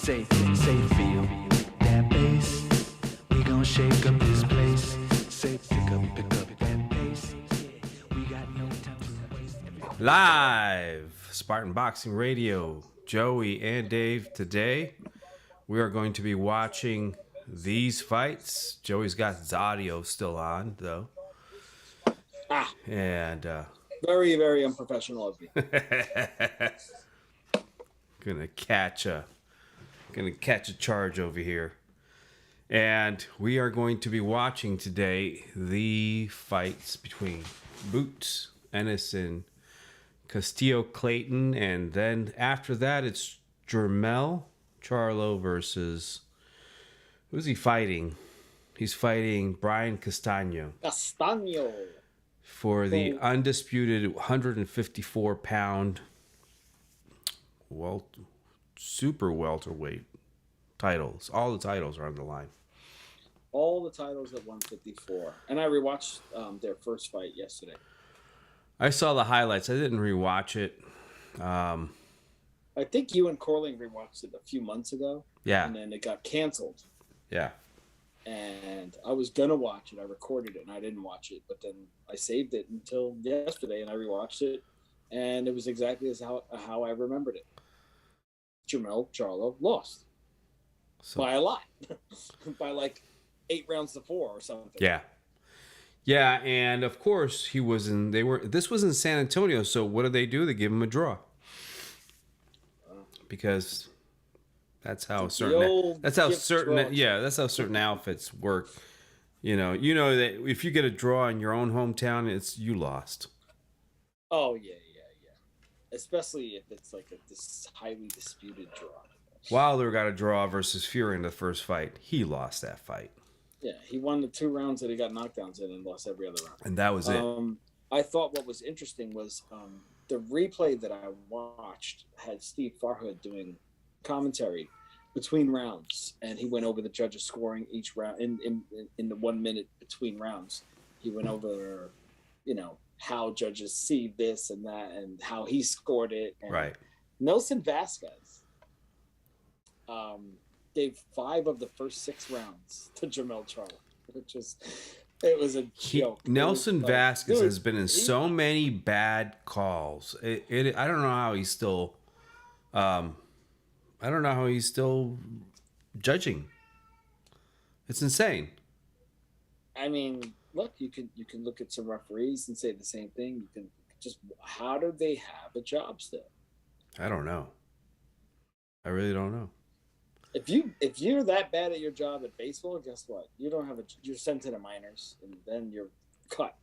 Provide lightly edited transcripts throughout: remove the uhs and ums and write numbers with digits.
say, feel that bass. We gon' shake up this place. Say, pick up that pace. Yeah, we got no time to waste. Live Spartan Boxing Radio, Joey and Dave. Today we are going to be watching these fights. Joey's got his audio still on though, and Very, very unprofessional of me. gonna catch a charge over here. And we are going to be watching today the fights between Boots Ennis and Castillo Clayton, and then after that it's Jermell Charlo versus, who's he fighting? He's fighting Brian Castano Castano. for the undisputed 154-pound super welterweight titles. All the titles are on the line. All the titles at 154. And I rewatched their first fight yesterday. I saw the highlights. I didn't rewatch it. I think you and Corling rewatched it a few months ago. Yeah. And then it got canceled. Yeah. And I was going to watch it. I recorded it and I didn't watch it. But then I saved it until yesterday and I rewatched it. And it was exactly as how I remembered it. Jermell Charlo lost. So, by a lot. By like 8 rounds to 4 or something. Yeah. Yeah, and of course this was in San Antonio, so what do? They give him a draw. Because that's how certain outfits work. You know that if you get a draw in your own hometown, you lost. Oh yeah. Especially if it's like this highly disputed draw. Wilder got a draw versus Fury in the first fight. He lost that fight. Yeah, he won the 2 rounds that he got knockdowns in and lost every other round. And that was it. I thought what was interesting was the replay that I watched had Steve Farhood doing commentary between rounds, and he went over the judges scoring each round in the 1 minute between rounds. He went over, how judges see this and that and how he scored it. And right. Nelson Vasquez gave 5 of the first 6 rounds to Jermell Charlo, it was a joke. Nelson Vasquez has been in so many bad calls. I don't know how he's still judging. It's insane. I mean, look, you can look at some referees and say the same thing. You can just, how do they have a job still? I don't know. I really don't know. If you're that bad at your job at baseball, guess what? You don't have you're sent to the minors and then you're cut.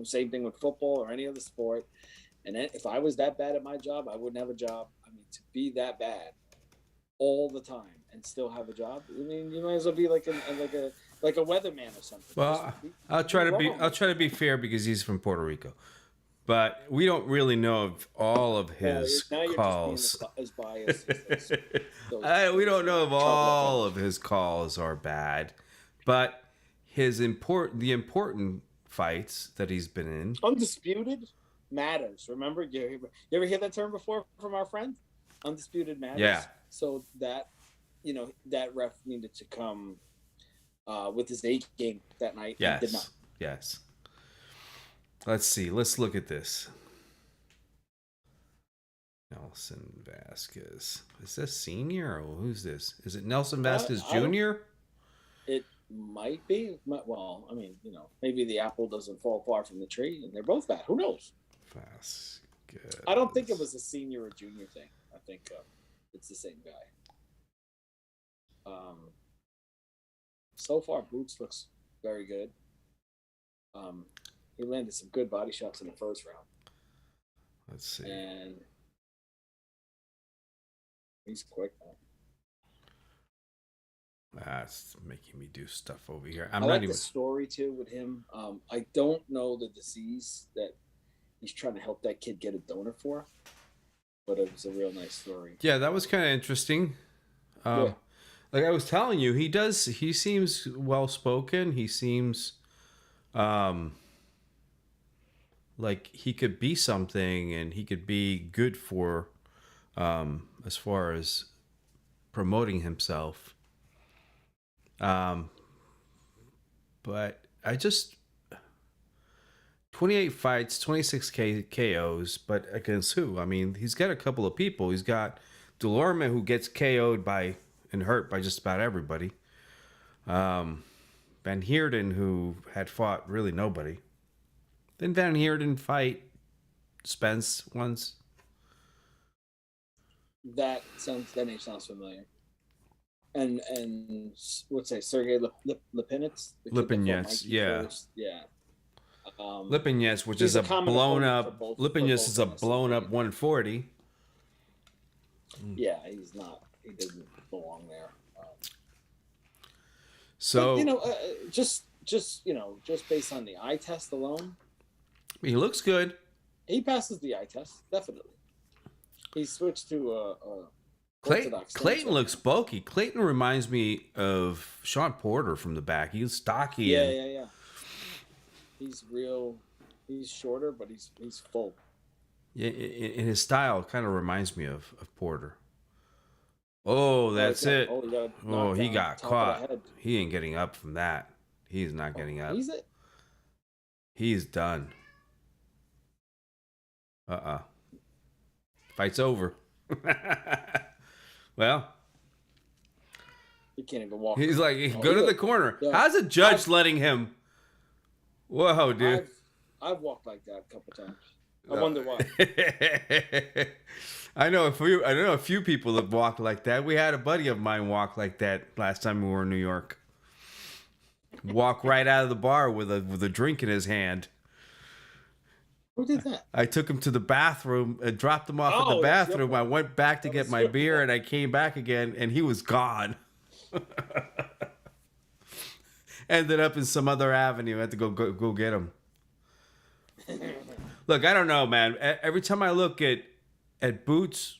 Same thing with football or any other sport. And then if I was that bad at my job, I wouldn't have a job. I mean, to be that bad all the time and still have a job, I mean, you might as well be like a weatherman or something. Well, I'll try to be fair because he's from Puerto Rico. But we don't really know of all of his calls. Just being as biased we don't know if all of his calls are bad, but the important fights that he's been in, undisputed matters. Remember, you ever hear that term before from our friend? Undisputed matters. Yeah. So that that ref needed to come with his A game that night. Yes. He did not. Yes. Let's see. Let's look at this. Nelson Vasquez. Is this senior or who's this? Is it Nelson Vasquez Jr.? It might be. Well, I mean, maybe the apple doesn't fall far from the tree, and they're both bad. Who knows? Vasquez. I don't think it was a senior or junior thing. I think it's the same guy. So far, Boots looks very good. He landed some good body shots in the first round. Let's see. And he's quick, man. That's making me do stuff over here. I like the story, too, with him. I don't know the disease that he's trying to help that kid get a donor for, but it was a real nice story. Yeah, that was kind of interesting. Yeah. Like I was telling you, he seems well-spoken. He seems like he could be something and he could be good for as far as promoting himself. But I just 28 fights, 26 KOs, but against who? I mean, he's got a couple of people. He's got Delorme, who gets KO'd by and hurt by just about everybody. Van Heerden, who had fought really nobody. Didn't Van Heerden fight Spence once? That name sounds familiar. And let's say Sergey Lipinets. Lipinets, yeah. First. Yeah. Lipinets, which is a blown up. Lipinets is a blown up 140. Yeah, he's not. He doesn't belong there. So but, just based on the eye test alone, he looks good. He passes the eye test, definitely. He switched to Clayton looks bulky. Clayton reminds me of Sean Porter from the back. He's stocky. Yeah. He's real. He's shorter, but he's full. Yeah, in his style, kind of reminds me of Porter. Oh, that's it. Oh, he got caught. He ain't getting up from that. He's not getting up. He's done. Fight's over. Well, he can't even walk. He's like, go to the corner. Yeah. How's the judge letting him? Whoa, dude. I've walked like that a couple times. I wonder why. I know a few people that walk like that. We had a buddy of mine walk like that last time we were in New York. Walk right out of the bar with a drink in his hand. Who did that? I took him to the bathroom and dropped him off at the bathroom. I went back to get my beer and I came back again and he was gone. Ended up in some other avenue. I had to go get him. Look, I don't know, man. Every time I look at Boots,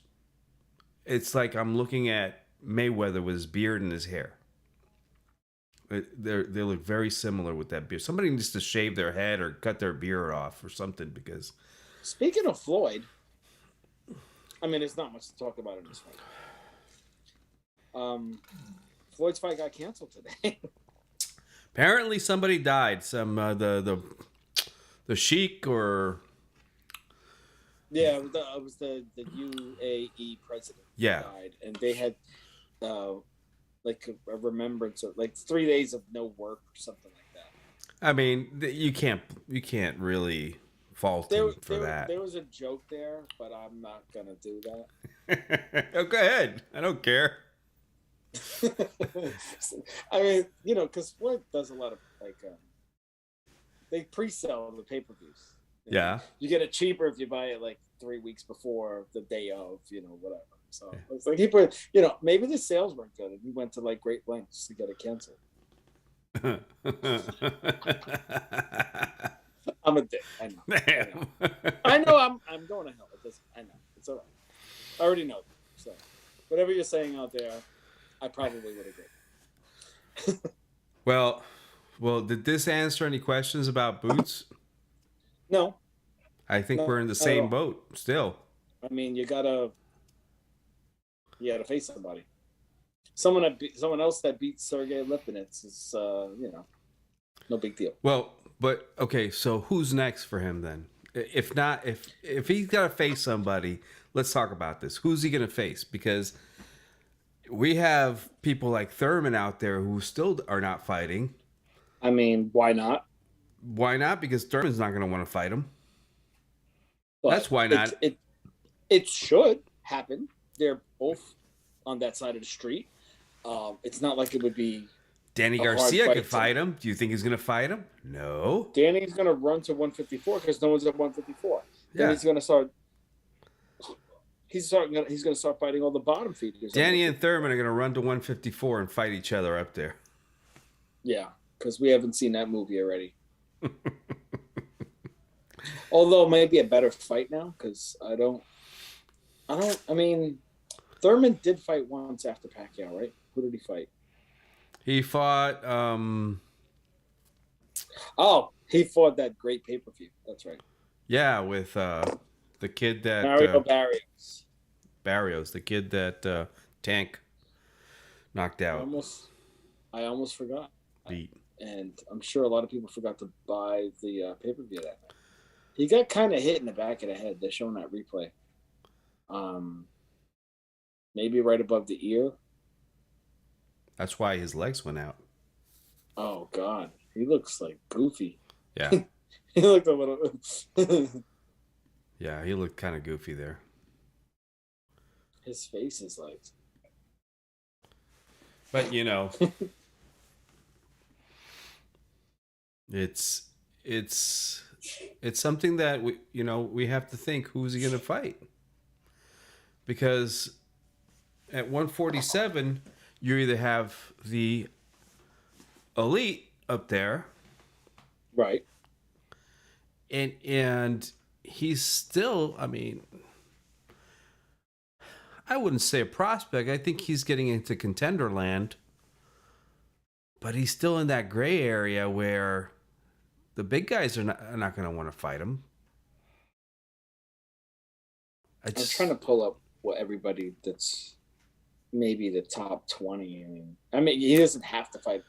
it's like I'm looking at Mayweather with his beard and his hair. They look very similar with that beard. Somebody needs to shave their head or cut their beard off or something because... Speaking of Floyd, I mean, there's not much to talk about in this fight. Floyd's fight got canceled today. Apparently somebody died. Some the Sheik or... Yeah, it was the UAE president. Yeah. Died, and they had... like a remembrance of like 3 days of no work or something like that. I mean, you can't really fault him for that. There was a joke there, but I'm not gonna do that. Oh, go ahead. I don't care. I mean, because Floyd does a lot of they pre-sell the pay-per-views. Yeah. You get it cheaper if you buy it like 3 weeks before the day of, whatever. So it's like he put, maybe the sales weren't good and he went to like great lengths to get it canceled. I'm a dick. I know. I know I'm going to hell with this. I know. It's all right. I already know. So whatever you're saying out there, I probably would agree. Well, did this answer any questions about Boots? No. I think we're in the same boat still. I mean, you gotta face somebody. Someone else that beats Sergey Lipinets is, no big deal. Well, but okay, so who's next for him then? If not, if he's got to face somebody, let's talk about this. Who's he going to face? Because we have people like Thurman out there who still are not fighting. I mean, why not? Why not? Because Thurman's not going to want to fight him. But that's why not. It should happen. They're both on that side of the street. It's not like it would be. Danny Garcia could fight him. Do you think he's going to fight him? No. Danny's going to run to 154 because no one's at 154. Yeah. Then he's going to start. He's going to start fighting all the bottom feeders. Danny and Thurman are going to run to 154 and fight each other up there. Yeah, because we haven't seen that movie already. Although maybe a better fight now because I mean, Thurman did fight once after Pacquiao, right? Who did he fight? He fought. He fought that great pay-per-view. That's right. Yeah, with the kid that Mario Barrios. Barrios, the kid that Tank knocked I out, almost forgot, beat. and I'm sure a lot of people forgot to buy the pay-per-view that night. He got kind of hit in the back of the head. They're showing that replay. Maybe right above the ear. That's why his legs went out. Oh God, he looks like goofy. Yeah. He looked a little. Yeah, he looked kind of goofy there. His face is like. But it's something that we have to think, who's he going to fight? Because at 147, you either have the elite up there, Right. and he's still, I mean, I wouldn't say a prospect. I think he's getting into contender land, but he's still in that gray area where the big guys are not going to want to fight him. I'm trying to pull up what everybody that's maybe the top 20. I mean, he doesn't have to fight,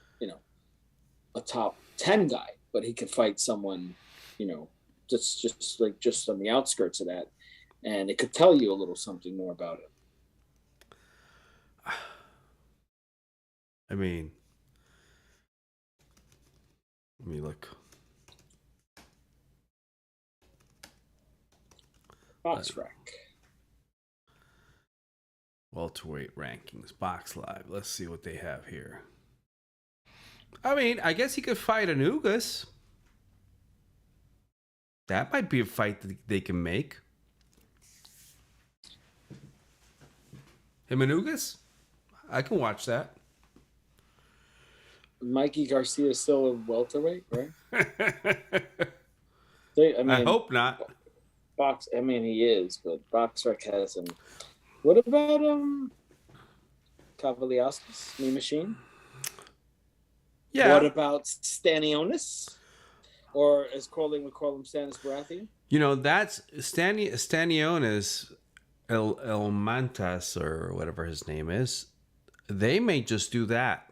a top 10 guy, but he could fight someone, just on the outskirts of that, and it could tell you a little something more about it. I mean, let me look. Box Rec. Welterweight rankings, Box Live. Let's see what they have here. I mean, I guess he could fight an Ugas. That might be a fight that they can make. Him and Ugas? I can watch that. Mikey Garcia is still a welterweight, right? I hope not. He is, but Box Rec has him. What about Kavaliauskas, Mean Machine? Yeah. What about Stanionis? Or as Corling would call him, Stanis Baratheon? That's Stanionis El Mantas, or whatever his name is. They may just do that.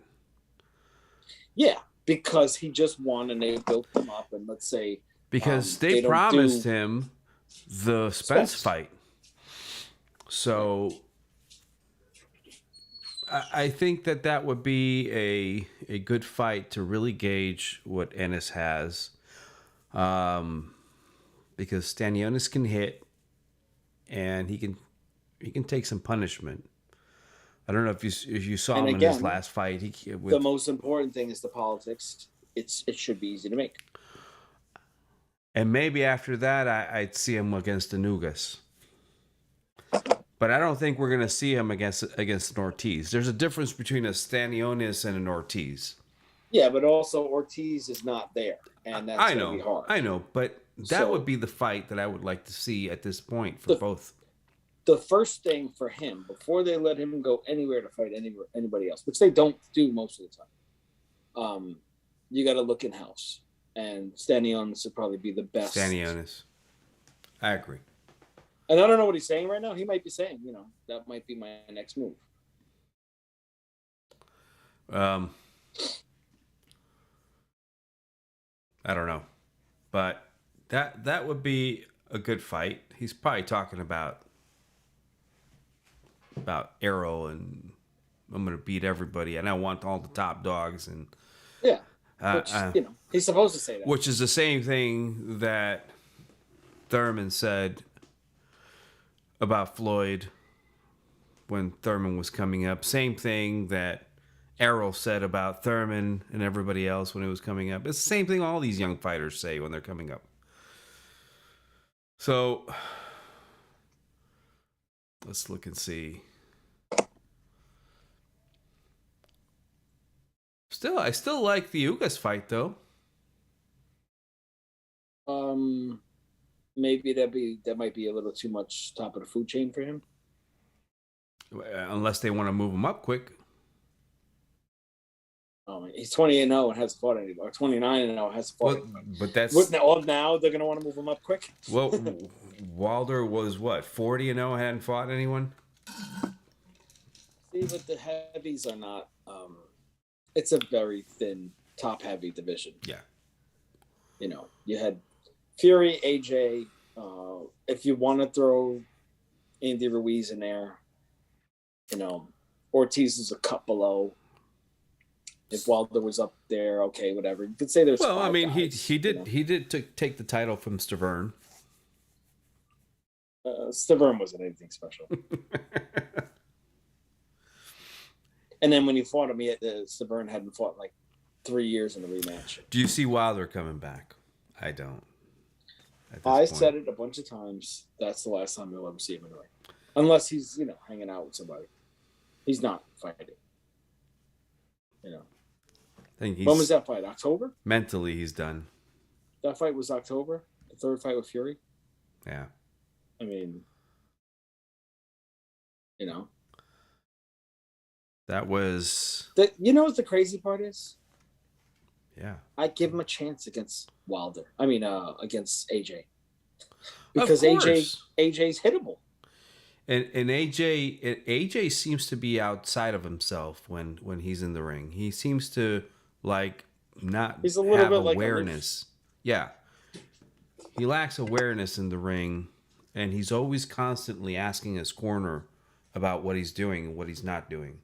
Yeah, because he just won and they built him up, and let's say because they promised him the Spence fight. So I think that would be a good fight to really gauge what Ennis has, because Stanionis can hit, and he can take some punishment. I don't know if you saw him in his last fight. The most important thing is the politics. It should be easy to make. And maybe after that, I'd see him against Anugas. But I don't think we're going to see him against an Ortiz. There's a difference between a Stanionis and an Ortiz. Yeah, but also Ortiz is not there, and that's going to be hard. I know, but that would be the fight that I would like to see at this point for both. The first thing for him, before they let him go anywhere to fight anybody else, which they don't do most of the time, you got to look in-house. And Stanionis would probably be the best. Stanionis. I agree. And I don't know what he's saying right now. He might be saying, that might be my next move. I don't know. But that would be a good fight. He's probably talking about Errol and I'm going to beat everybody and I want all the top dogs. And yeah. Which, he's supposed to say that. Which is the same thing that Thurman said about Floyd when Thurman was coming up. Same thing that Errol said about Thurman and everybody else when it was coming up. It's the same thing all these young fighters say when they're coming up. So let's look and see. I still like the Ugas fight though. Maybe that might be a little too much top of the food chain for him. Unless they want to move him up quick. He's 28-0 and hasn't fought anybody. 29-0 and hasn't fought anybody. But that's now they're gonna want to move him up quick. Well, Wilder was what, 40-0, hadn't fought anyone. See, but the heavies are not. It's a very thin top heavy division. Yeah. You know, you had Fury, AJ. If you want to throw Andy Ruiz in there, you know, Ortiz is a cut below. If Wilder was up there, okay, whatever. You could say there's. Well, I five mean, guys, he did you know? he did take the title from Stavern. Stavern wasn't anything special. And then when he fought him, Stavern hadn't fought in like 3 years in the rematch. Do you see Wilder coming back? I don't. I said it a bunch of times. That's the last time you'll ever see him in the ring, unless he's hanging out with somebody. He's not fighting. You know. When was that fight? October? Mentally, he's done. That fight was October. The third fight with Fury. Yeah. I mean, you know. That was. You know what the crazy part is? Yeah. I'd give him a chance against Wilder. I mean, against AJ. Because AJ's hittable. And AJ seems to be outside of himself when he's in the ring. He seems to not he's a little have bit awareness. Yeah. He lacks awareness in the ring, and he's always constantly asking his corner about what he's doing and what he's not doing.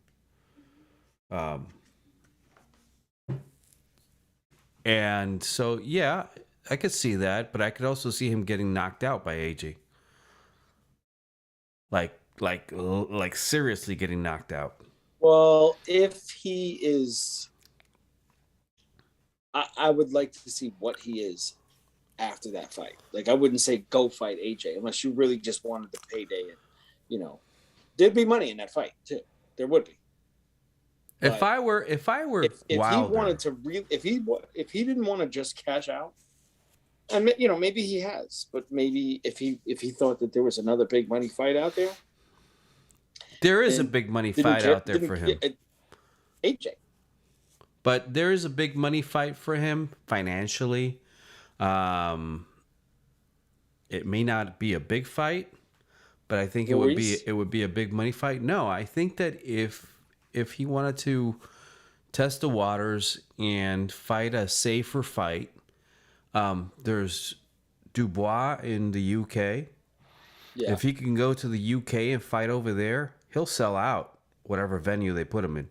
And so, yeah, I could see that, but I could also see him getting knocked out by AJ. Like seriously getting knocked out. Well, if he is, I would like to see what he is after that fight. Like, I wouldn't say go fight AJ unless you really just wanted the payday, and there'd be money in that fight too. There would be. If I were if Wilder, he wanted to if he didn't want to just cash out, and maybe he has, but maybe if he thought that there was another big money fight out there. There is a big money fight out there for him. AJ. But there is a big money fight for him financially. It may not be a big fight, but I think it would be a big money fight. No, I think that if he wanted to test the waters and fight a safer fight, there's Dubois in the UK. Yeah. If he can go to the UK and fight over there, he'll sell out whatever venue they put him in.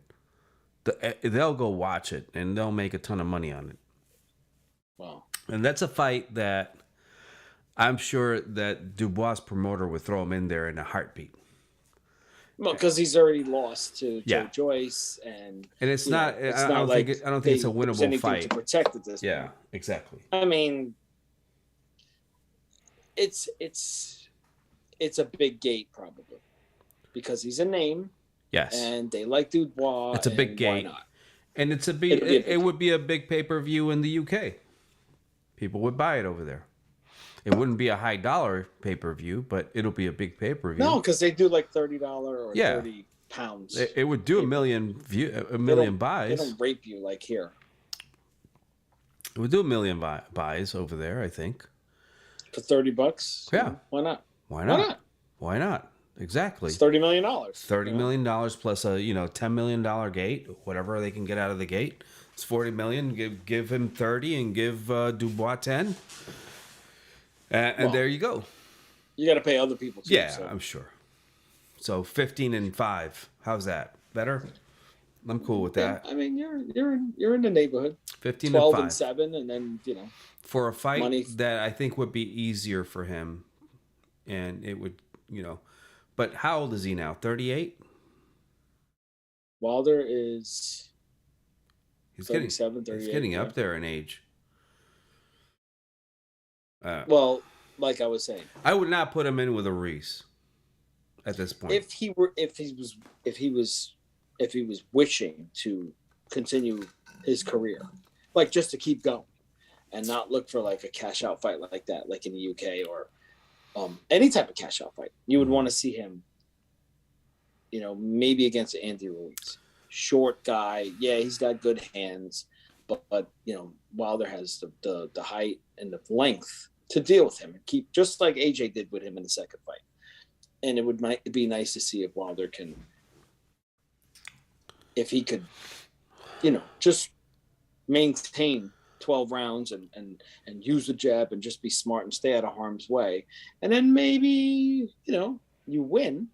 They'll go watch it, and they'll make a ton of money on it. Wow. And that's a fight that I'm sure that Dubois' promoter would throw him in there in a heartbeat. Well, because he's already lost to Joe Joyce, and it's not. I don't think it's a winnable fight. To protect at this point. point. Exactly. I mean, it's a big gate probably because he's a name. Yes. And they like Dubois. It's a big gate. Why not? And it's it would be a big pay-per-view in the UK. People would buy it over there. It wouldn't be a high dollar pay-per-view, but it'll be a big pay-per-view. No, because they do like $30 or £30. It would do a million buys. They don't rape you like here. It would do a million buys over there, I think. For $30? Yeah. Why not? Why not? Why not? Exactly. It's $30 million. $30 million plus a $10 million gate, whatever they can get out of the gate. It's $40 million. Give him 30 and give Dubois 10. And there you go. You got to pay other people too. Yeah, so. I'm sure. So 15-5. How's that? Better? I'm cool with that. I mean, you're in the neighborhood. 15-5. 12-7, and then for a fight that I think would be easier for him, and it would But how old is he now? 38. Wilder is. He's getting up there in age. Well, like I was saying, I would not put him in with a Reese at this point. If he was wishing to continue his career, like just to keep going, and not look for like a cash out fight like that, like in the UK or any type of cash out fight, you would want to see him, maybe against Andy Ruiz, short guy. Yeah, he's got good hands, but Wilder has the height and the length to deal with him and keep, just like AJ did with him in the second fight. And it would be nice to see if Wilder can if he could, just maintain 12 rounds and use the jab and just be smart and stay out of harm's way. And then maybe, you win.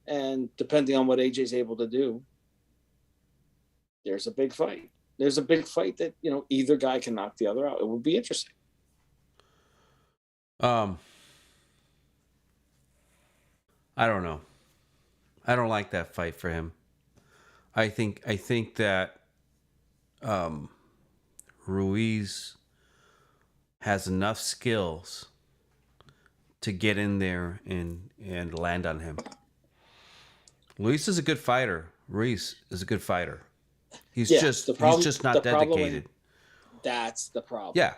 And depending on what AJ's able to do, there's a big fight. There's a big fight that, either guy can knock the other out. It would be interesting. I don't know. I don't like that fight for him. I think that Ruiz has enough skills to get in there and land on him. Ruiz is a good fighter. Ruiz is a good fighter. He's just not dedicated. That's the problem. Yeah.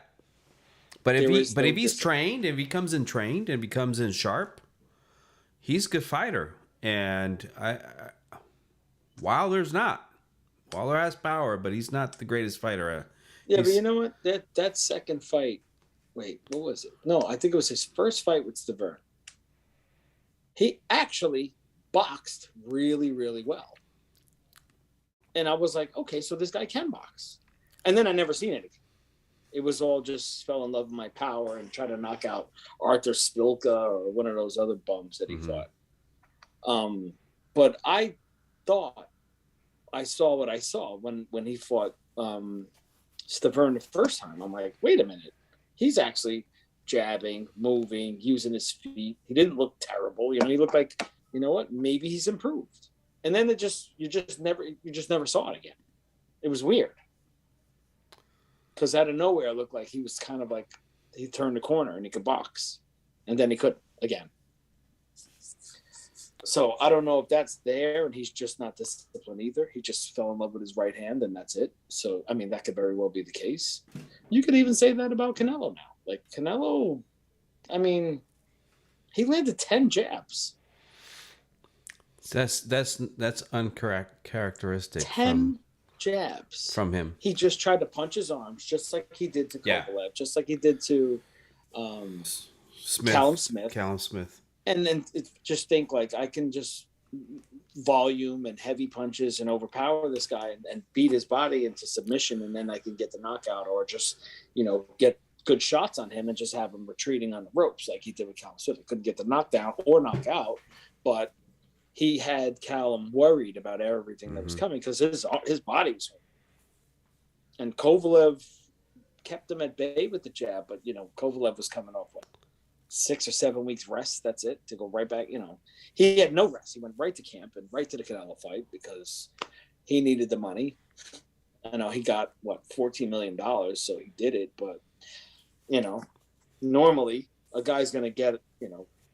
But if he's trained, if he comes in trained and becomes in sharp, he's a good fighter. And Wilder has power, but he's not the greatest fighter. But you know what? That second fight, wait, what was it? No, I think it was his first fight with Stavern. He actually boxed really, really well. And I was like, okay, so this guy can box. And then I never seen it again. It was all just fell in love with my power and tried to knock out Arthur Spilka or one of those other bums that he fought. But I thought I saw what I saw when he fought Stavern the first time. I'm like, wait a minute. He's actually jabbing, moving, using his feet. He didn't look terrible. He looked like, you know what? Maybe he's improved. And then you just never saw it again. It was weird. Because out of nowhere, it looked like he was kind of like he turned the corner and he could box. And then he couldn't again. So I don't know if that's there and he's just not disciplined either. He just fell in love with his right hand and that's it. So, I mean, that could very well be the case. You could even say that about Canelo now. Like Canelo, I mean, he landed 10 jabs. That's uncharacteristic. 10 jabs from him. He just tried to punch his arms, just like he did to Kovalev, just like he did to Callum Smith. And then just think like I can just volume and heavy punches and overpower this guy and beat his body into submission, and then I can get the knockout or just get good shots on him and just have him retreating on the ropes like he did with Callum Smith. I couldn't get the knockdown or knockout, but he had Callum worried about everything that was coming because his body was hurt. And Kovalev kept him at bay with the jab, but Kovalev was coming off 6 or 7 weeks rest. That's it, to go right back. He had no rest. He went right to camp and right to the Canelo fight because he needed the money. I know he got $14 million, so he did it. But normally a guy's going to get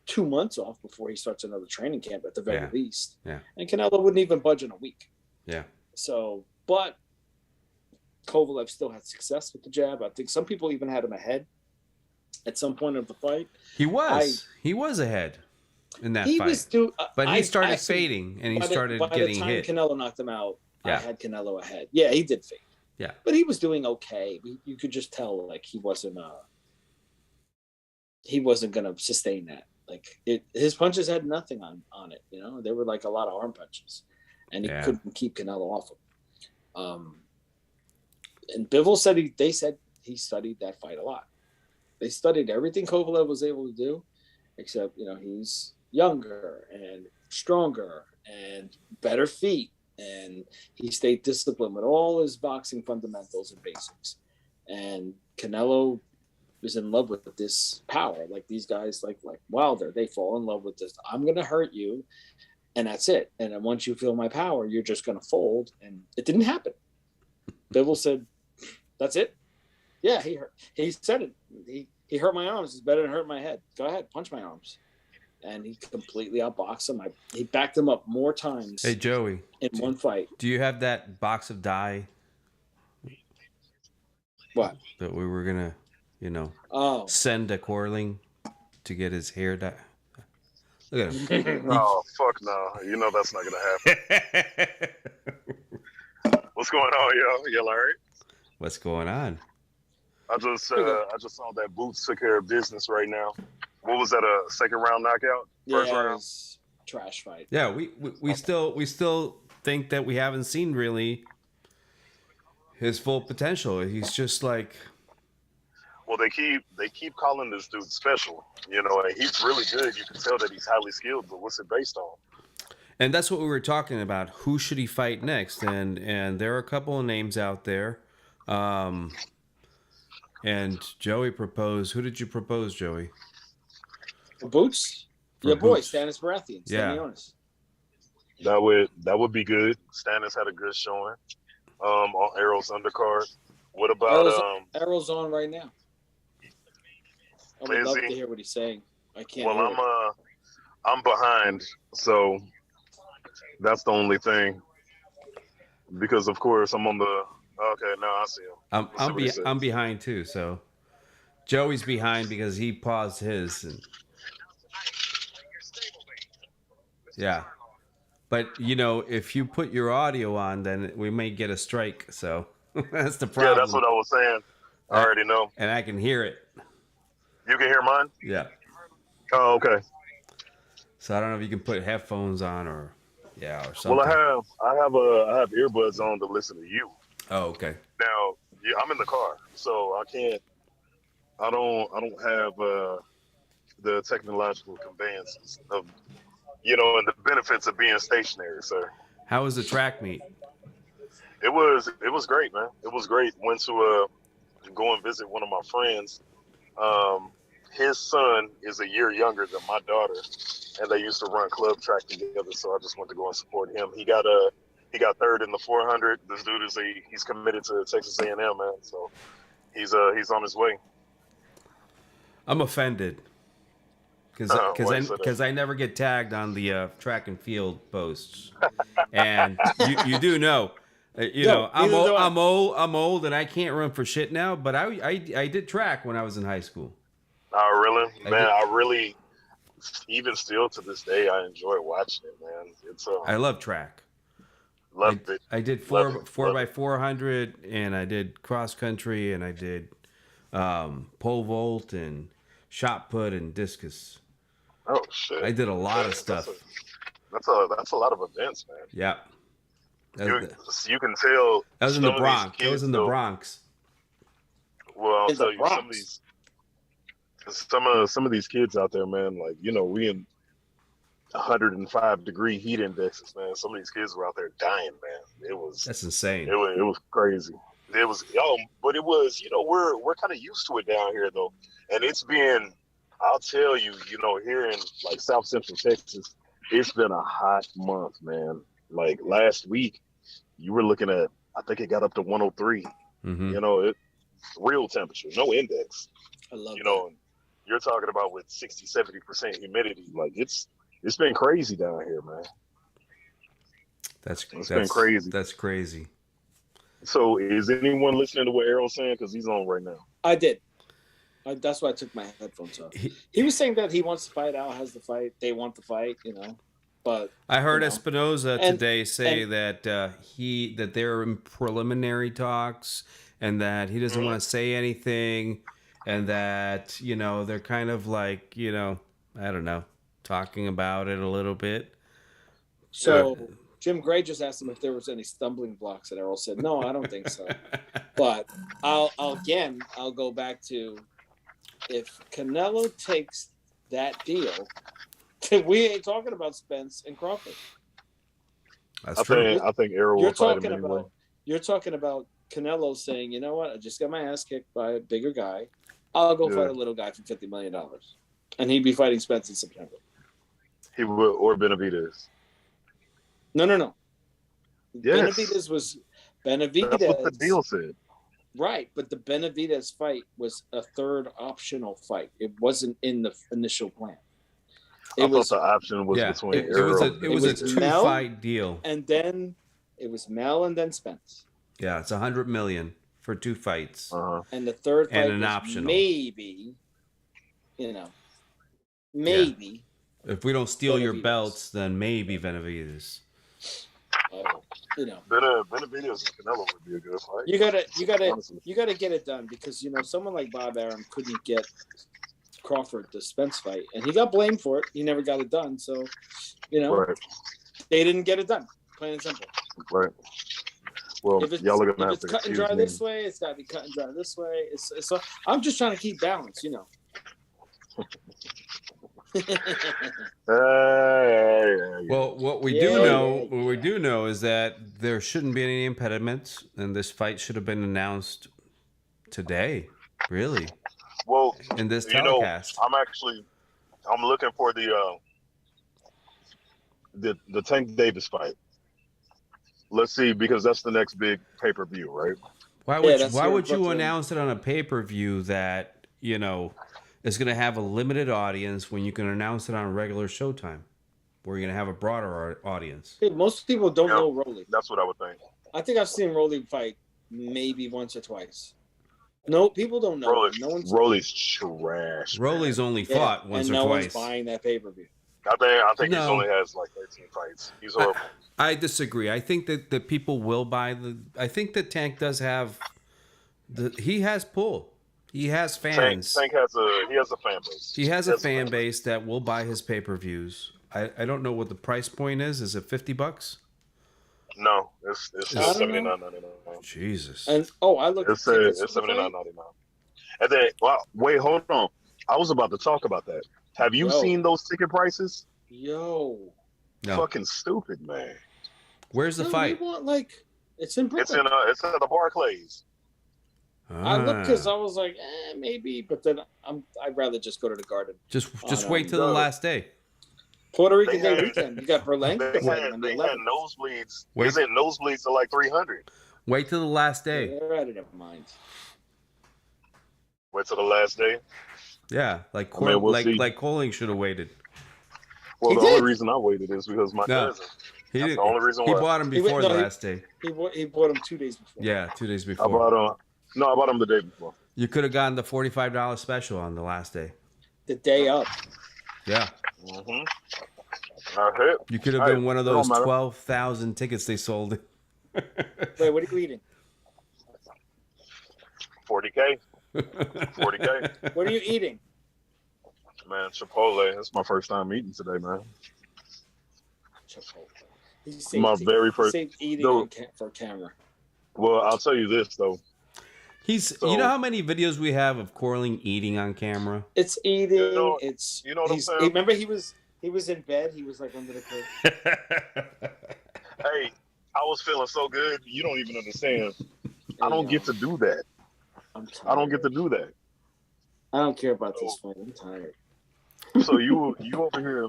2 months off before he starts another training camp at the very least. Yeah. And Canelo wouldn't even budge in a week. Yeah. So, but Kovalev still had success with the jab. I think some people even had him ahead at some point of the fight. He was ahead in that fight. But he started fading and he started getting hit. By the time Canelo knocked him out, I had Canelo ahead. Yeah, he did fade. Yeah. But he was doing okay. You could just tell like he wasn't going to sustain that. Like his punches had nothing on it. They were like a lot of arm punches, and he couldn't keep Canelo off him. And Bivol said they said he studied that fight a lot. They studied everything Kovalev was able to do, except he's younger and stronger and better feet, and he stayed disciplined with all his boxing fundamentals and basics. And Canelo is in love with this power. Like these guys, like Wilder, they fall in love with this. I'm going to hurt you, and that's it. And then once you feel my power, you're just going to fold. And it didn't happen. Bivol said, that's it. Yeah, he said it. He hurt my arms. It's better than hurt my head. Go ahead, punch my arms. And he completely outboxed him. He backed him up more times. Hey, Joey. In one fight. Do you have that box of dye? What? That we were going to, send to Corling to get his hair dyed? Look at him. Oh, fuck no. That's not going to happen. What's going on, yo? You all right? What's going on? I just saw that Boots took care of business right now. What was that? A second round knockout? First round? It was trash fight. Yeah, we still think that we haven't seen really his full potential. He's just like, Well, they keep calling this dude special, and he's really good. You can tell that he's highly skilled, but what's it based on? and that's what we were talking about. Who should he fight next? And there are a couple of names out there. And Joey proposed. Who did you propose, Joey? For Boots? For Your boy, Boots. Stannis Baratheon. Yeah. Stanionis. That would be good. Stannis had a good showing on Arrow's undercard. What about Arrow's on right now. I would is love he? to hear what he's saying. I can't. Well, hear it. I'm behind, so that's the only thing. Because of course I'm on the. Okay, now I see him. I'm behind too. So Joey's behind because he paused his. And, yeah, but if you put your audio on, then we may get a strike. So that's the problem. Yeah, that's what I was saying. I already know. And I can hear it. You can hear mine? Yeah. Oh, okay. So I don't know if you can put headphones on or something. Well, I have earbuds on to listen to you. Oh, okay. Now, yeah, I'm in the car, so I don't have the technological conveyances of, and the benefits of being stationary, sir. How was the track meet? It was great, man. It was great. Went to go and visit one of my friends. His son is a year younger than my daughter, and they used to run club track together. So I just went to go and support him. He got third in the 400. This dude he's committed to Texas A&M, man. So he's on his way. I'm offended because I never get tagged on the track and field posts, and you do know. I'm old, and I can't run for shit now. But I did track when I was in high school. Oh, really? Man, I really, even still to this day, I enjoy watching it, man. It's I love track. Loved it. I did 4x400, and I did cross country, and I did pole vault and shot put and discus. Oh shit! I did a lot of stuff. That's a lot of events, man. Yeah. You can tell. That was in the Bronx. That was in the Bronx. Well, I'll tell you, some of these kids out there, man, like, we in 105-degree heat indexes, man. Some of these kids were out there dying, man. That's insane. It was crazy. But it was, we're kind of used to it down here though. And it's been, I'll tell you, here in like South Central Texas, it's been a hot month, man. Like last week, you were looking at, I think it got up to 103. Mm-hmm. Real temperature, no index. I love that. You're talking about with 60-70% humidity. Like it's been crazy down here, man. It's been crazy. That's crazy. So is anyone listening to what Errol's saying? Because he's on right now. I did. That's why I took my headphones off. He was saying that he wants to fight. Al has the fight. They want the fight, But I heard Espinoza today say that that they're in preliminary talks and that he doesn't want to say anything, and that they're kind of like I don't know, talking about it a little bit. So Jim Gray just asked him if there was any stumbling blocks, and Errol said no, I don't think so. But I'll go back to, if Canelo takes that deal, we ain't talking about Spence and Crawford. That's true. I think Errol will fight him anyway. You're talking about Canelo saying, you know what, I just got my ass kicked by a bigger guy. I'll go fight a little guy for $50 million. And he'd be fighting Spence in September. He would, or Benavidez. No. Yes. Benavidez. That's what the deal said. Right, but the Benavidez fight was a third optional fight. It wasn't in the initial plan. I thought the option was between Errol. It was a two-fight deal. And then it was Mel and then Spence. Yeah, it's $100 million for 2 fights. Uh-huh. And the third fight and an was optional. Maybe. Maybe. Yeah. If we don't steal your belts, then maybe Benavidez. Benavidez and Canelo would be a good fight. You gotta get it done, because someone like Bob Arum couldn't get Crawford the Spence fight, and he got blamed for it. He never got it done, so right. They didn't get it done. Plain and simple. Right. Well, If it's, y'all are if gonna have it's to cut and excuse dry me. this way, it's got to be cut and dry this way. So I'm just trying to keep balance, you know. Well, what we do know is that there shouldn't be any impediments, and this fight should have been announced today. Really, Well, in this you know, telecast. I'm looking for the Tank Davis fight. Let's see, because that's the next big pay-per-view, right? Why would you announce it on a pay-per-view that, you know, is going to have a limited audience when you can announce it on regular Showtime, where you're going to have a broader audience? Hey, most people don't know Rolly. That's what I would think. I think I've seen Rolly fight maybe once or twice. No, people don't know. Rolly's trash. Rolly's only fought once or twice. No one's buying that pay-per-view. I think he only has like 13 fights. He's horrible. I disagree. I think that people will buy I think that Tank does have he has pull. He has fans. Tank has a fan base. He has a fan base that will buy his pay-per-views. I don't know what the price point is. Is it $50? No, it's still $79.99. Jesus. And I looked. It's $79.99. And then, wait, hold on. I was about to talk about that. Have you seen those ticket prices? No. Fucking stupid, man. Where's the fight? It's in Brooklyn. It's at the Barclays. I looked because I was like, maybe, but then I'd rather just go to the Garden. Just wait till the last day. Puerto Rican Day weekend. You got Berlanga. They had nosebleeds. They said nosebleeds are like $300. Wait till the last day. They're out of their minds. Wait till the last day. Yeah, like Coling should have waited. Well, the only reason I waited is because my cousin. That's the only reason why. He bought him before the last day. He bought him 2 days before. Yeah, 2 days before. I bought him the day before. You could have gotten the $45 special on the last day. The day up. Yeah. Mm-hmm. You could have been one of those 12,000 tickets they sold. Wait, what are you eating? 40K. 40K. What are you eating? Man, Chipotle. That's my first time eating today, man. Chipotle. My very first eating for camera. Well, I'll tell you this though. You know how many videos we have of Coling eating on camera? It's eating. You know what I'm saying? Remember, he was in bed. He was like under the curtain. Hey, I was feeling so good. You don't even understand. I don't get to do that. I'm tired. I don't get to do that. I don't care about this fight. I'm tired. So you over here.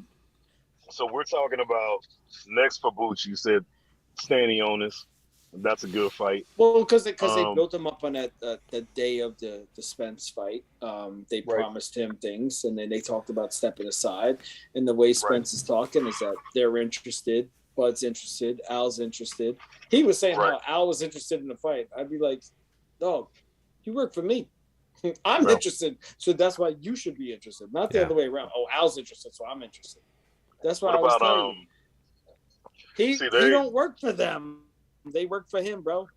So we're talking about next for Boots. You said Stanionis. That's a good fight. Well, because they built him up on the day of the Spence fight. They promised him things, and then they talked about stepping aside. And the way Spence is talking is that they're interested. Bud's interested. Al's interested. He was saying how Al was interested in the fight. I'd be like, dog, you work for me. I'm interested, so that's why you should be interested, not the other way around. Oh, Al's interested, so I'm interested. That's why I was telling you. He don't work for them. They work for him, bro.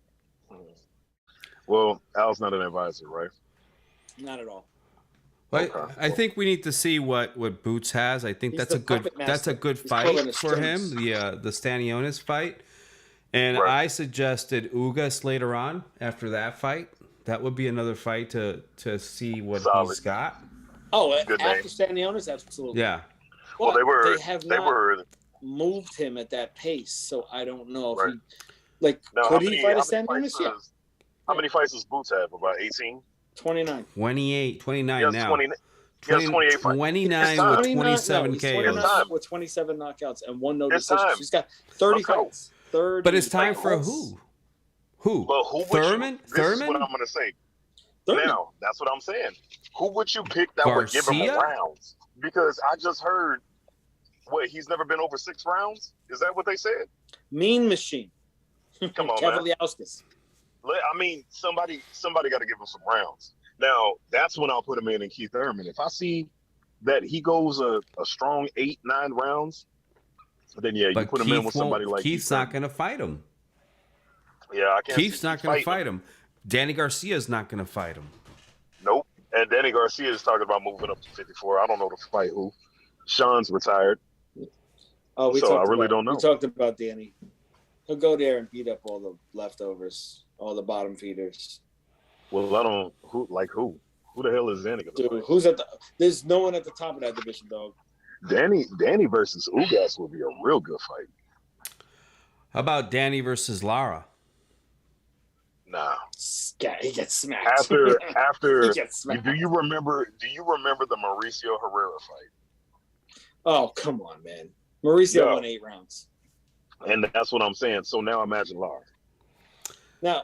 Well, Al's not an advisor, right? Not at all. I think we need to see what Boots has. I think that's a good fight for him. The Stanionis fight, and I suggested Ugas later on after that fight. That would be another fight to see what he's got. Oh, after Stanionis, absolutely. Yeah. Well, they have not moved him at that pace, so I don't know if he could he fight a Stanionis? Yeah. How many fights does Boots have? About 18? 29. 29 now. He has 28 fights. 29 with 27 KOs. With 27 knockouts and one no decision. He's got 30 fights. 30. But it's time for who? Who? Well, who Thurman? This is what I'm going to say. Thurman. Now, that's what I'm saying. Who would you pick that would give him rounds? Because I just heard, he's never been over 6 rounds? Is that what they said? Mean Machine. Come on, man. I mean, somebody got to give him some rounds. Now, that's when I'll put him in Keith Thurman. If I see that he goes a strong 8-9 rounds, then you put him in with somebody like Keith's not going to fight him. Yeah, I can't. Keith's not going to fight him. Danny Garcia's not going to fight him. Nope. And Danny Garcia is talking about moving up to 54. I don't know to fight who. Sean's retired. Oh, I really don't know. We talked about Danny. He'll go there and beat up all the leftovers, all the bottom feeders. Well, I don't who the hell is Danny gonna Dude, fight? who's at the? There's no one at the top of that division, dog. Danny versus Ugas will be a real good fight. How about Danny versus Lara? Nah. He gets smacked. After He gets smacked. do you remember the Mauricio Herrera fight? Oh, come on, man. Mauricio won 8 rounds. And that's what I'm saying. So now imagine Lara. Now,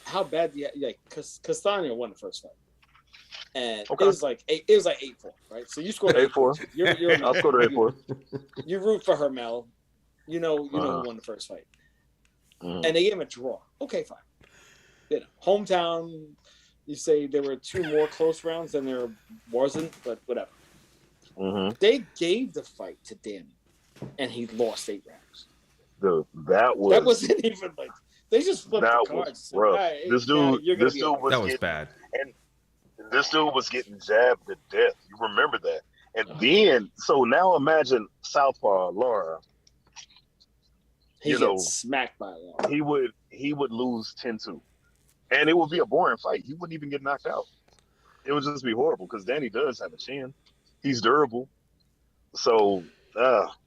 how bad do you like? Castano won the first fight, and Okay. it was like 8-4, right? So you scored 8-4. You're I scored an 8-4. You root for Jermell. You know who won the first fight, and they gave him a draw. Okay, fine. You know, hometown. You say there were 2 more close rounds than there wasn't, but whatever. Mm-hmm. They gave the fight to Danny, and he lost 8 rounds. That wasn't even like they just flipped the cards. Was rough. Right, this dude was bad. And this dude was getting jabbed to death. You remember that? And then, so now imagine Southpaw Lara. He gets smacked by Lara. He would lose 10-2, and it would be a boring fight. He wouldn't even get knocked out. It would just be horrible because Danny does have a chin. He's durable. So.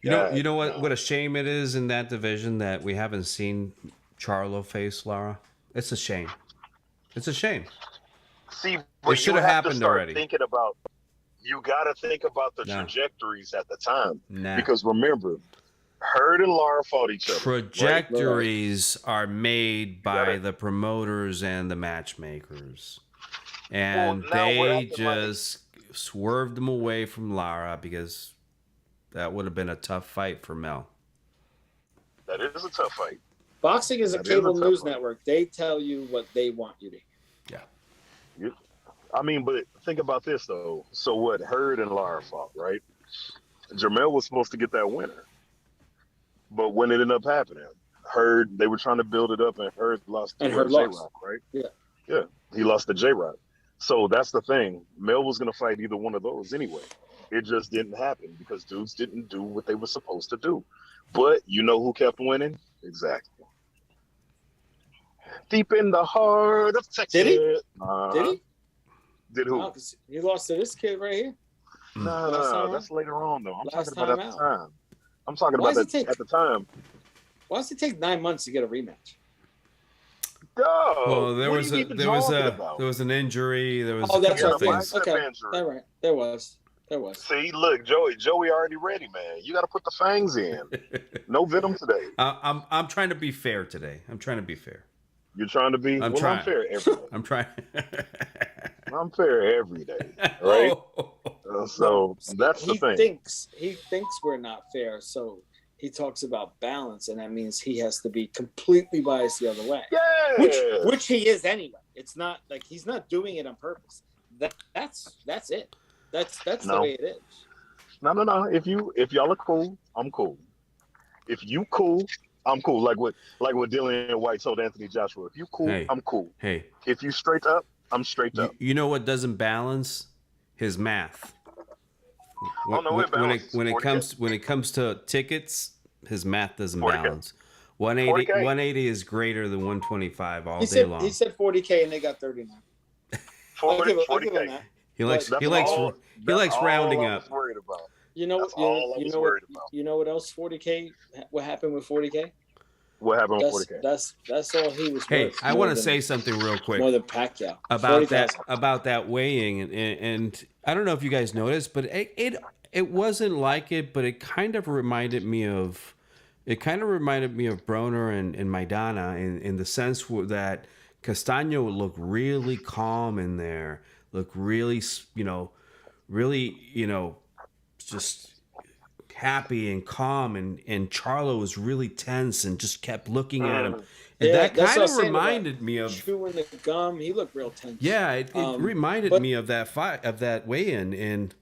You know what a shame it is in that division that we haven't seen Charlo face Lara. It's a shame. It's a shame. See, but it should have happened already. You got to think about the trajectories at the time. Nah. Because remember, Hurd and Lara fought each other. Trajectories are made by the promoters and the matchmakers. And they just swerved them away from Lara because that would have been a tough fight for Mel. That is a tough fight. Boxing is a cable news network. They tell you what they want you to hear. Yeah. I mean, but think about this, though. So what? Hurd and Lara fought, right? Jermell was supposed to get that winner. But when it ended up happening, Hurd, they were trying to build it up, and Hurd lost to J-Rock, right? Yeah. Yeah. He lost to J-Rock. So that's the thing. Mel was going to fight either one of those anyway. It just didn't happen because dudes didn't do what they were supposed to do. But you know who kept winning? Exactly. Deep in the heart of Texas. Did he? Did he? Did who? No, he lost to this kid right here. No, that's later on, though. I'm talking about at the time. I'm talking about at the time. Why does it take 9 months to get a rematch? Well, there was an injury. There was that's right. things. Okay, all right. There was. See, look, Joey already ready, man. You got to put the fangs in. No venom today. I'm trying to be fair today. I'm trying to be fair. You're trying to be. I'm fair every day. I'm trying. I'm fair every day, right? So that's the thing. He thinks we're not fair, so he talks about balance, and that means he has to be completely biased the other way. Yeah. Which he is anyway. It's not like he's not doing it on purpose. That's it. That's the way it is. No. If y'all are cool, I'm cool. If you cool, I'm cool. Like what Dillian White told Anthony Joshua. If you cool, I'm cool. Hey. If you straight up, I'm straight up. You know what doesn't balance? His math. When it comes to tickets, his math doesn't balance. 180 is greater than 125 all day long. He said 40K and they got 39. 40K. He likes rounding up. You know what else 40K? What happened with 40K? What happened with 40K? That's all he was. Hey, I want to say something real quick. More than Pacquiao about that weighing, and I don't know if you guys noticed, but it wasn't like it, but it kind of reminded me of Broner and Maidana in the sense that Castano looked really calm in there, looked really just happy and calm, and Charlo was really tense and just kept looking at him. And that kind of reminded me of chewing the gum. He looked real tense. Yeah, it reminded me of that fight, of that weigh-in, and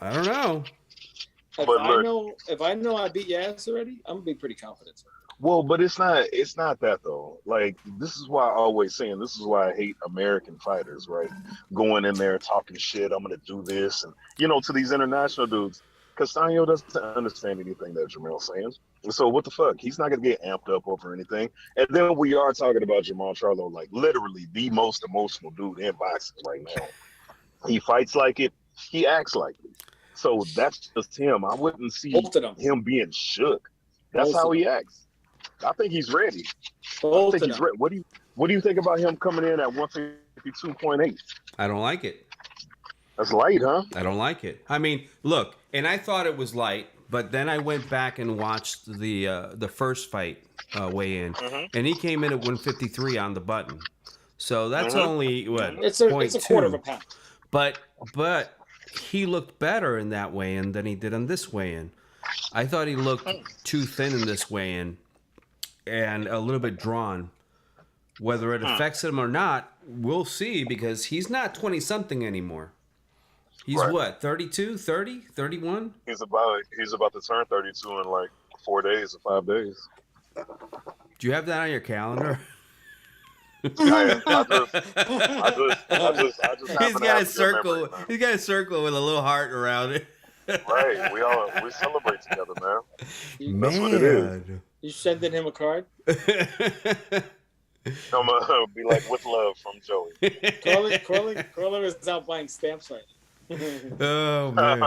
I don't know. If I know I beat your ass already, I'm gonna be pretty confident. Well, but it's not that though. Like, this is why I always saying this is why I hate American fighters, right? Going in there talking shit, I'm gonna do this, and to these international dudes. Castano doesn't understand anything that Jermell's saying. So what the fuck? He's not gonna get amped up over anything. And then we are talking about Jermell Charlo, like literally the most emotional dude in boxing right now. He fights like it. He acts like it. So that's just him. I wouldn't see him being shook. That's how he acts. I think he's ready. I think he's ready. What do you think about him coming in at 152.8? I don't like it. That's light, huh? I don't like it. I mean, look, and I thought it was light, but then I went back and watched the first fight weigh-in, and he came in at 153 on the button. So that's only what? It's a quarter of a pound. But he looked better in that weigh-in than he did on this weigh-in. I thought he looked too thin in this weigh-in and a little bit drawn. Whether it affects him or not, we'll see, because he's not 20-something anymore. He's what, 32, 30, 31? He's about to turn 32 in like 4 days or 5 days. Do you have that on your calendar? I just He's got a circle. He's got a circle with a little heart around it. Right. We celebrate together, man. That's what it is. You sending him a card? I'm gonna be like, with love from Joey. Corley is out buying stamps right now. Oh man,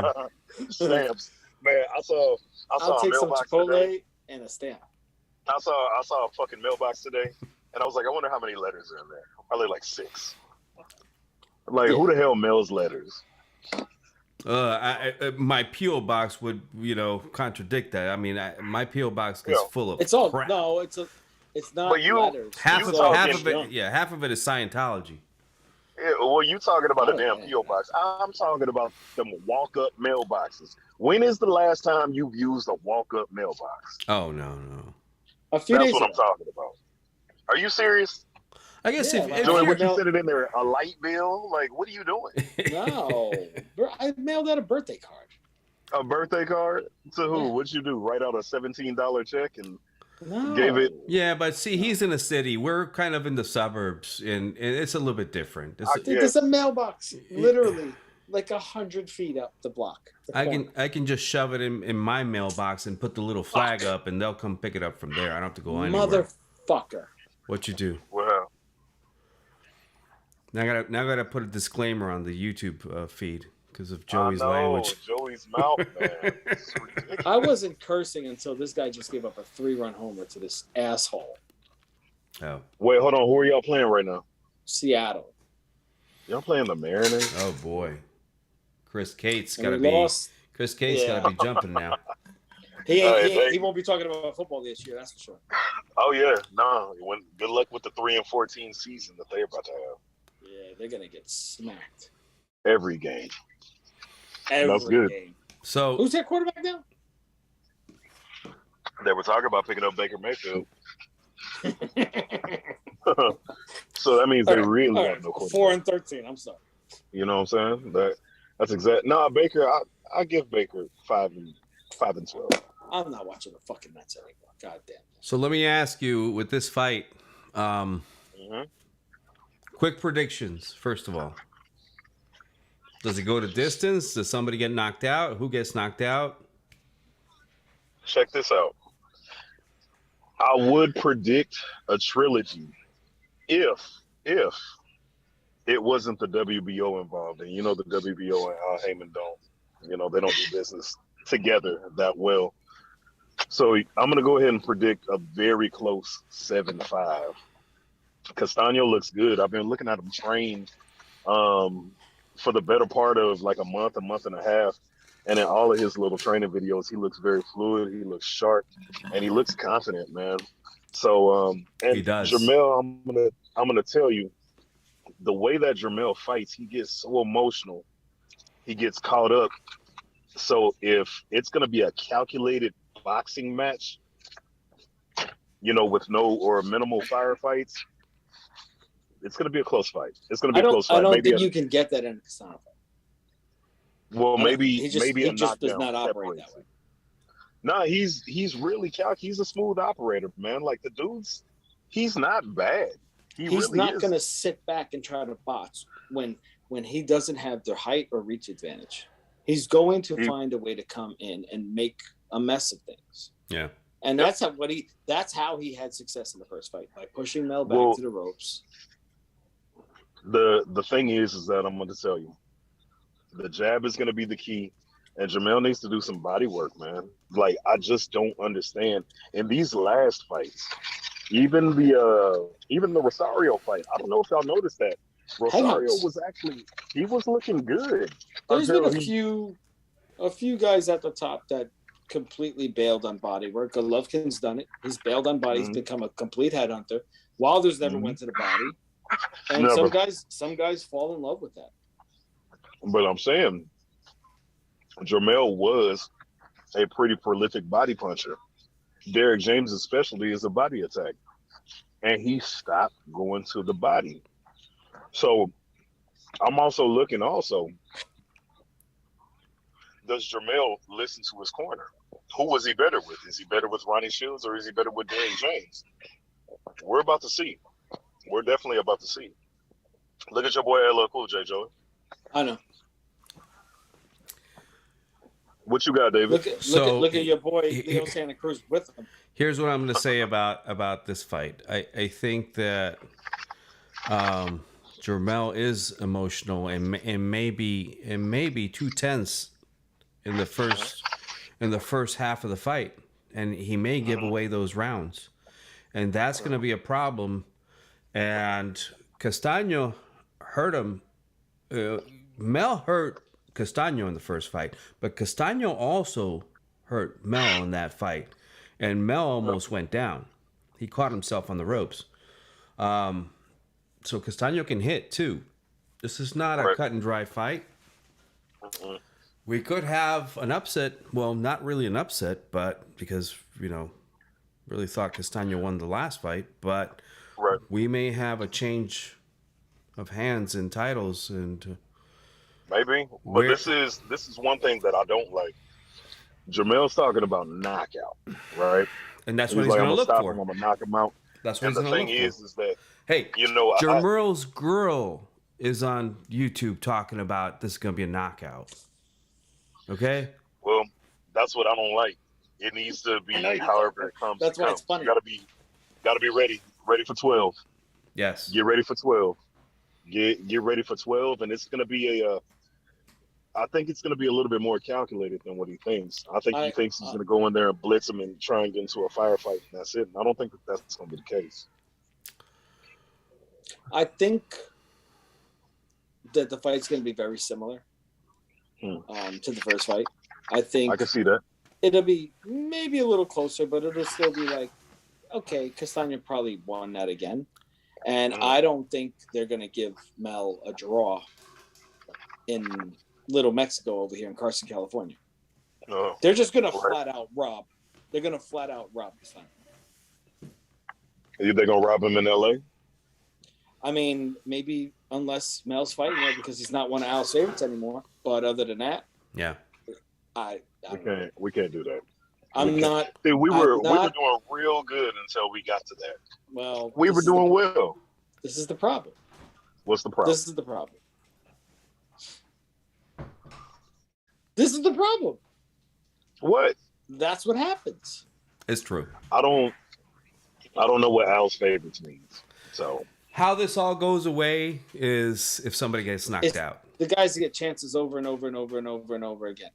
stamps, man! I'll take some Chipotle today. And a stamp. I saw a fucking mailbox today, and I was like, I wonder how many letters are in there. Probably like 6. Like, who the hell mails letters? My P.O. box would, contradict that. I mean, my P.O. box is full of crap. No, it's not letters. Half of it is Scientology. Yeah, well, you talking about a damn P.O. box. I'm talking about them walk-up mailboxes. When is the last time you've used a walk-up mailbox? Oh, no. A few days ago. That's what I'm talking about. Are you serious? I guess if would you send it in there, a light bill? Like, what are you doing? No. I mailed out a birthday card. A birthday card? To who? Yeah. What'd you do? Write out a $17 check and... No. Gave it. Yeah, but see, he's in a city. We're kind of in the suburbs, and it's a little bit different. There's a mailbox, literally, like 100 feet up the block. I can just shove it in my mailbox and put the little flag up, and they'll come pick it up from there. I don't have to go anywhere. Motherfucker. What you do? Wow. Now I gotta put a disclaimer on the YouTube feed. Because of Joey's language. Joey's mouth, man. I wasn't cursing until this guy just gave up a 3-run homer to this asshole. Oh. Wait, hold on. Who are y'all playing right now? Seattle. Y'all playing the Mariners? Oh, boy. Chris Cates gotta be jumping now. He won't be talking about football this year, that's for sure. Oh, yeah. No. Good luck with the 3-14 season that they're about to have. Yeah, they're going to get smacked. Every game. That's good. Game. So who's their quarterback now? They were talking about picking up Baker Mayfield. So that means they really have no quarterback. 4-13. I'm sorry. You know what I'm saying? That's exact. No, Baker. I give Baker 5-12. I'm not watching the fucking Mets anymore. God damn. So let me ask you, with this fight, quick predictions. First of all. Does it go to distance? Does somebody get knocked out? Who gets knocked out? Check this out. I would predict a trilogy if it wasn't the WBO involved. And the WBO and Al Heyman don't. They don't do business together that well. So I'm going to go ahead and predict a very close 7-5. Castano looks good. I've been looking at him train for the better part of like a month and a half. And in all of his little training videos, he looks very fluid. He looks sharp, and he looks confident, man. So, and he does. Jermell, I'm gonna tell you, the way that Jermell fights, he gets so emotional. He gets caught up. So if it's gonna be a calculated boxing match, with no or minimal firefights, it's going to be a close fight. It's going to be a close fight. I don't think you can get that in a Castano fight. Well, maybe he just does not operate that way. No, he's really he's a smooth operator, man. Like the dude's, he's not bad. He's not going to sit back and try to box when he doesn't have their height or reach advantage. He's going to find a way to come in and make a mess of things. Yeah. And that's how he had success in the first fight, by pushing Mel back to the ropes. The thing is that I'm going to tell you, the jab is going to be the key, and Jermell needs to do some body work, man. Like, I just don't understand. In these last fights, even the Rosario fight, I don't know if y'all noticed that. Rosario he was looking good. There's been a few guys at the top that completely bailed on body work. Golovkin's done it. He's bailed on body. He's become a complete headhunter. Wilder's never went to the body. And some guys fall in love with that. But I'm saying Jermell was a pretty prolific body puncher. Derek James' specialty is a body attack. And he stopped going to the body. So I'm also looking does Jermell listen to his corner? Who was he better with? Is he better with Ronnie Shields or is he better with Derek James? We're about to see. We're definitely about to see. Look at your boy LL Cool J, Joey. I know. What you got, David? Look at your boy Leo Santa Cruz with him. Here's what I'm going to say about this fight. I think that Jermell is emotional and maybe 2 tenths in the first half of the fight, and he may give away those rounds, and that's going to be a problem. And Castano hurt him. Mel hurt Castano in the first fight, but Castano also hurt Mel in that fight, and Mel almost went down. He caught himself on the ropes. So Castano can hit too. This is not a cut and dry fight. We could have an upset. Well, not really an upset, but because, really thought Castano won the last fight, but we may have a change of hands and titles, and maybe. But this is one thing that I don't like. Jermell's talking about knockout, right? And that's what he's going to look for. I'm going to knock him out. That's what he's going to look for. And the thing is that, hey, Jermell's girl is on YouTube talking about this is going to be a knockout. Okay? Well, that's what I don't like. It needs to be however it comes. That's why it's funny. You gotta be ready for 12. Yes. Get ready for 12. Get ready for 12, and it's gonna be I think it's gonna be a little bit more calculated than what he thinks. I think he thinks he's gonna go in there and blitz him and try and get into a firefight, and that's it. And I don't think that's gonna be the case. I think that the fight's gonna be very similar to the first fight. I think I can see that. It'll be maybe a little closer, but it'll still be like, okay, Castano probably won that again. And I don't think they're going to give Mel a draw in Little Mexico over here in Carson, California. No. They're just going to flat out rob. They're going to flat out rob Castano. Are they going to rob him in L.A.? I mean, maybe unless Mel's fighting there because he's not one of Al's favorites anymore. But other than that, yeah, we can't do that. We were doing real good until we got to that. Well, we were doing well. This is the problem. What's the problem? This is the problem. This is the problem. What? That's what happens. It's true. I don't know what Al's favorites means. So how this all goes away is if somebody gets knocked out. The guys get chances over and over and over and over and over again.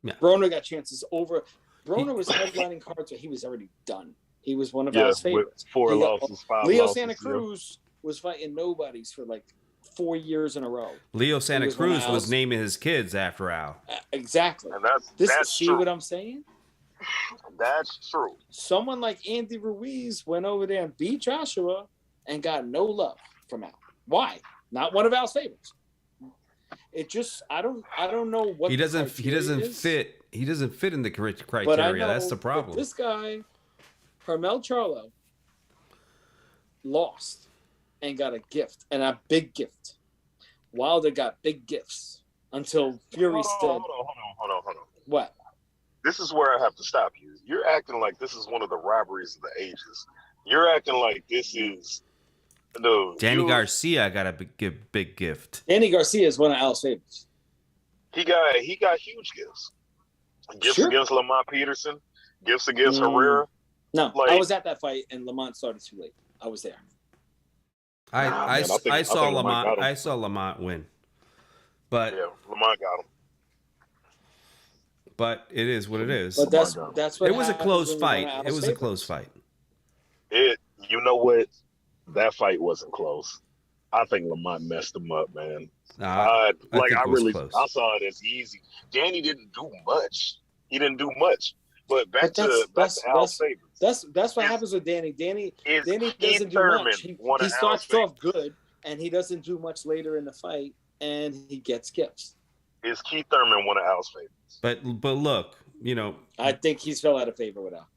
Yeah. Broner got chances over. Broner was headlining cards where he was already done. He was one of Al's favorites. 4 losses, 5 Leo losses. Santa Cruz was fighting nobodies for like 4 years in a row. Leo Santa Cruz was naming his kids after Al. Exactly. And that's true. What I'm saying? That's true. Someone like Andy Ruiz went over there and beat Joshua and got no love from Al. Why? Not one of Al's favorites. It just I don't know what he doesn't fit in the criteria. That's the problem. This guy, Jermell Charlo, lost and got a gift, and a big gift. Wilder got big gifts until Fury said, Hold on. What? This is where I have to stop you. You're acting like this is one of the robberies of the ages. You're acting like this is Danny Garcia got a big gift. Danny Garcia is one of Al's favorites. he got huge gifts. Gifts Sure. against Lamont Peterson. Gifts against Herrera. No, Like- I was at that fight, and Lamont started too late. I was there. I I saw think Lamont got him. I saw Lamont win, but Yeah, Lamont got him. it is what it is. But that's what It was a happens close when you fight. run out It of was a favorites. close fight. You know what? That fight wasn't close. I think Lamont messed him up, man. I think it was close. I saw it as easy. Danny didn't do much. He didn't do much. But back to Al's favorites. That's what happens with Danny. Danny Keith doesn't do Thurman much. one He of Al's starts off favorites. good, and he doesn't do much later in the fight, and he gets gifts. Is Keith Thurman one of Al's favorites? But look, I think he's fell out of favor with Al.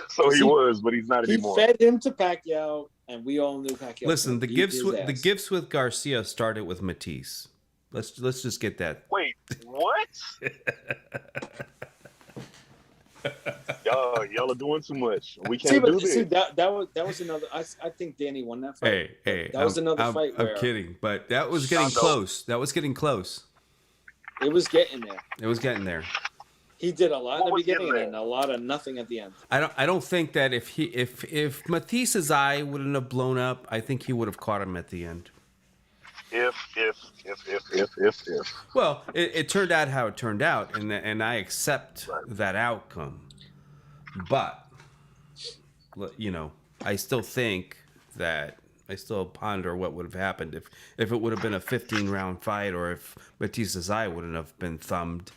So he was, but he's not He anymore. fed him to Pacquiao, and we all knew Pacquiao. listen, beat his the ass. gifts with Garcia started with Matisse. Let's just get that. Wait, what? y'all are doing too much. We can't do this. That was another. I think Danny won that fight. Hey, that was another fight. I'm where kidding, but that was getting close. That was getting close. It was getting there. It was getting there. He did a lot in What the was beginning getting there? and a lot of nothing at the end. I don't think that if Matisse's eye wouldn't have blown up, I think he would have caught him at the end. If. Well, it turned out how it turned out, and I accept that outcome. But I still think that I still ponder what would have happened if it would have been a 15-round fight, or if Matisse's eye wouldn't have been thumbed.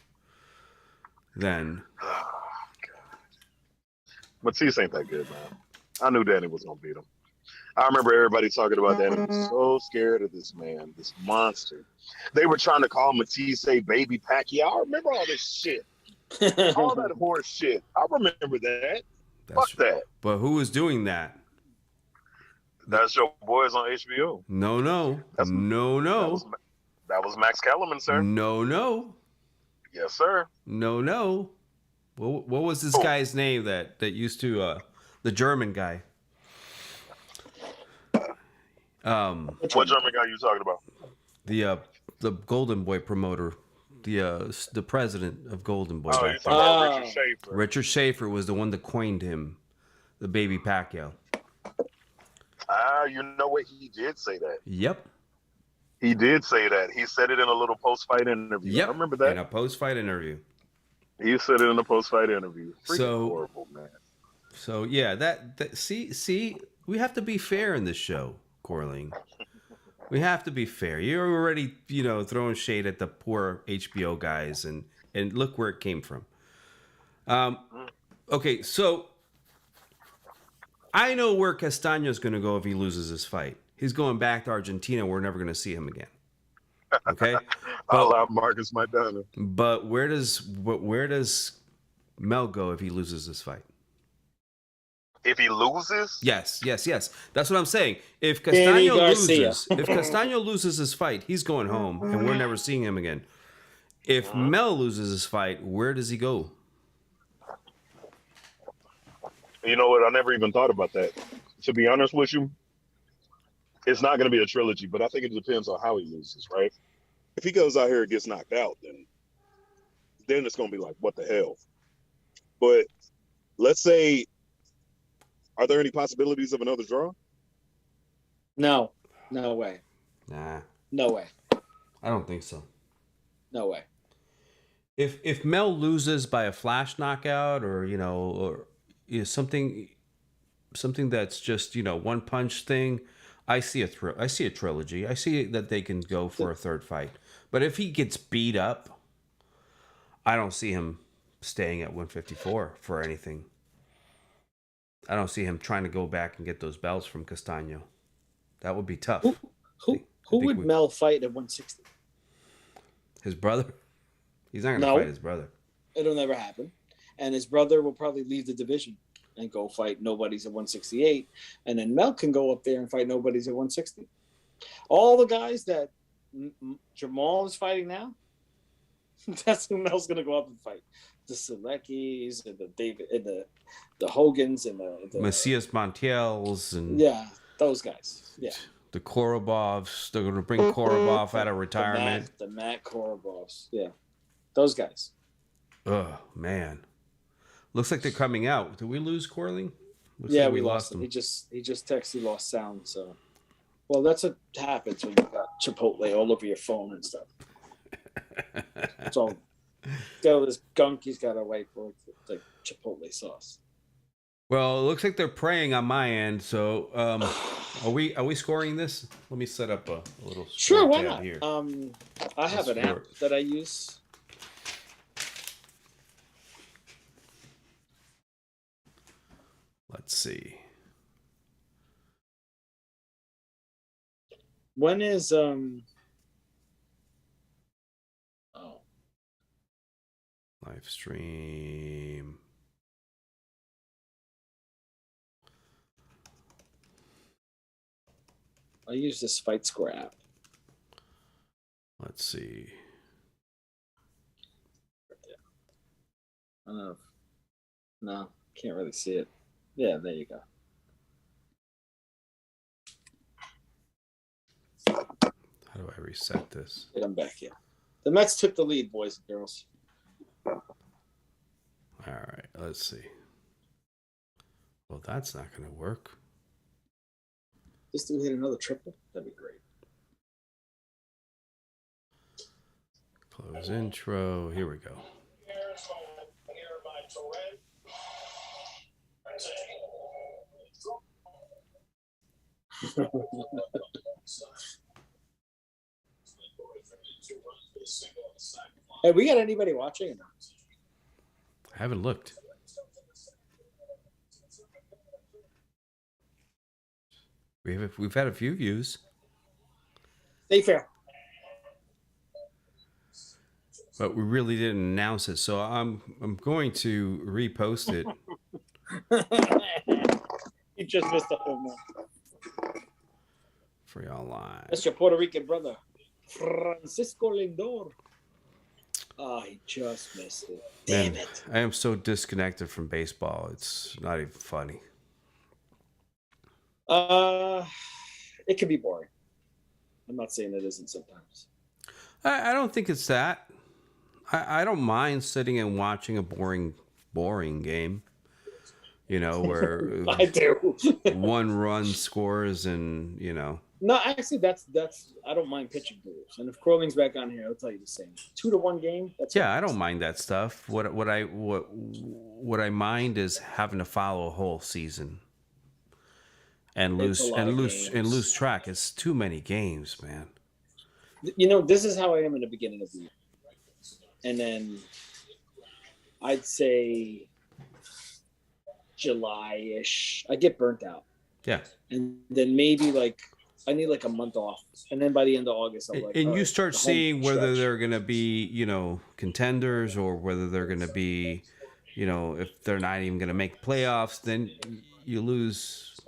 Then Matisse ain't that good, man. I knew Danny was gonna beat him. I remember everybody talking about Danny was so scared of this man, this monster. They were trying to call Matisse baby Pacquiao. I remember all this shit. All that horse shit. I remember that. Fuck that. But who was doing that? That's your boys on HBO. No. That was Max Kellerman, sir. No. Yes, sir. No. What was this guy's name that used to the German guy? What German guy you talking about? The Golden Boy promoter, the president of Golden Boy. Oh, you talking about Richard Schaefer? Richard Schaefer was the one that coined him, the baby Pacquiao. You know what? He did say that. Yep. He did say that. He said it in a little post-fight interview. Yep. I remember that. In a post-fight interview. He said it in a post-fight interview. Freaking So horrible, man. So yeah, that see, we have to be fair in this show, Corling. We have to be fair. You're already, throwing shade at the poor HBO guys, and look where it came from. Okay, so I know where Castano's going to go if he loses this fight. He's going back to Argentina. We're never going to see him again. Okay, I'll allow Marcus Maidana. But where does Mel go if he loses this fight? If he loses, Yes. That's what I'm saying. If Danny Castano Garcia. loses his fight, he's going home, and we're never seeing him again. If Mel loses his fight, where does he go? you know what? I never even thought about that. To be honest with you, it's not going to be a trilogy, but I think it depends on how he loses, right? If he goes out here and gets knocked out, then it's going to be like, what the hell? But let's say, are there any possibilities of another draw? No way. Nah, No way. I don't think so. No way. If Mel loses by a flash knockout, or something that's just one punch thing, I see a trilogy. I see that they can go for a third fight. But if he gets beat up, I don't see him staying at 154 for anything. I don't see him trying to go back and get those belts from Castano. That would be tough. Who would Mel fight at 160? His brother? He's not going to fight his brother. It'll never happen. And his brother will probably leave the division and go fight nobodies at 168. And then Mel can go up there and fight nobodies at 160. All the guys that Jermell is fighting now, that's who Mel's going to go up and fight. The Seleckis and the David and the Hogans and the Macias Montiels and yeah, those guys. Yeah. the Korobovs. They're going to bring Korobov out of retirement. The Matt Korobovs. Yeah. Those guys. Oh, man. Looks like they're coming out. Did we lose Corling? Looks Yeah, like we lost him. He just texted he lost sound. So, well, that's what happens when you got Chipotle all over your phone and stuff. So, got all this gunk he's got to wipe with like Chipotle sauce. Well, it looks like they're praying on my end. So, are we scoring this? Let me set up a little sure. Why tab not? here. I have an app that I use. Let's see. When is Live stream. I use this Fight Score app. Let's see. I don't know. No, can't really see it. Yeah, there you go. How do I reset this? Get them back here. The Mets took the lead, boys and girls. All right, let's see. Well, that's not going to work. This dude hit another triple? That'd be great. Close intro. Here we go. Hey, we got anybody watching? I haven't looked. We've had a few views. Stay fair. But we really didn't announce it, so I'm going to repost it. You just missed the home run. Free online. That's your Puerto Rican brother, Francisco Lindor. Oh, he just missed it. Damn it. I am so disconnected from baseball. It's not even funny. It can be boring. I'm not saying it isn't sometimes. I don't think it's that. I don't mind sitting and watching a boring game. You know, where I do. 1 run scores and, you know. No, actually, that's I don't mind pitching duels. And if Crowling's back on here, I'll tell you the same. 2-1 game. That's I don't mind that stuff. What I mind is having to follow a whole season and lose track. It's too many games, man. You know, this is how I am in the beginning of the year, and then I'd say July-ish, I get burnt out. Yeah, and then maybe like I need like a month off, and then by the end of August, I'm like, and you start seeing whether they're going to be, you know, contenders or whether they're going to be, you know, if they're not even going to make playoffs, then you lose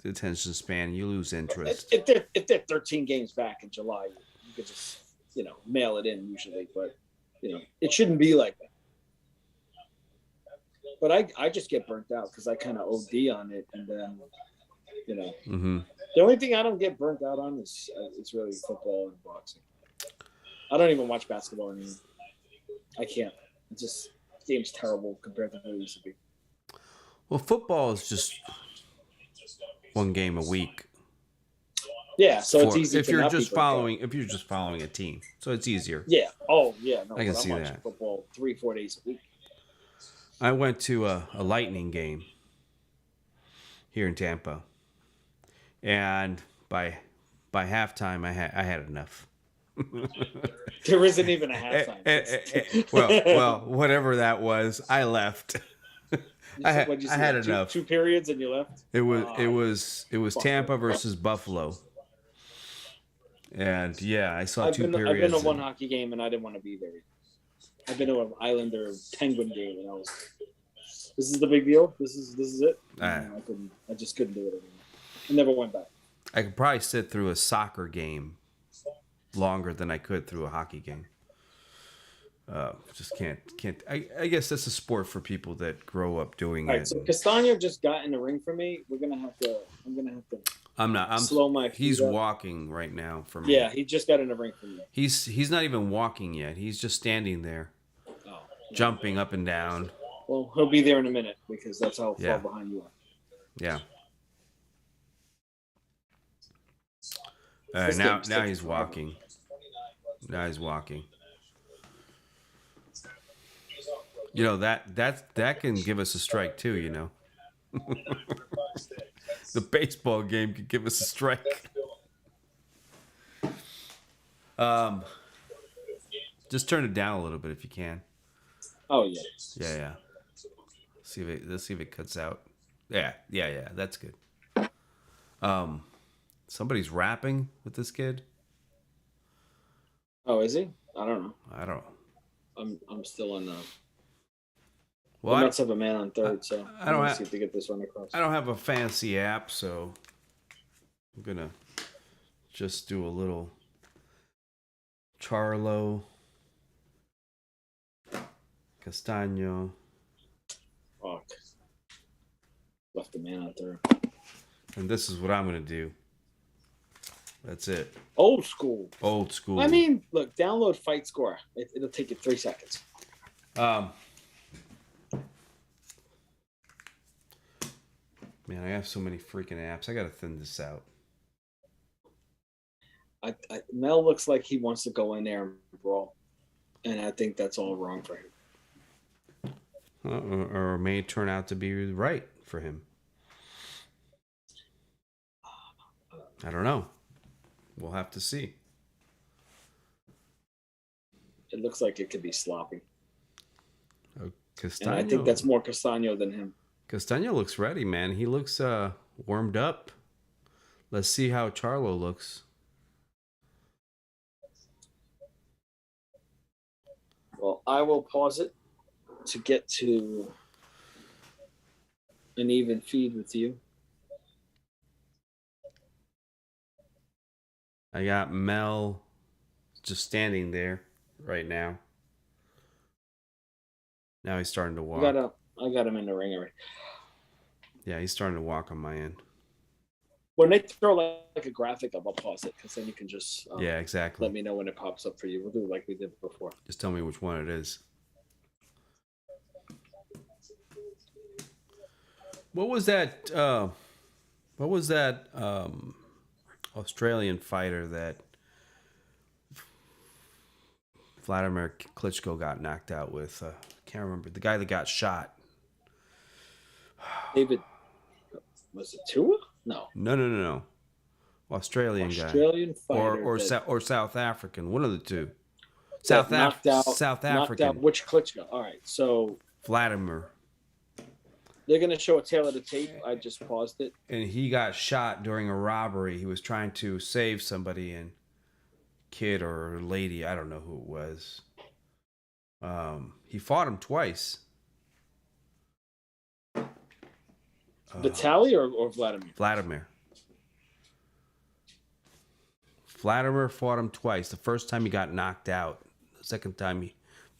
the attention span, you lose interest. If they're 13 games back in July, you could just, you know, mail it in usually, but you know, it shouldn't be like that. But I just get burnt out because I kind of OD on it, and then, you know, the only thing I don't get burnt out on is really football and boxing. I don't even watch basketball anymore. I can't. It's just, the game's terrible compared to what it used to be. Well, football is just 1 game a week. Yeah, so it's easy if you're just following a team, so it's easier. Yeah. Oh, yeah. No, I can see I'm watching that. football 3-4 days a week. I went to a Lightning game here in Tampa, and by halftime, I had enough. There isn't even a halftime. Well, whatever that was, I left. I had enough. 2 periods and you left. It was Tampa versus Buffalo, and yeah, I saw 2 periods. I've been to 1 hockey game and I didn't want to be there. I've been to an Islander Penguin game and I was. This is the big deal. This is it. I just couldn't do it anymore. I never went back. I could probably sit through a soccer game longer than I could through a hockey game. Just can't. I guess that's a sport for people that grow up doing it. All right, so Castano just got in the ring for me. I'm gonna have to I'm not. slow my feet He's up. walking right now for me. Yeah, he just got in the ring from me. He's not even walking yet. He's just standing there, Oh. jumping up and down. Well, he'll be there in a minute because that's how Yeah. far behind you are. Yeah. All right, now he's walking. Now he's walking. You know, that can give us a strike too, you know. The baseball game could give us a strike. Just turn it down a little bit if you can. Oh yeah. Yeah. Let's see if it cuts out. Yeah. That's good. Somebody's rapping with this kid. Oh, is he? I don't know. I don't know. I'm still in. Well, the Mets have a man on third, so I don't see if they get this one across. I don't have a fancy app, so I'm gonna just do a little Charlo, Castano. Fuck. Left the man on third. And this is what I'm gonna do. That's it. Old school. Old school. I mean, look, download Fight Score. It'll take you 3 seconds. Man, I have so many freaking apps. I gotta thin this out. Mel looks like he wants to go in there and brawl, and I think that's all wrong for him. Or may turn out to be right for him. I don't know. We'll have to see. It looks like it could be sloppy. Castano. And I think that's more Castano than him. Castano looks ready, man. He looks warmed up. Let's see how Charlo looks. Well, I will pause it to get to an even feed with you. I got Mel just standing there right now. Now he's starting to walk. I got him in the ring already. Yeah, he's starting to walk on my end. When they throw like a graphic up, I'll pause it because then you can just Yeah, exactly. let me know when it pops up for you. We'll do it like we did before. Just tell me which one it is. What was that? Australian fighter that Vladimir Klitschko got knocked out with? Can't remember. The guy that got shot. David, was it Tua? No. No. Australian Australian fighter. Or South African. One of the two. South African. Knocked out which Klitschko? All right, so Vladimir. they're going to show a tail of the tape. I just paused it. And he got shot during a robbery. He was trying to save somebody, and kid or lady, I don't know who it was. He fought him twice. Vitaly or Vladimir? Vladimir fought him twice. The first time he got knocked out. The second time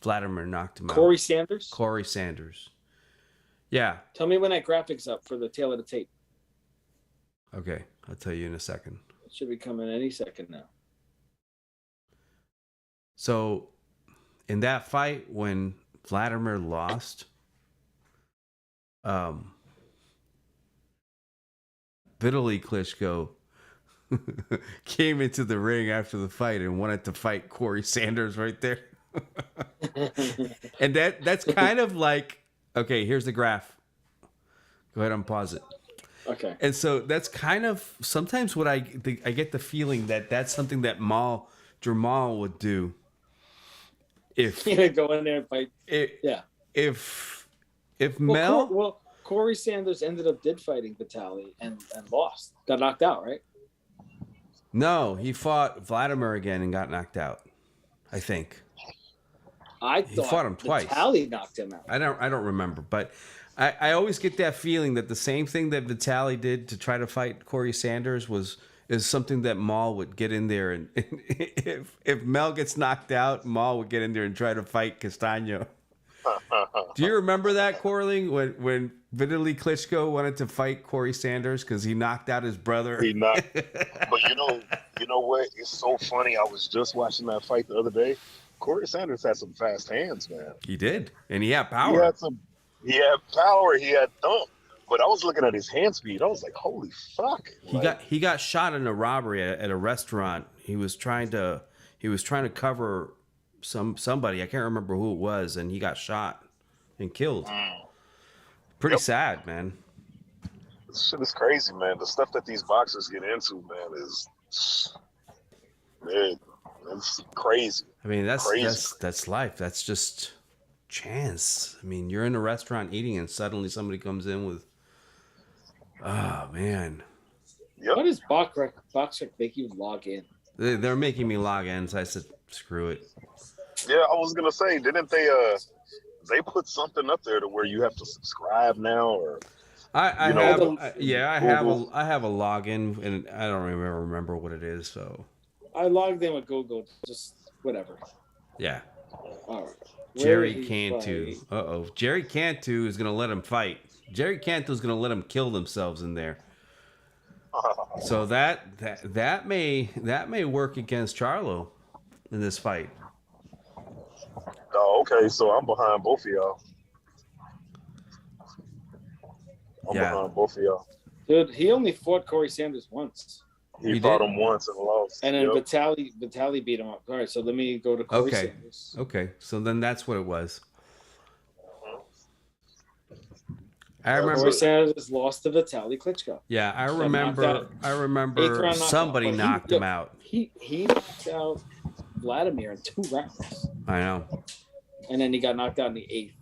Vladimir knocked him out. Corey Sanders? Corey Sanders. Yeah. Tell me when that graphic's up for the tail of the tape. Okay, I'll tell you in a second. It should be coming any second now. So, in that fight, when Vladimir lost, Vitaly Klitschko came into the ring after the fight and wanted to fight Corey Sanders right there. And that's kind of like, okay, here's the graph. Go ahead and pause it. Okay. And so that's kind of sometimes what I get the feeling that that's something that Jermell would do. If go in there and fight. If Mel. Corey Sanders did fighting Vitaly and lost. Got knocked out, right? No, he fought Vladimir again and got knocked out. I think. He fought him twice. Vitaly knocked him out. I don't remember, but I always get that feeling that the same thing that Vitaly did to try to fight Corey Sanders is something that Maul would get in there, and if Mel gets knocked out, Maul would get in there and try to fight Castano. Do you remember that, Corling, when Vitaly Klitschko wanted to fight Corey Sanders because he knocked out his brother? He not. But you know what? It's so funny. I was just watching that fight the other day. Corey Sanders had some fast hands, man. He did, and he had He power. had some. He had power. He had thump. But I was looking at his hand speed. I was like, "Holy fuck!" He got shot in a robbery at a restaurant. He was trying to cover somebody. I can't remember who it was, and he got shot and killed. Pretty sad, man. This shit is crazy, man. The stuff that these boxers get into, man, it's crazy. I mean, Crazy. that's life. That's just chance. I mean, you're in a restaurant eating, and suddenly somebody comes in with, oh man. Yep. Why does BoxRec make you log in? They're making me log in, so I said, screw it. Yeah, I was gonna say, didn't they put something up there to where you have to subscribe now, or I You know, have Google. I have a login, and I don't remember what it is. So I logged in with Google, just whatever. yeah, All right. Jerry Cantu. Jerry Cantu is gonna let him fight. Jerry Cantu is gonna let him kill themselves in there. So that may work against Charlo in this fight. Oh, okay. So I'm behind both of y'all. I'm Yeah. behind both of y'all. Dude, he only fought Corey Sanders once. He He fought did? him once and lost. And then Yep. Vitali beat him up. All right, so let me go to Corey Okay. Sanders. Okay, so then that's what it was. I remember. Corey Sanders lost to Vitali Klitschko. Yeah, I knocked remember. out. I Eighth remember round knockout. somebody But knocked him out. He knocked out Vladimir in 2 rounds, I know. and then he got knocked out in the 8th.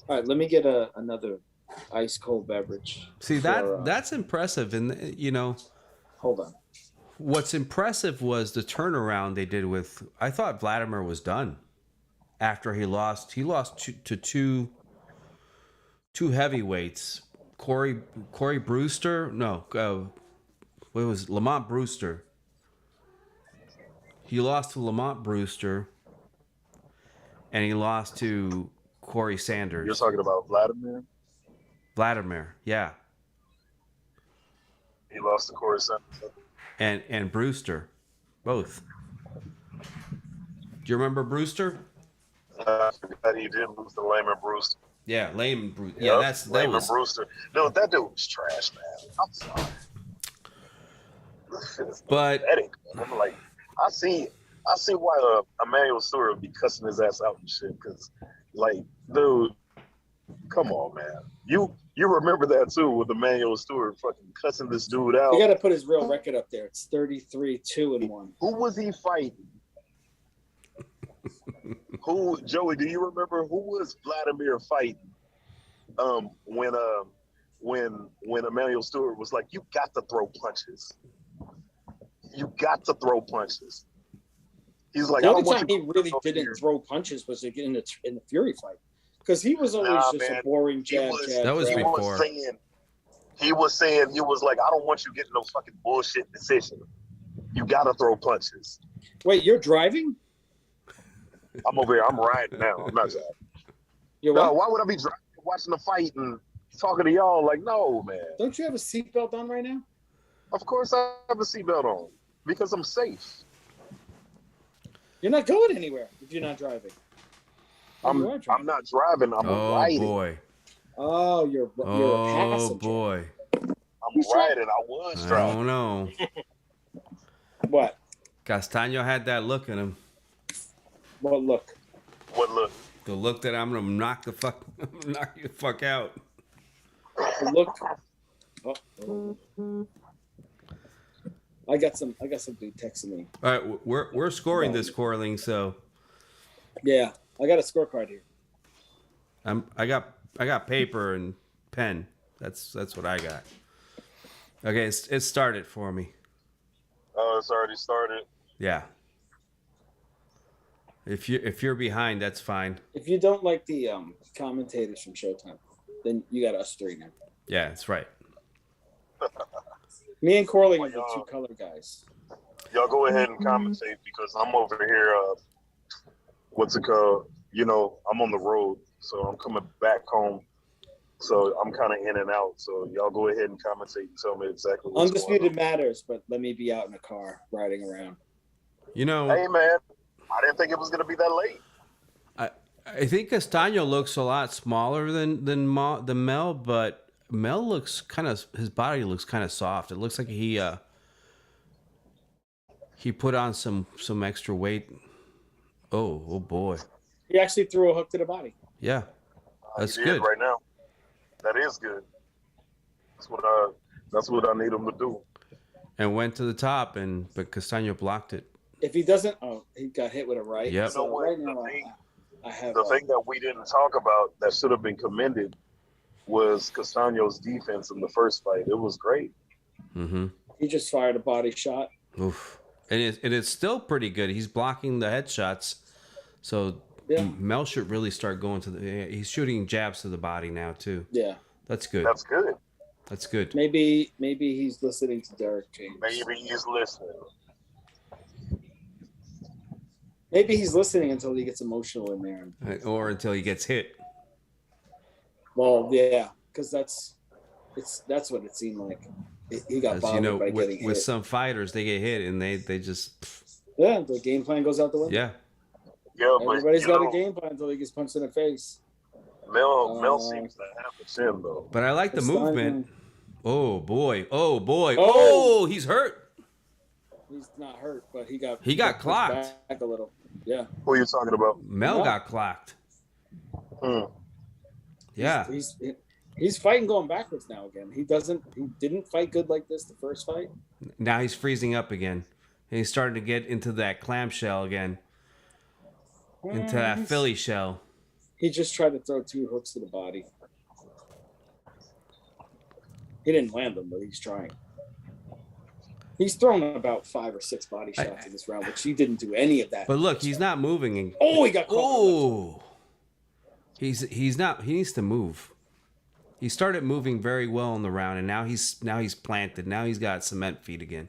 All right, let me get another ice cold beverage. See for, that's impressive, and hold on. what's impressive was the turnaround they did with. I thought Vladimir was done after he lost. He lost to two heavyweights. Corey Brewster. No, what was Lamont Brewster? He lost to Lamont Brewster, and he lost to Corey Sanders. You're talking about Vladimir? Vladimir, yeah, He lost to Corey Sanders. and Brewster, both. Do you remember Brewster? I forgot he did lose to Layman Brewster. Yeah, Layman Brewster. Yep, Yeah, that Layman was. Brewster. Dude, that dude was trash, man. I'm sorry. This shit is But pathetic, man. I'm like, I see why Emmanuel Stewart would be cussing his ass out and shit. Because, like, dude, come on, man. You remember that too with Emmanuel Stewart fucking cussing this dude out. You got to put his real record up there. It's 33-2-1. Who was he fighting? Who, Joey? Do you remember who was Vladimir fighting? When Emmanuel Stewart was like, "You got to throw punches. You got to throw punches." He's like, The "I only don't want time you he to really come didn't here." throw punches was in the Fury fight, because he was always Nah, just man. a boring jab. was- jab, That was jab. before. He was like, "I don't want you getting no fucking bullshit decision. You got to throw punches." Wait, you're driving? I'm over here. I'm riding now. I'm not driving. You're No, what? why would I be driving, watching the fight and talking to y'all? Like, no, man. Don't you have a seatbelt on right now? Of course I have a seatbelt on because I'm safe. You're not going anywhere if you're not driving. Oh, I'm you are driving. not driving. I'm Oh riding. boy. Oh, you're a Oh passenger. boy. I'm riding. I was I driving. don't know. What? Castano had that look in him. Well, look. What look? The look that I'm gonna knock you the fuck out. Look. Oh. I got some dude texting me. All right, we're scoring this, Corling. So Yeah, I got a scorecard here. I got paper and pen. That's what I got. Okay, it started for me. Oh, it's already started. Yeah. If you're behind, that's fine. If you don't like the commentators from Showtime, then you got us 3 now. Yeah, that's right. Me and Corley are the 2 color guys. Y'all go ahead and commentate because I'm over here. What's it called? I'm on the road, so I'm coming back home. So I'm kind of in and out. So y'all go ahead and commentate and tell me exactly what's Undisputed going on. matters, but let me be out in the car riding around. You know, Hey, man, I didn't think it was going to be that late. I think Castano looks a lot smaller than Mel, but Mel looks his body looks kind of soft. It looks like he put on some extra weight. Oh boy. He actually threw a hook to the body. Yeah. That's He did good. right now. That is good. That's what I need him to do. And went to the top, but Castano blocked it. If he doesn't, he got hit with a right. Yep. So You know what? right now, I have The thing that we didn't talk about that should have been commended was Castano's defense in the first fight. It was great. Mm-hmm. he just fired a body shot. Oof. And it's still pretty good. He's blocking the headshots. So Yeah. Mel should really start going he's shooting jabs to the body now too. Yeah. That's good. That's good. That's good. Maybe he's listening to Derek James. Maybe he's listening. Maybe he's listening until he gets emotional in there. Or until he gets hit. Well, yeah, because that's what it seemed like. He got bothered by getting hit. With some fighters, they get hit and they just the game plan goes out the window. yeah. Yeah, Everybody's got a game plan until he gets punched in the face. Mel seems to have the chin though. But I like the movement. Oh boy! Oh. Oh, he's hurt. He's not hurt, but he got got clocked back a little. Yeah. Who are you talking about? Mel got clocked. Yeah. He's fighting going backwards now again. He didn't fight good like this the first fight. Now he's freezing up again. And he's starting to get into that clamshell again. Into that Philly shell. He just tried to throw 2 hooks to the body. He didn't land them, but he's trying. He's thrown about 5 or 6 body shots in this round, which he didn't do any of that. But look, he's not moving. He got caught. Oh, he's not. He needs to move. He started moving very well in the round, and now he's planted. Now he's got cement feet again,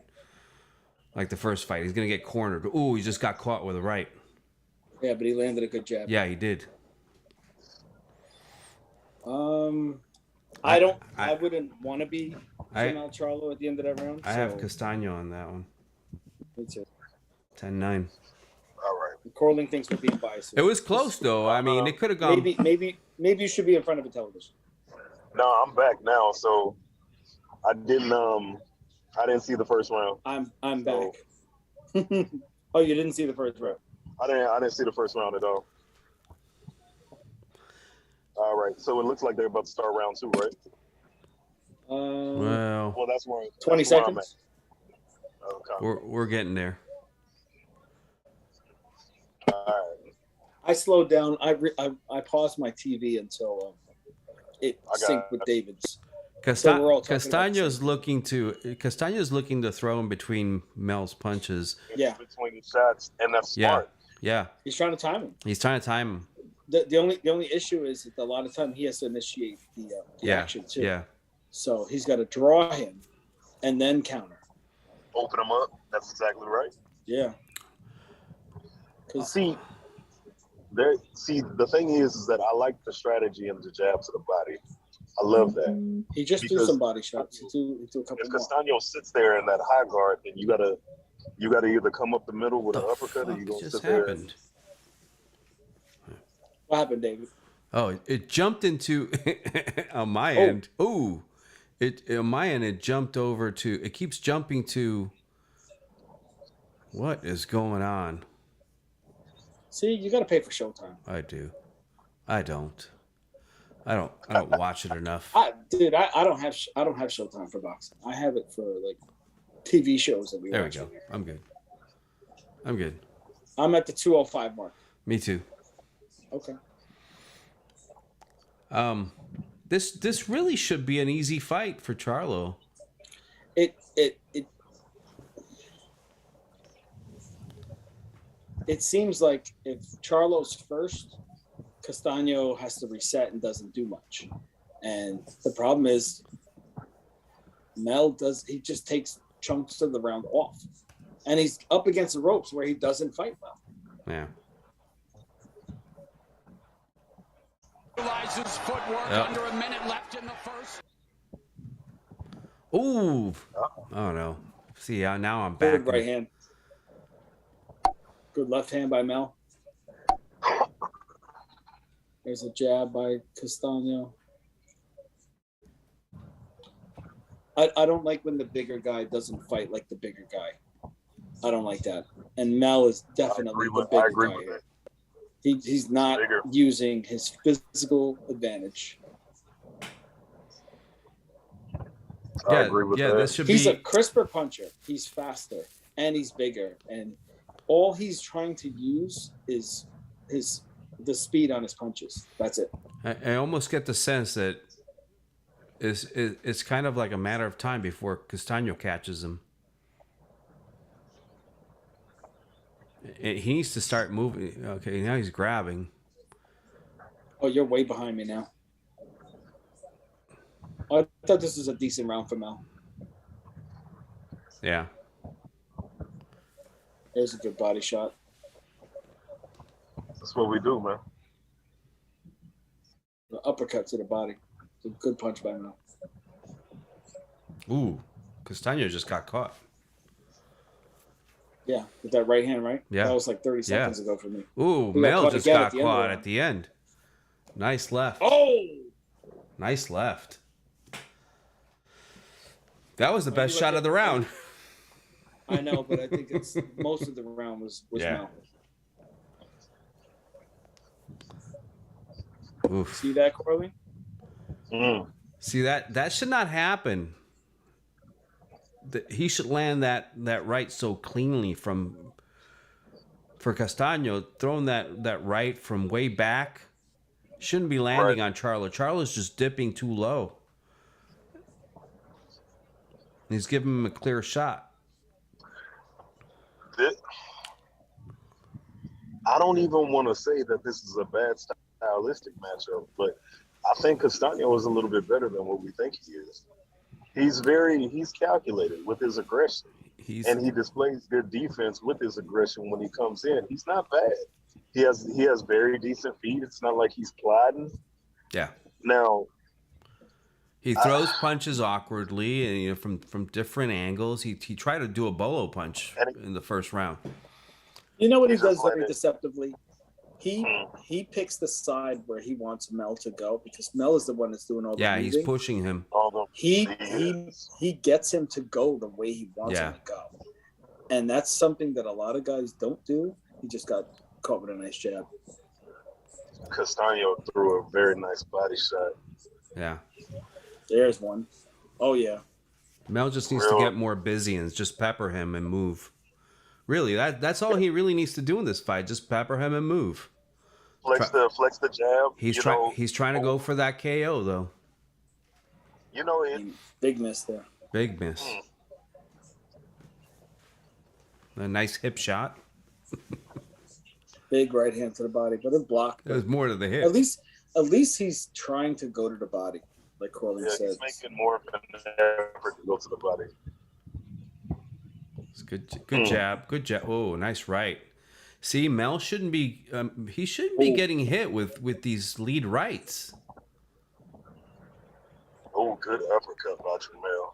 like the first fight. He's gonna get cornered. Ooh, he just got caught with a right. Yeah, but he landed a good jab. Yeah, he did. I wouldn't want to be Jermell Charlo at the end of that round. I have Castano on that one. Me too. 10-9. All right. Corling thinks we're being biased. It was close though. I mean, it could have gone. Maybe you should be in front of a television. No, I'm back now, so I didn't see the first round. I'm back. Oh, you didn't see the first round? I didn't see the first round at all. All right, so it looks like they're about to start round 2, right? Well, that's where 20 seconds. Okay. We're getting there. All right. I slowed down. I paused my TV until it synced with David's. Castano's looking to throw in between Mel's punches. Yeah, between shots, and that's smart. Yeah. He's trying to time him. He's trying to time him. The only issue is that a lot of time he has to initiate the action too. Yeah. So he's got to draw him and then counter. Open him up. That's exactly right. Yeah. See, the thing is that I like the strategy and the jab to the body. I love that. He just threw some body shots. He threw a couple if more. Castano sits there in that high guard, then you gotta either come up the middle with an uppercut, or you gonna sit there. What happened, David? Oh, it jumped into on my end. Ooh, on my end it jumped over to. It keeps jumping to. What is going on? See, you got to pay for Showtime. I do. I don't watch it enough. I don't have Showtime for boxing. I have it for like TV shows that we watch. There we go. I'm good. I'm at the 205 mark. Me too. Okay. This really should be an easy fight for Charlo. It seems like if Charlo's first, Castano has to reset and doesn't do much. And the problem is he just takes chunks of the round off. And he's up against the ropes where he doesn't fight well. Yeah. Utilizes footwork under a minute left in the first. Ooh. Oh, no. See, now I'm back. Good right hand. Good left hand by Mel. There's a jab by Castano. I don't like when the bigger guy doesn't fight like the bigger guy. I don't like that. And Mel is definitely the bigger guy here. He's not using his physical advantage. I agree with that. This should He's be... a crisper puncher. He's faster and he's bigger. And all he's trying to use is the speed on his punches. That's it. I almost get the sense that it's kind of like a matter of time before Castano catches him. He needs to start moving. Okay, now he's grabbing. Oh, you're way behind me now. I thought this was a decent round for Mel. Yeah. There's a good body shot. That's what we do, man. The uppercut to the body. It's a good punch by Mel. Ooh, Castano just got caught. Yeah, with that right hand, right? Yeah. That was like 30 seconds ago for me. Ooh, He got Mel caught just again got at the end of caught the at the end. Nice left. Oh! Nice left. That was the best shot of the round. I know, but I think it's most of the round was Mel. Oof. See that, Corley? See, that should not happen. He should land that right so cleanly for Castano, throwing that right from way back. Shouldn't be landing on Charlo. Charlo's just dipping too low. He's giving him a clear shot. I don't even want to say that this is a bad stylistic matchup, but I think Castano is a little bit better than what we think he is. He's calculated with his aggression, and he displays good defense with his aggression when he comes in. He's not bad. He has very decent feet. It's not like he's plotting. Yeah. Now, he throws punches awkwardly, and from different angles. He tried to do a bolo punch in the first round. You know what he does very deceptively? He picks the side where he wants Mel to go because Mel is the one that's doing all the moving. He's pushing him. He gets him to go the way he wants him to go. And that's something that a lot of guys don't do. He just got caught with a nice jab. Castano threw a very nice body shot. Yeah. There's one. Oh, yeah. Mel just needs to get more busy and just pepper him and move. Really, that's all he really needs to do in this fight. Just pepper him and move. Flex the jab. He's trying to go for that KO though. Big miss there. Big miss. A nice hip shot. Big right hand to the body, but it blocked. There's more to the hip. At least he's trying to go to the body, like Corley said. He's making more of an effort to go to the body. It's good jab. Good jab. Oh, nice right. See, Mel shouldn't be. He shouldn't be getting hit with these lead rights. Oh, good uppercut by Jermell.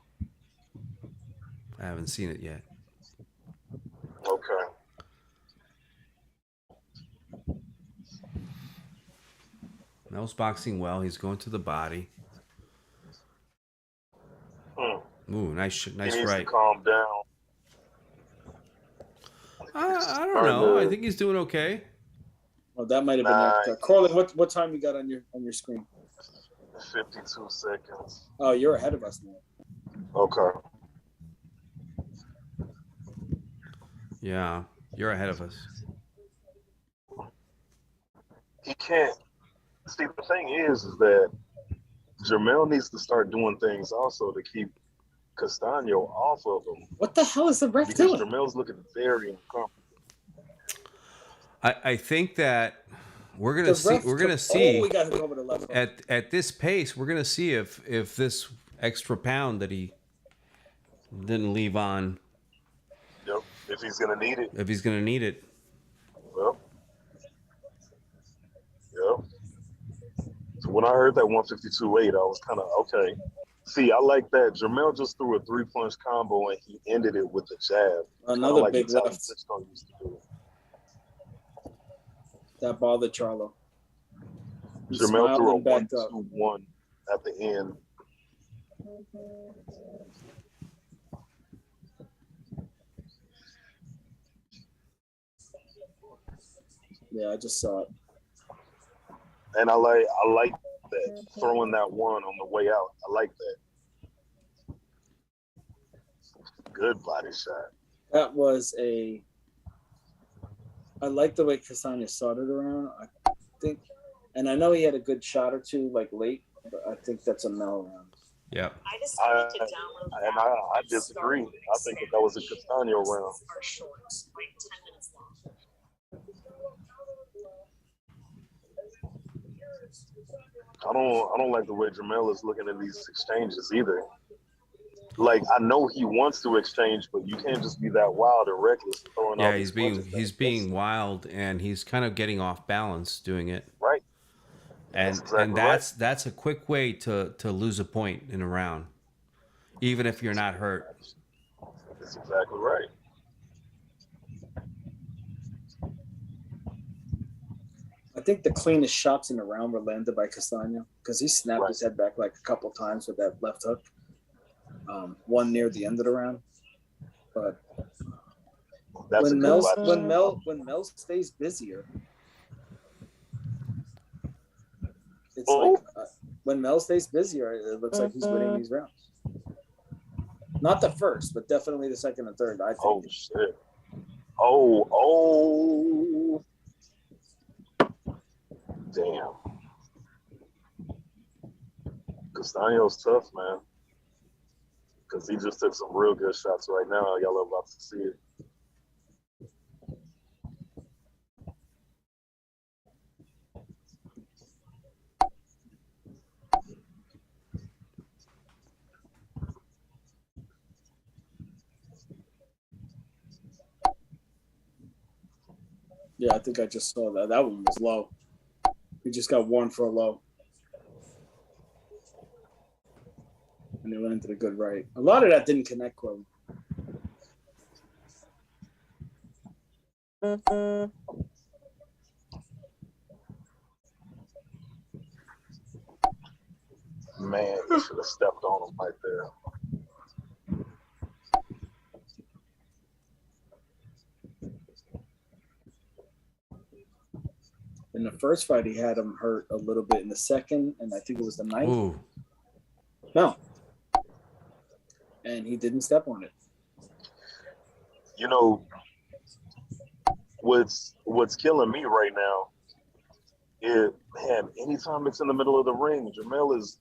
I haven't seen it yet. Okay. Mel's boxing well. He's going to the body. Ooh, nice he needs right. To calm down. I don't know. I think he's doing okay. Oh, that might have been after. Corley, what time you got on your screen? 52 seconds. Oh, you're ahead of us now. Okay. Yeah, you're ahead of us. He can't. See, the thing is that Jermell needs to start doing things also to keep Castano off of him. What the hell is the ref because doing? Jermell's looking very uncomfortable. I think that we're gonna see. We're gonna see. Oh, we got him over the left. At this pace, we're gonna see if this extra pound that he didn't leave on. Yep. If he's gonna need it. If he's gonna need it. Well. Yep. When I heard that 152.8, I was kind of okay. See, I like that. Jermell just threw a 3-punch combo and he ended it with a jab. Another like big left. Used to do. That bothered Charlo. He Jermell smiled threw a and backed up. 1-2-1 at the end. Yeah, I just saw it. And I like that, throwing that one on the way out. I like that. Good body shot. That was a. I like the way Castano started around. I think, and I know he had a good shot or two like late, but I think that's a Mel round. Yep. I disagree. I think that was a Castano round. I don't like the way Jermell is looking at these exchanges either. Like, I know he wants to exchange, but you can't just be that wild and reckless and throwing all these punches. He's being wild, and he's kind of getting off balance doing it. Right. And that's a quick way to lose a point in a round, even if you're not hurt. That's exactly right. I think the cleanest shots in the round were landed by Castano because he snapped his head back like a couple times with that left hook. One near the end of the round, but when Mel stays busier, it's like when Mel stays busier, it looks like he's winning these rounds. Not the first, but definitely the second and third. I think. Oh shit! Oh. Damn. Castano's tough, man. Because he just took some real good shots right now. Y'all are about to see it. Yeah, I think I just saw that. That one was low. He just got warned for a low. And he went into the good right. A lot of that didn't connect well. Man, he should have stepped on him right there. In the first fight, he had him hurt a little bit. In the second, and I think it was the ninth. Ooh. No. And he didn't step on it. You know, what's killing me right now is, man, anytime it's in the middle of the ring, Jermell is,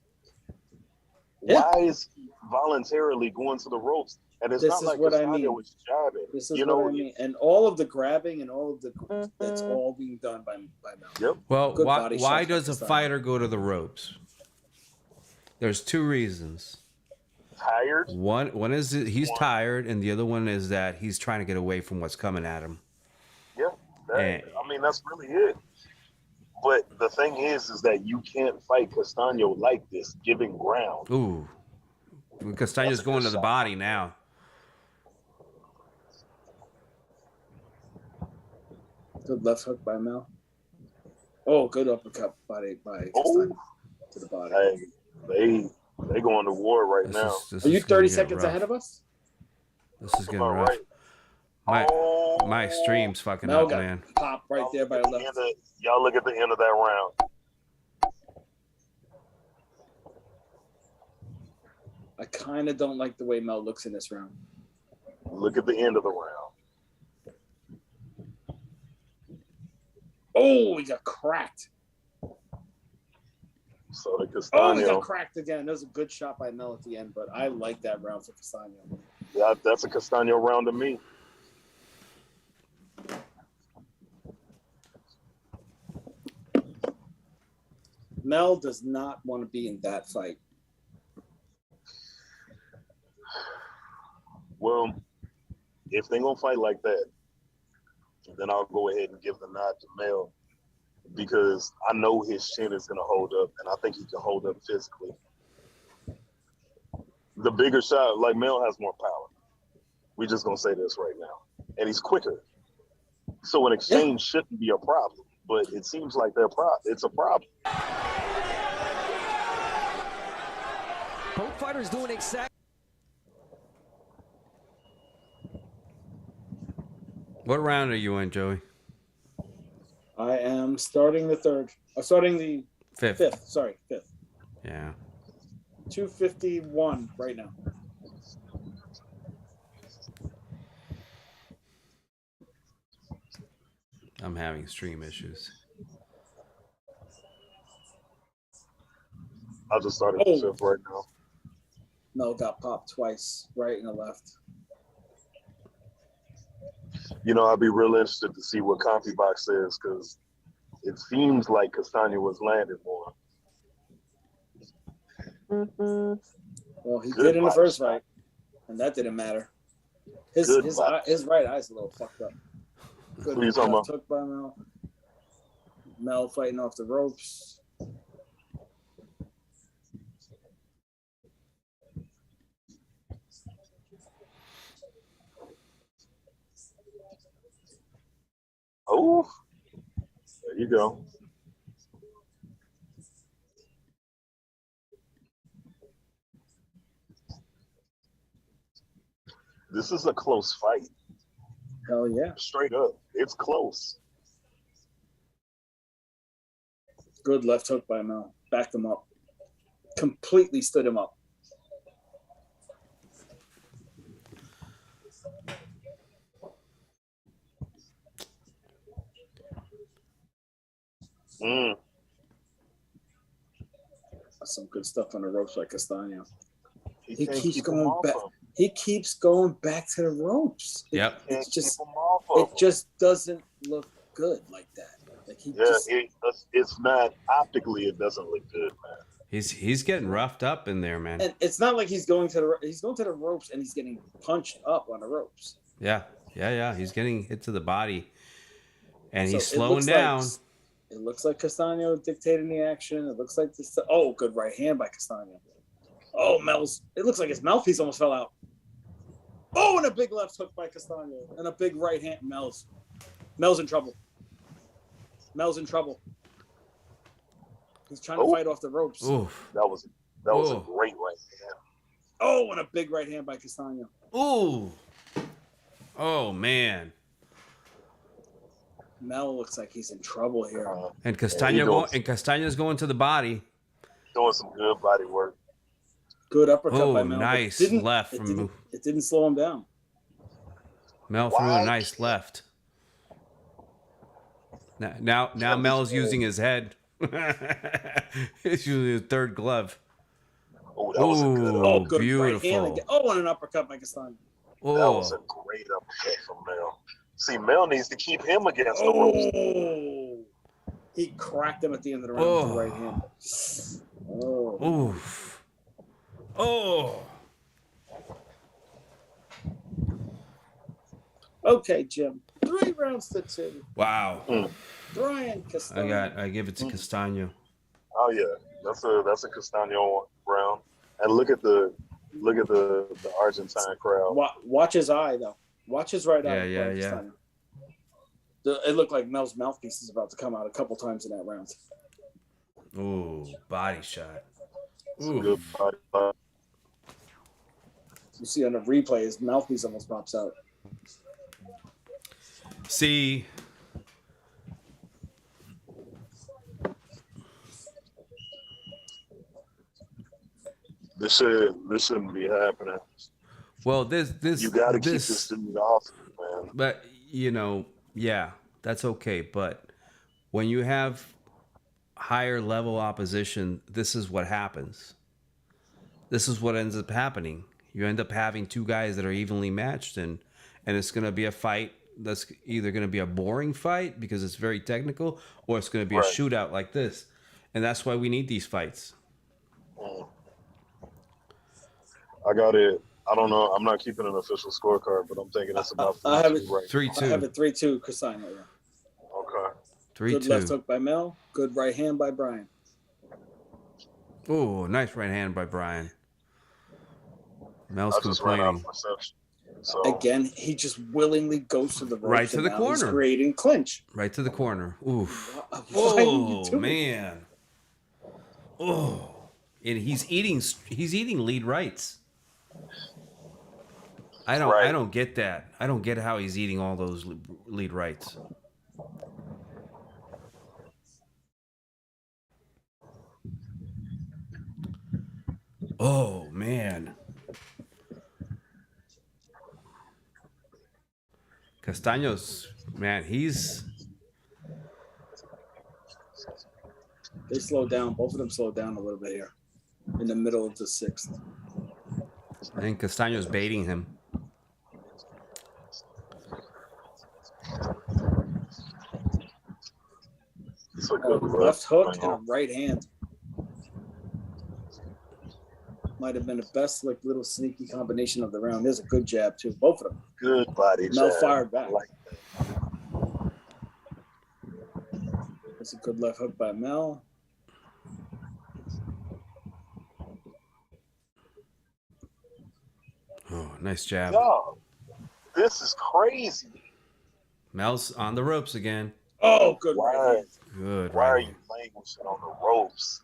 why is he voluntarily going to the ropes? And it's not like Castano was jabbing. This is what I mean. And all of the grabbing and all of the, that's all being done by Mel. Yep. Well, why does a fighter go to the ropes? There's two reasons. Tired? One is he's tired, and the other one is that he's trying to get away from what's coming at him. Yeah. I mean, that's really it. But the thing is that you can't fight Castano like this, giving ground. Ooh. Castano's going to the body now. Good left hook by Mel. Oh, good uppercut by Castano to the body. Hey, they going to war right now. Are you 30 seconds ahead of us? This is getting rough. Right. My stream's fucking Mel up, got man. Pop right there by the left. Y'all look at the end of that round. I kind of don't like the way Mel looks in this round. Look at the end of the round. Oh, he got cracked. So the Castano. Oh, he got cracked again. That was a good shot by Mel at the end, but I like that round for Castano. Yeah, that's a Castano round to me. Mel does not want to be in that fight. Well, if they're going to fight like that, then I'll go ahead and give the nod to Mel. because I know his chin is going to hold up, and I think he can hold up physically. The bigger shot, like Mel has more power. We're just going to say this right now. And he's quicker. So an exchange shouldn't be a problem, but it seems like it's a problem. Both fighters doing exactly. What round are you in, Joey? I am starting the third. Starting the fifth. Sorry, fifth. Yeah. 251 right now. I'm having stream issues. I just started the fifth right now. Mel got popped twice, right and the left. You know, I'd be real interested to see what CompuBox says because it seems like Castano was landing more. Well, he did in the first fight, and that didn't matter. His right eye's a little fucked up. Good Who you talking about? Took by Mel. Mel fighting off the ropes. Oh, there you go. This is a close fight. Hell yeah. Straight up. It's close. Good left hook by Mel. Backed him up. Completely stood him up. That's some good stuff on the ropes by Castano. He keeps going back. He keeps going back to the ropes. Yep. It's just it just doesn't look good like that. Like it's not optically. It doesn't look good, man. He's getting roughed up in there, man. And it's not like he's going to the ropes and he's getting punched up on the ropes. Yeah. He's getting hit to the body, and he's slowing down. It looks like Castano dictating the action. It looks like this. Oh, good right hand by Castano. Oh, it looks like his mouthpiece almost fell out. Oh, and a big left hook by Castano. And a big right hand. Mel's in trouble. He's trying to fight off the ropes. Oof. That was a great right hand. Oh, and a big right hand by Castano. Ooh. Oh, man. Mel looks like he's in trouble here. And Castano's going to the body. Doing some good body work. Good uppercut by Mel. Nice left from. It didn't slow him down. Mel threw a nice left. Now Mel's using his head. He's using his third glove. Oh, that was a good. Good beautiful. Right hand. And an uppercut by Castano. That was a great uppercut from Mel. See, Mel needs to keep him against the ropes. He cracked him at the end of the round with the right hand. Oof. Oh. Okay, Jim. 3 rounds to 2. Wow. Brian Castano. I give it to Castano. Oh yeah, that's a Castano round. And look at the Argentine crowd. Watch his eye though. Watch his right eye. Yeah. It looked like Mel's mouthpiece is about to come out a couple times in that round. Ooh, body shot. Good body. You see on the replay, his mouthpiece almost pops out. See, this shouldn't be happening. well, this You got to keep this dude off, man. But yeah, that's okay. But when you have higher level opposition, this is what happens. This is what ends up happening. You end up having 2 guys that are evenly matched, and it's going to be a fight that's either going to be a boring fight because it's very technical, or it's going to be a shootout like this. And that's why we need these fights. I got it. I don't know. I'm not keeping an official scorecard, but I'm thinking it's about 3-2. I have it 3-2 Castano. Okay. Good left 3-2. hook by Mel. Good right hand by Brian. Oh, nice right hand by Brian. Mel's I just ran out complaining. of perception. So Again, he just willingly goes to the ropes. Right to and the now corner. He's creating clinch. Right to the corner. Oof. Why did you Oh, do it? man. Oh. And he's eating lead rights. I don't get that. I don't get how he's eating all those lead rights. Oh, man. Castano's, man, he's... They slowed down. Both of them slowed down a little bit here in the middle of the sixth. I think Castano's baiting him. it's a good Left hook and a right hand. Might have been the best little sneaky combination of the round. There's a good jab too. Both of them. Good body Mel jab. fired back. I like That's a good left hook by Mel. Oh, nice jab. Yo, this is crazy. Mel's on the ropes again. Oh, good right Why, hand. Good. why are Right you hand. languishing on the ropes?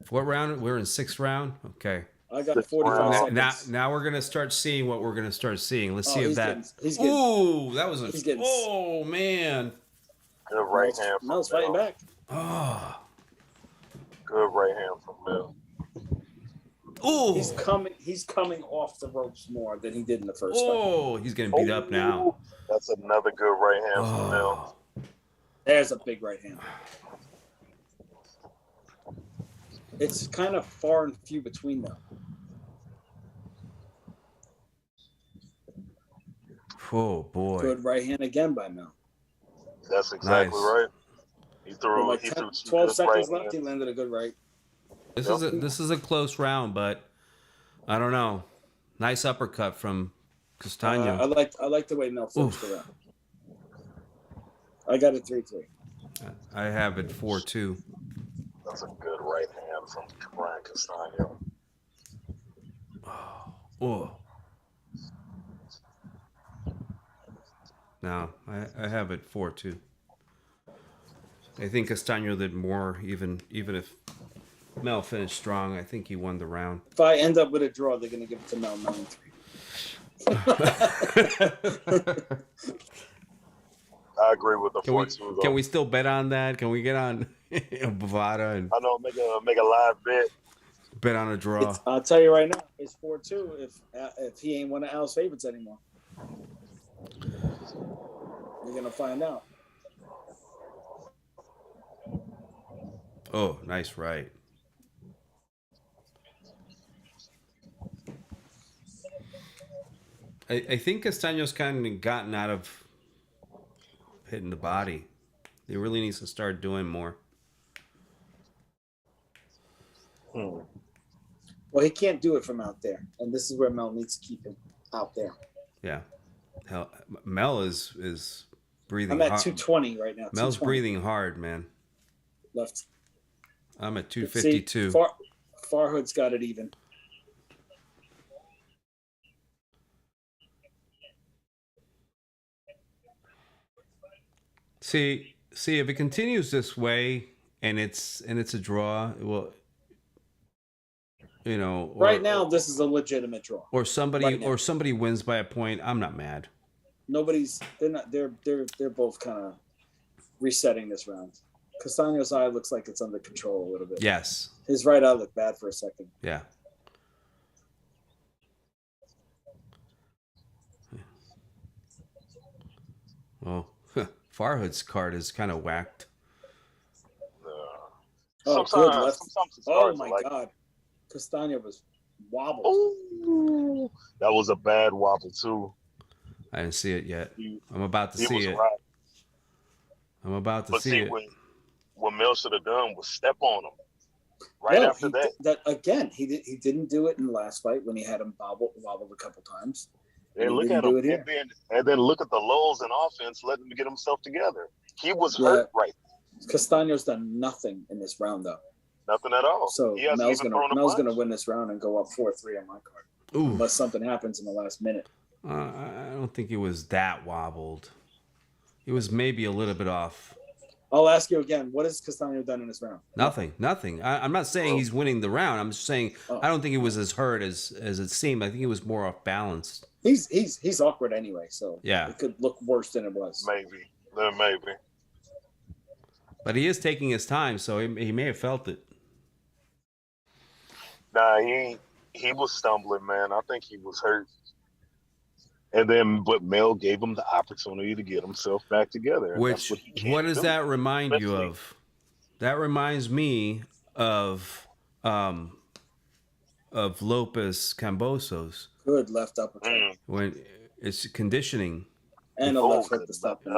What round? We're in 6th round. Okay. I got 45 seconds. Now we're gonna start seeing what we're gonna start seeing. Let's see if that. He's getting. Ooh, that was a. he's getting- Oh man. Good right hand from Mel's fighting Mel. back. Oh. Good right hand from Mel. Ooh. He's coming off the ropes more than he did in the first fight. Oh, he's getting beat up now. That's another good right hand from Mel. Oh. There's a big right hand. It's kind of far and few between them. Oh boy. Good right hand again by Mel. That's exactly Nice. right. He With threw. like He 10, threw two 12 good seconds right left, he hands. landed a good right. This is a close round, but I don't know. Nice uppercut from Castano. I like the way Mel finished Oof. the round. I got it 3-3. I have it 4-2. That's a good right hand from Brian Castano. Oh. No, I have it 4-2. I think Castano did more, even if Mel finished strong. I think he won the round. If I end up with a draw, they're going to give it to Mel 9-3. I agree with the Can we 4-2. though. can we still bet on that? Can we get on Bovada and I know. Make a live bet. bet on a draw? I'll tell you right now, it's 4-2 if he ain't one of Al's favorites anymore. You're going to find out. Oh, nice right. I think Castano's kind of gotten out of hitting the body. He really needs to start doing more. Well, he can't do it from out there, and this is where Mel needs to keep him out there. Yeah. Hell, Mel is breathing I'm at hard. 220 right now. Mel's 220 breathing hard, man. left. I'm at See, 252. Farhood's got it even. See, if it continues this way and it's a draw, well, you know, Right now, this is a legitimate draw. or somebody right now. or somebody wins by a point, I'm not mad. They're both kind of resetting this round. Castano's eye looks like it's under control a little bit. Yes. His right eye looked bad for a second. Yeah. Well, Farhood's card is kind of whacked. Oh, Sometimes- good left. sometimes it's Oh hard to my like- God, Castano was wobbled. Ooh, that was a bad wobble too. I didn't see it yet. He, I'm about to he see was it. right. I'm about to But see see, it. what Mel should have done was step on him. Right No, after he didn't do it in the last fight when he had him wobbled a couple times. And he look didn't at do him. it here. And then look at the lulls in offense, letting him get himself together. He was hurt right. Castano's done nothing in this round, though. Nothing at all. So he hasn't Mel's even thrown a punch. gonna win this round and go up 4-3 on my card, unless something happens in the last minute. I don't think it was that wobbled. It was maybe a little bit off. I'll ask you again. What has Castano done in this round? Nothing. I'm not saying he's winning the round. I'm just saying I don't think it was as hurt as it seemed. I think it was more off balance. He's awkward anyway, so yeah, it could look worse than it was. Maybe. But he is taking his time, so he may have felt it. Nah, he was stumbling, man. I think he was hurt. But Mel gave him the opportunity to get himself back together. What does that remind you of? That reminds me of Lopez Cambosos. Good left uppercut. When it's conditioning. And a left hook to stop him.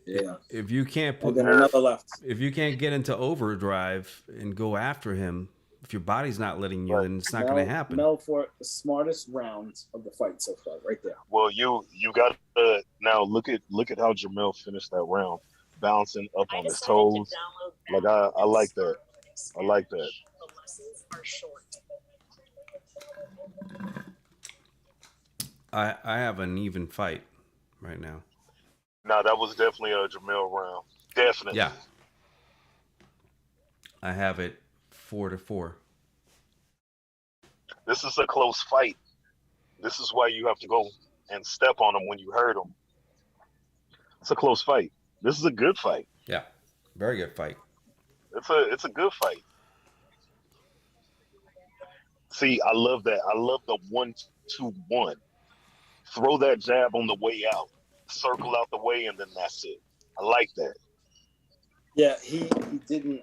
Yeah. If you can't put another left. If you can't get into overdrive and go after him, if your body's not letting you, then it's not going to happen. Mel for the smartest rounds of the fight so far, right there. Well, you got to now look at how Jermell finished that round, bouncing up on his toes. Like I like that. I like that. I have an even fight right now. No, that was definitely a Jermell round. Definitely. Yeah. I have it 4-4. This is a close fight. This is why you have to go and step on him when you hurt him. It's a close fight. This is a good fight. Yeah. Very good fight. It's a good fight. See, I love that. I love the 1-2-1. Throw that jab on the way out. Circle out the way, and then that's it. I like that. Yeah, he didn't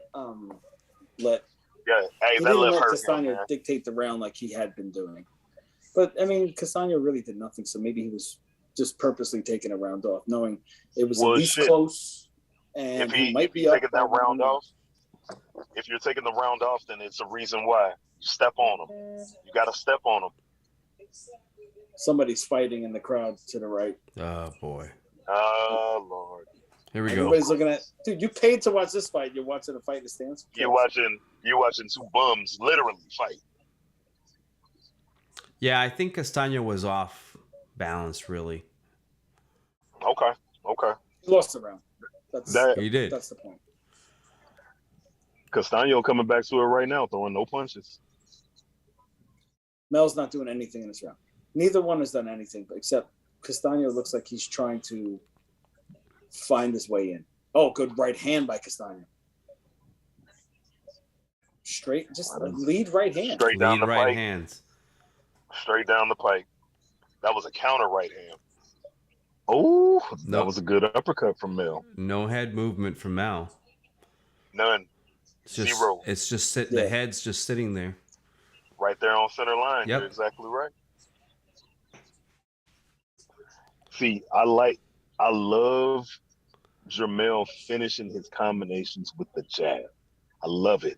let. Yeah, hey, he that didn't left let hurt Castano him, dictate the round like he had been doing. But I mean, Castano really did nothing, so maybe he was just purposely taking a round off, knowing it was at least close, and he might be taking that round off. If you're taking the round off, then it's a reason why. You step on him. You got to step on him. Somebody's fighting in the crowd to the right. Oh boy. Oh Lord. Here we go. Everybody's looking at. Dude, you paid to watch this fight. You're watching a fight in the stands. You're watching two bums literally fight. Yeah, I think Castano was off balance, really. Okay. He lost the round. He did. That's the point. Castano coming back to it right now, throwing no punches. Mel's not doing anything in this round. Neither one has done anything, except Castano looks like he's trying to find his way in. Oh, good right hand by Castano. Straight, just lead right hand. Straight down the right pike. hands. Straight down the pike. That was a counter right hand. Oh, that was a good uppercut from Mel. No head movement from Mel. None. It's just, Zero. It's just the head's just sitting there. Right there on center line. Yep. You're exactly right. See, I love Jermell finishing his combinations with the jab. I love it.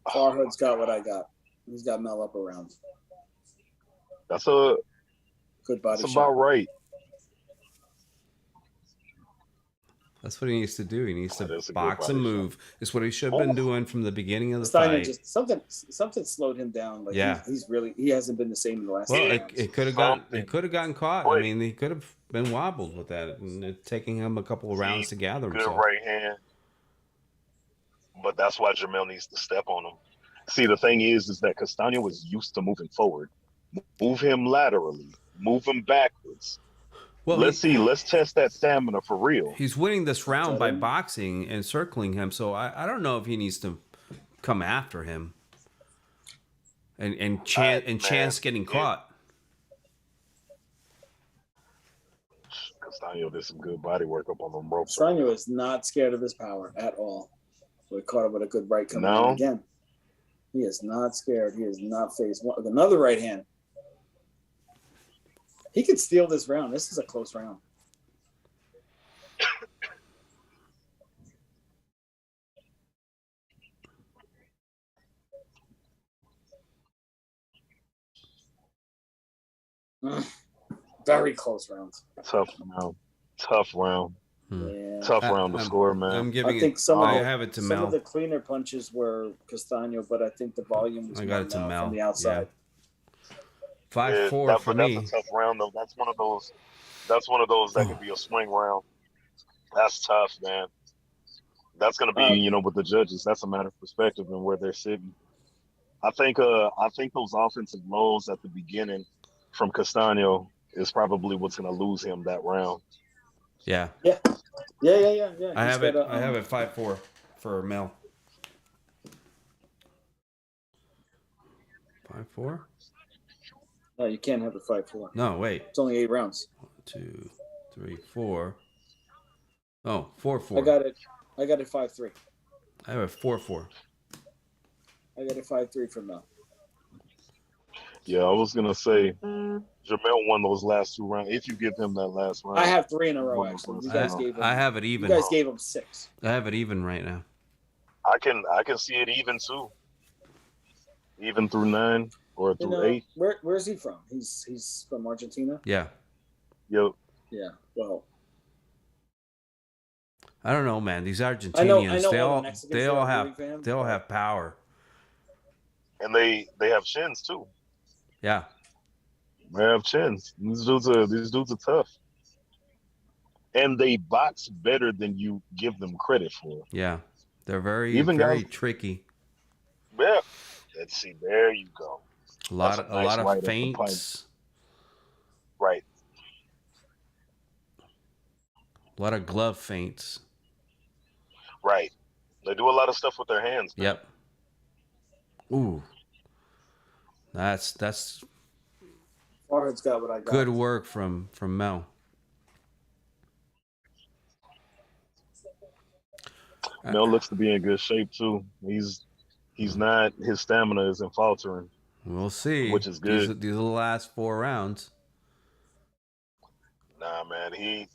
Farhad's got what I got. He's got Mel up around. That's good body That's shot. about right. That's what he needs to do. He needs to box and move. It's what he should have been doing from the beginning of the Steiner fight. just something slowed him down. Like he hasn't been the same in the last. Well, rounds. it could have gotten caught. I mean, he could have been wobbled with that, and it's taking him a couple of rounds to gather himself. Good right hand. But that's why Jermell needs to step on him. See, the thing is that Castano was used to moving forward. Move him laterally. Move him backwards. Well, let's test that stamina for real. He's winning this round by boxing and circling him, so I don't know if he needs to come after him and chance getting caught. Castano did some good body work up on them ropes. Castano is not scared of his power at all. We caught him with a good right coming in again. He is not scared. He is not faced with another right hand. He could steal this round. This is a close round. Very close rounds. Tough round. Tough round. Yeah. Tough round to score, man. I'm giving I think I have it to some Mel. of the cleaner punches were Castano, but I think the volume was I more got it to Mel Mel. from the outside. Yeah. 5-4 for but me. that's a tough round, though. That's one of those that could be a swing round. That's tough, man. That's going to be, with the judges, that's a matter of perspective and where they're sitting. I think those offensive lows at the beginning from Castano is probably what's going to lose him that round. Yeah. Yeah. I have it 5-4 for Mel. 5-4? No, you can't have it 5-4. No, wait. It's only 8 rounds. 1, 2, 3, 4. Oh, 4-4. I got it 5-3. I have it 4-4. I got it 5-3 for Mel. Yeah, I was gonna say Jermell won those last 2 rounds. If you give him that last round, I have 3 in a row. Actually, you guys gave him. I have it even. You guys gave him 6. I have it even right now. I can see it even too. Even through 9 or through 8. Where's he from? He's from Argentina. Yeah. Yep. Yeah. Well, I don't know, man. These Argentinians, I know they all have power. And they have chins too. Yeah. They have chins. These dudes are tough. And they box better than you give them credit for. Yeah. They're very tricky. Yeah. Let's see. There you go. A lot of feints. Right. A lot of glove feints. Right. They do a lot of stuff with their hands. Man. Yep. Ooh. That's Farhad's got what I got. good work from Mel. Mel looks to be in good shape too. He's not. His stamina isn't faltering. We'll see. Which is good. These are the last 4 rounds. Nah, man.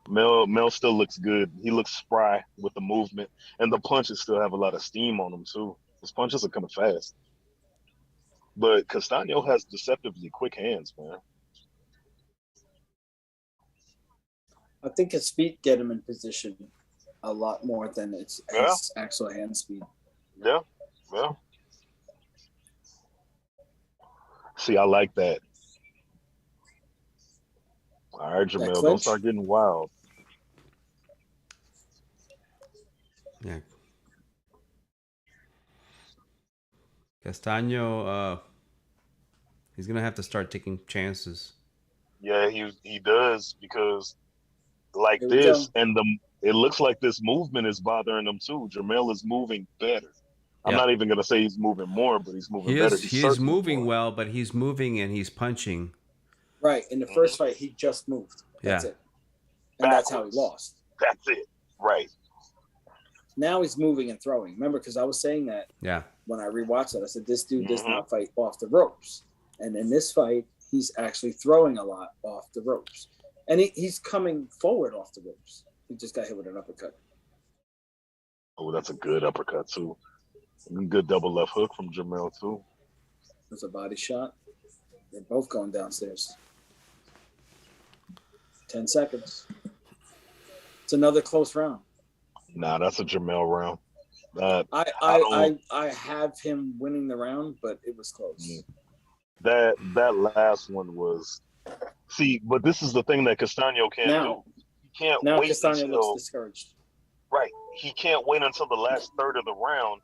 Mel still looks good. He looks spry with the movement, and the punches still have a lot of steam on them too. His punches are coming fast. But Castano has deceptively quick hands, man. I think his feet get him in position a lot more than his actual hand speed. Yeah. Well, see, I like that. All right, Jermell, don't start getting wild. Yeah. Castano, he's gonna have to start taking chances. Yeah, he does, because like this, and it looks like this movement is bothering him too. Jermell is moving better. I'm not even gonna say he's moving more, but he's moving better. He is moving well, but he's moving and he's punching. Right. In the first fight, he just moved. That's it. And that's how he lost. That's it. Right. Now he's moving and throwing. Remember, because I was saying that when I rewatched it, I said, this dude does not fight off the ropes. And in this fight, he's actually throwing a lot off the ropes. And he's coming forward off the ropes. He just got hit with an uppercut. Oh, that's a good uppercut, too. Good double left hook from Jermell, too. There's a body shot. They're both going downstairs. 10 seconds. It's another close round. Nah, that's a Jermell round. I have him winning the round, but it was close. That last one was. See, but this is the thing that Castano can't do. He can't wait Castano looks discouraged. Right. He can't wait until the last third of the round,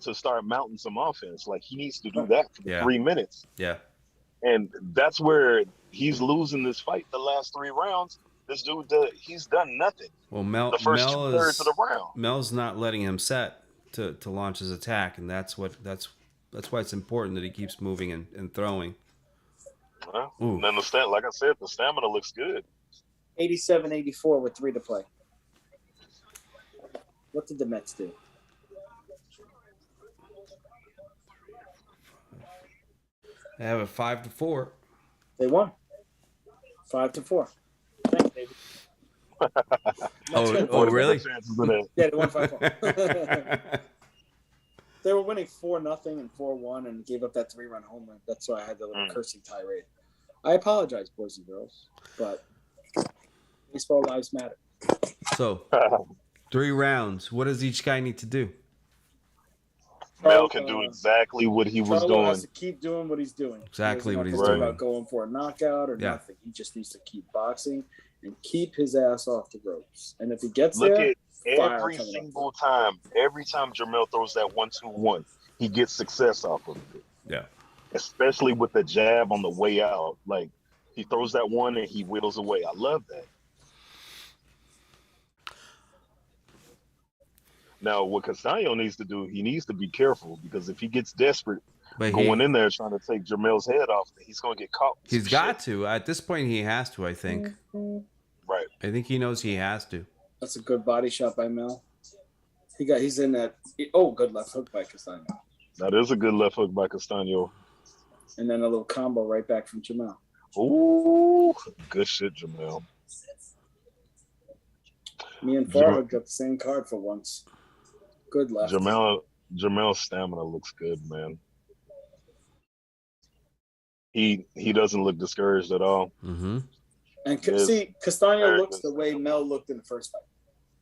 to start mounting some offense. Like, he needs to do that for 3 minutes. Yeah. And that's where he's losing this fight. The last 3 rounds, this dude, he's done nothing. Well, the first 2/3 of the round. Mel's not letting him set to launch his attack, and that's why it's important that he keeps moving and throwing. And then like I said, the stamina looks good. 87-84 with 3 to play. What did the Mets do? They have a 5-4. They won. 5-4. Thanks, baby. Oh, really? Yeah, they won 5-4. They were winning 4-0 and 4-1 and gave up that 3-run home run. That's why I had the little cursing tirade. I apologize, boys and girls, but baseball lives matter. So, 3 rounds. What does each guy need to do? Mel can do exactly what he was Charlo doing. has to keep doing what he's doing. Exactly what he's doing. doing. About going for a knockout or nothing. He just needs to keep boxing and keep his ass off the ropes. And if he gets Look there, at every single time. Every time Jermell throws that 1-2-1, he gets success off of it. Yeah. Especially with the jab on the way out. Like, he throws that one and he wheels away. I love that. Now, what Castano needs to do, he needs to be careful, because if he gets desperate going in there trying to take Jermell's head off, he's going to get caught. He's got to. At this point, he has to, I think. Right. I think he knows he has to. That's a good body shot by Mel. He's in that. Oh, good left hook by Castano. That is a good left hook by Castano. And then a little combo right back from Jermell. Ooh, good shit, Jermell. Me and Farhood got the same card for once. Good left. Jermell's stamina looks good, man. He doesn't look discouraged at all. Mm-hmm. And see, Castano looks the way Mel looked in the first fight.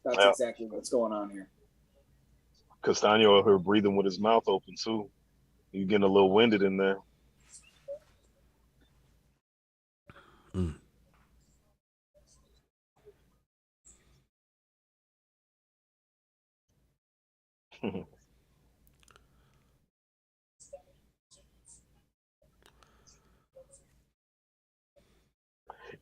That's exactly what's going on here. Castano out here breathing with his mouth open too. He's getting a little winded in there. Mm.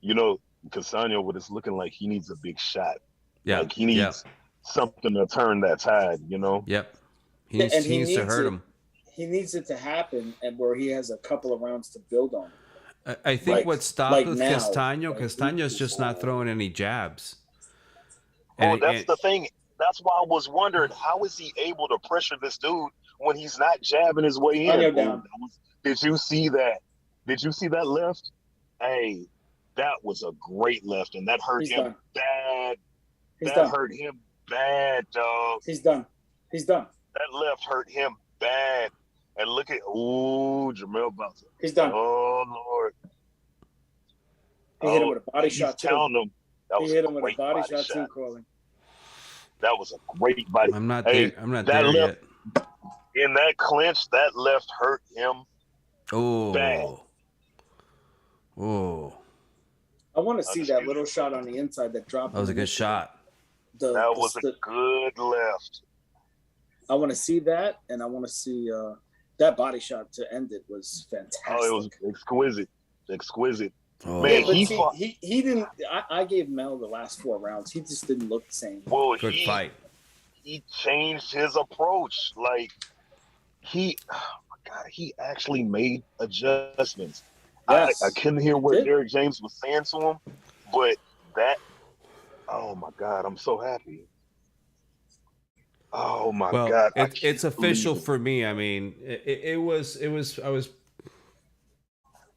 You know, Castano, what it's looking like, he needs a big shot. Yeah. Like, he needs something to turn that tide, you know? Yep. He needs to hurt him. He needs it to happen, and where he has a couple of rounds to build on. I think what stopped with Castano's just not throwing any jabs. That's the thing. That's why I was wondering, how is he able to pressure this dude when he's not jabbing his way in? Did you see that? Did you see that left? Hey, that was a great left, and that hurt him bad. That hurt him bad, dog. He's done. That left hurt him bad. And look at, Jermell Bouncer. He's done. Oh, Lord. He hit him with a body shot, too. He hit him with a body shot, too, Corley. That was a great body. I'm not there yet. In that clinch, that left hurt him bad. Oh. I want to see that little shot on the inside that dropped. That was a good shot. That was a good left. I want to see that, and I want to see that body shot to end it was fantastic. Oh, it was exquisite. Oh. Man, he didn't. I gave Mel the last 4 rounds. He just didn't look the same. Well, good fight. He changed his approach. Like he actually made adjustments. Yes, I couldn't hear what Derek James was saying to him, but oh my God, I'm so happy. Oh my God! It's official for me. I mean, it was. I was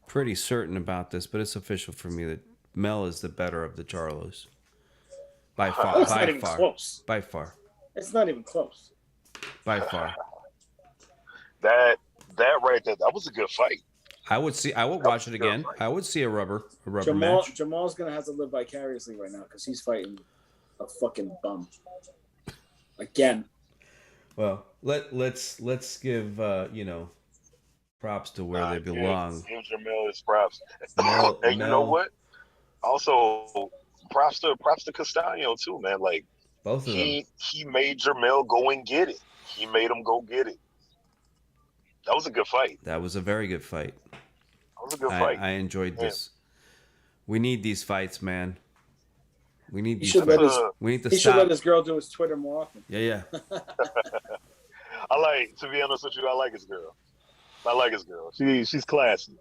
pretty certain about this, but it's official for me that Mel is the better of the Charlos. By far. It's not even close. By far. It's not even close. By far. That right there, that was a good fight. I would watch it again. I would see a rubber match. Jamal's gonna have to live vicariously right now because he's fighting a fucking bum. Again. Well, let's give props to where they belong. Give Jermell his props. And you know what? Also, props to Castano too, man. Like both of them. He made Jermell go and get it. He made him go get it. That was a good fight. That was a very good fight. That was a good fight. I enjoyed this. We need these fights, man. We need these fights. We need to stop. He should let this girl do his Twitter more often. Yeah. To be honest with you, I like his girl. She's classy.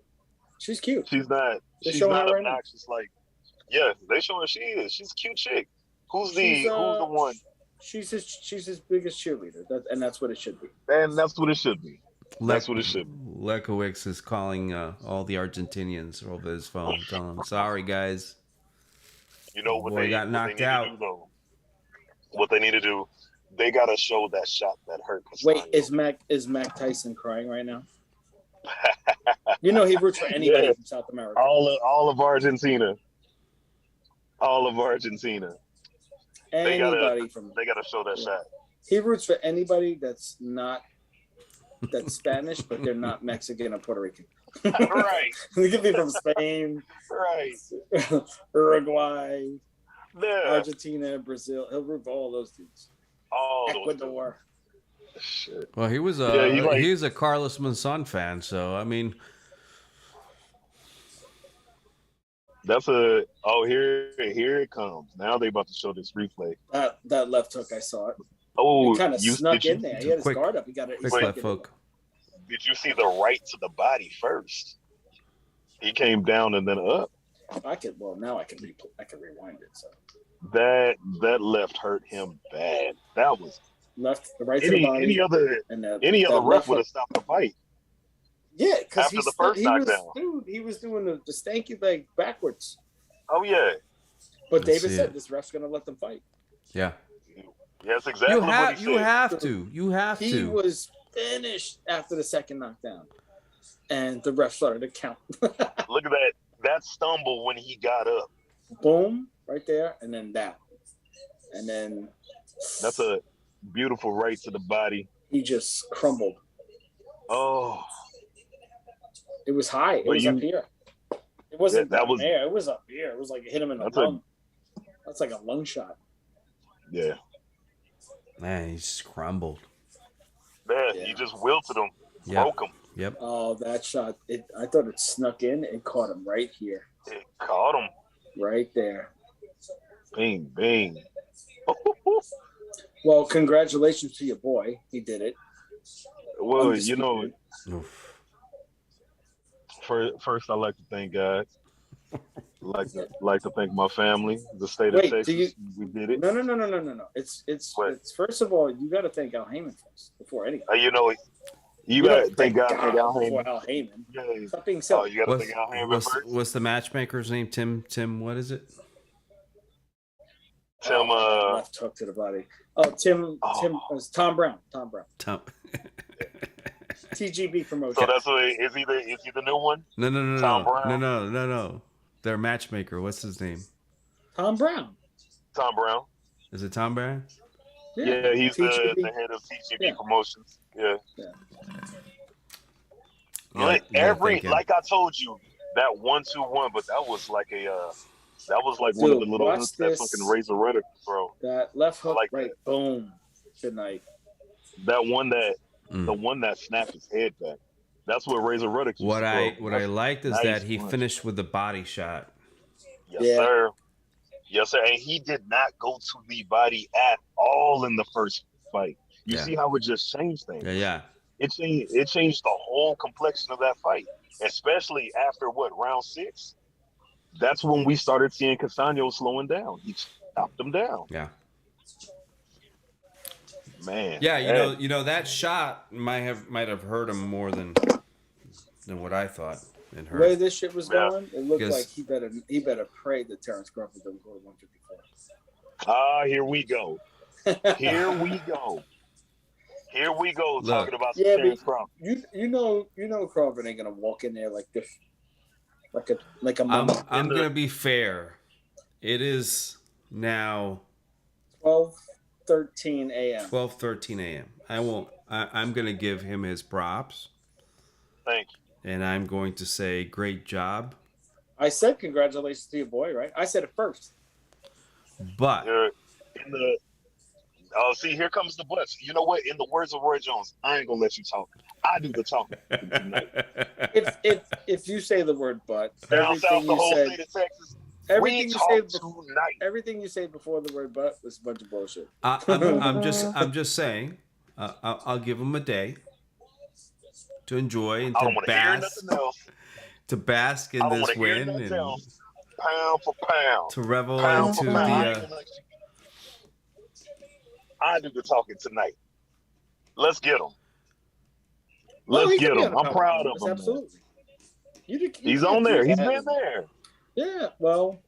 She's cute. She's not obnoxious. Like, yeah, they showing she is. She's a cute chick. Who's the one? She's his biggest cheerleader, and that's what it should be. And that's what it should be. That's what it should be. Lekowicz is calling all the Argentinians over his phone, telling them, "Sorry, guys." You know what they got knocked out. What they need to do, they got to show that shot that hurt. Wait, is Mac Tyson crying right now? You know he roots for anybody from South America. All of Argentina. All of Argentina. Anybody they gotta show that shot. He roots for anybody that's Spanish, but they're not Mexican or Puerto Rican. Right. They could be from Spain, Right. Uruguay, Yeah. Argentina, Brazil. He'll root for all those dudes. All those Ecuador. Shit. Well, he was he's a Carlos Monson fan, so I mean, that's here it comes. Now they about to show this replay. That left hook, I saw it. Oh, He kind of snuck in there. He had his quick- guard up. He got it. quick left hook. Did you see the right to the body first? He came down and then up. Now I can rewind it. So That left hurt him bad. That was left, the right to the body. any other ref would have stopped the fight. Yeah, because After the first knockdown. He was doing the stanky leg backwards. Oh yeah. But Let's David see said it. this ref's gonna let them fight. Yeah. That's exactly what he said. You have He to. was finished after the second knockdown, and the ref started to count. Look at that stumble when he got up. Boom, right there, and then that, and then That's a beautiful right to the body. he just crumbled. Oh, It was high. It But was you- up here. It wasn't that down was- there. It was up here. It was like it hit him in the That's lung. That's like a lung shot. yeah. Man, he just crumbled. Man, Yeah. he just wilted him, Yeah. broke him. Yep. Oh, that shot! I thought it snuck in and caught him right here, It caught him. right there. Bing, bing. Well, congratulations to your boy. He did it. Well, Undisputed. Oof. first I like to thank God. like to thank my family, the state Wait, of Texas. We did it. No. It's What? first of all, you got to thank Al Heyman first before anything. You got to thank God for Al before Heyman. Al Heyman. Yeah. Stop being Oh, silly. you got to thank Al Heyman first. What's the matchmaker's name? Tim, what is it? Tim, Left hook to the body. Oh, Tim was Tom Brown. Tom. TGB promotion. so that's what is he the new one? No. Tom Brown. No. Their matchmaker. What's his name? Tom Brown. Tom Brown. Is it Tom Brown? Yeah, he's TGB. the head of TGB Yeah. Promotions. Yeah. Yeah, Like you gotta thank him. like I told you, that 1-2-1, but that was like one of Dude, the little watch hooks that this. fucking Razor Rudder throw. That left hook, like right? that. Boom. Good night. That one the Mm. one that snapped his head back. That's what Razor Rudder. What I liked is Nice that he punch. finished with the body shot. Yes, Yeah. sir. Yes, sir. And he did not go to the body at all in the first fight. You Yeah. see how it just changed things. Yeah. It changed the whole complexion of that fight, especially after round 6. That's when we started seeing Castano slowing down. He chopped him down. Yeah. Man. Yeah, man. you know that shot might have hurt him more than what I thought it The way hurt. this shit was Yeah. going, it looked Because- like he better pray that Terrence Crawford doesn't go to 154. Here we go. Here we go. Here we go. Look. Talking about Yeah, Terrence but Crawford. you know Crawford ain't gonna walk in there like this, like a mama. I'm gonna be fair. It is now 12:13 a.m. 12:13 a.m. I'm gonna give him his props, Thank you. and I'm going to say great job. I said congratulations to your boy, right? I said it first. But You're in the. Oh, see, here comes the buts. You know what? In the words of Roy Jones, I ain't gonna let you talk. I do the talking tonight. If you say the word "but," Down south, the whole state of Texas. everything We you say, talk tonight. everything you say before the word "but" was a bunch of bullshit. I'm just saying. I'll give him a day to enjoy and I to don't want to hear bask nothing else. in I don't this want to hear win nothing and else. Pound for pound. to revel Pound into for pound. I ain't the. gonna let you- I do the talking tonight. Let's get him. Let's he get could be him. on a I'm proud of podcast, him. Absolutely. You He's can't on there. do He's that. been there. Yeah. Well,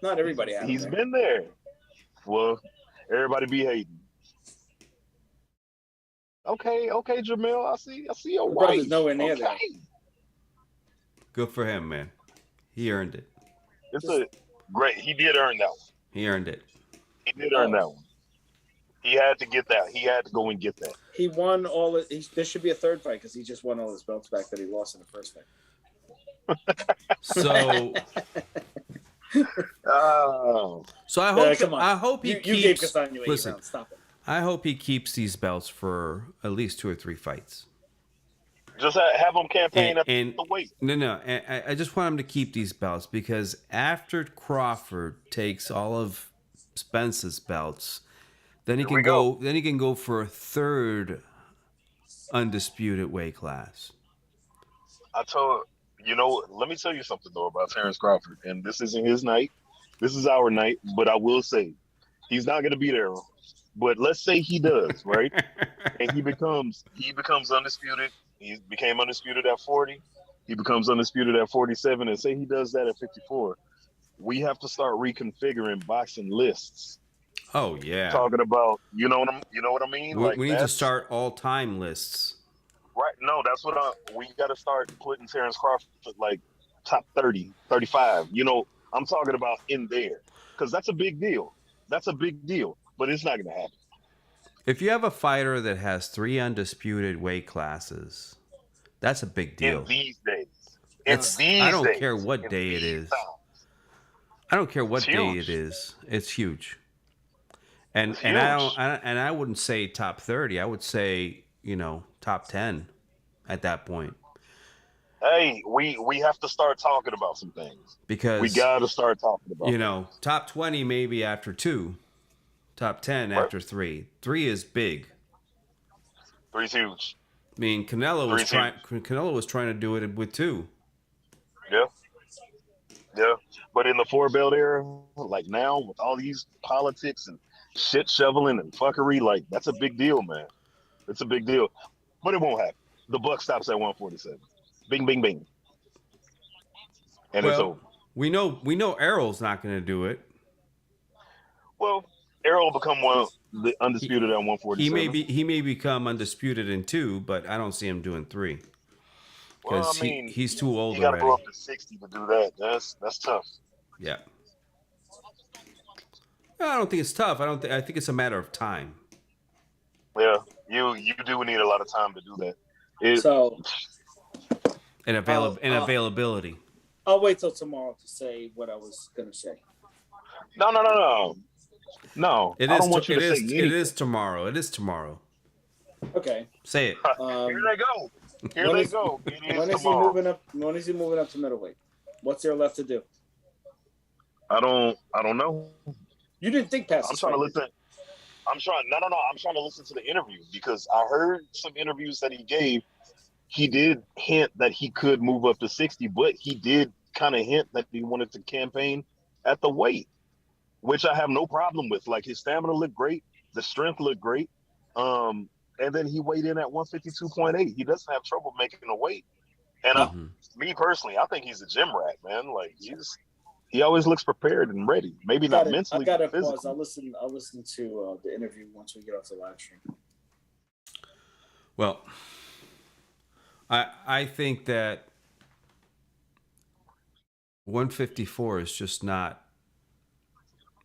not everybody has. He's been there. Well, everybody be hating. Okay, Jermell. I see your My brother's wife. nowhere near okay. that. Good for him, man. He earned it. It's a great. He did earn that one. He earned it. He did earn that one. He had to get that. He had to go and get that. He won all. There should be a third fight because he just won all his belts back that he lost in the first fight. So, so I hope. Come on. I hope he you gave keeps. Castano 8 Listen, rounds. Stop it. I hope he keeps these belts for at least 2 or 3 fights. Just have him campaign at the weight. No. I just want him to keep these belts because after Crawford takes all of Spence's belts, then he can go. Then he can go for a third undisputed weight class. Let me tell you something though about Terrence Crawford, and this isn't his night. This is our night, but I will say he's not going to be there. But let's say he does, right? And he becomes undisputed. He became undisputed at 40. He becomes undisputed at 47, and say he does that at 54. We have to start reconfiguring boxing lists. Oh yeah. Talking about, you know what I mean? We need to start all-time lists. Right. No, that's what we got to start putting Terrence Crawford like top 30, 35. I'm talking about in there because that's a big deal. That's a big deal, but it's not going to happen. If you have a fighter that has 3 undisputed weight classes, that's a big deal. In these days. I don't care what day it is. I don't care what day it is. It's huge. And I wouldn't say top 30. I would say, top 10 at that point. Hey, we have to start talking about some things. Because we got to start talking about top 20 maybe after 2. Top 10 after 3. 3 is big. 3's huge. I mean, Canelo was trying to do it with 2. Yeah. But in the 4-belt era, like now, with all these politics and shit shoveling and fuckery, like that's a big deal, man. It's a big deal. But it won't happen. The buck stops at 147. Bing, bing, bing. And it's over. We know Errol's not going to do it. Well, Errol will become the undisputed at 147. He may become undisputed in 2, but I don't see him doing 3. Because he's too old already. You got to already. go up to 60 to do that. That's tough. Yeah. I don't think it's tough. I think it's a matter of time. Yeah, you do need a lot of time to do that. And availability. I'll wait till tomorrow to say what I was going to say. No. It is tomorrow. It is tomorrow. Okay. Say it. Here they go. When is he moving up to middleweight? What's there left to do? I don't know. You didn't think past. I'm trying to listen. I'm trying to listen to the interview because I heard some interviews that he gave. He did hint that he could move up to 60, but he did kind of hint that he wanted to campaign at the weight, which I have no problem with. Like his stamina looked great, the strength looked great. And then he weighed in at 152.8. He doesn't have trouble making a weight. And me personally, I think he's a gym rat, man. Like he always looks prepared and ready. Maybe not mentally, I got to but physically. pause. I'll listen to the interview once we get off the live stream. Well, I think that 154 is just not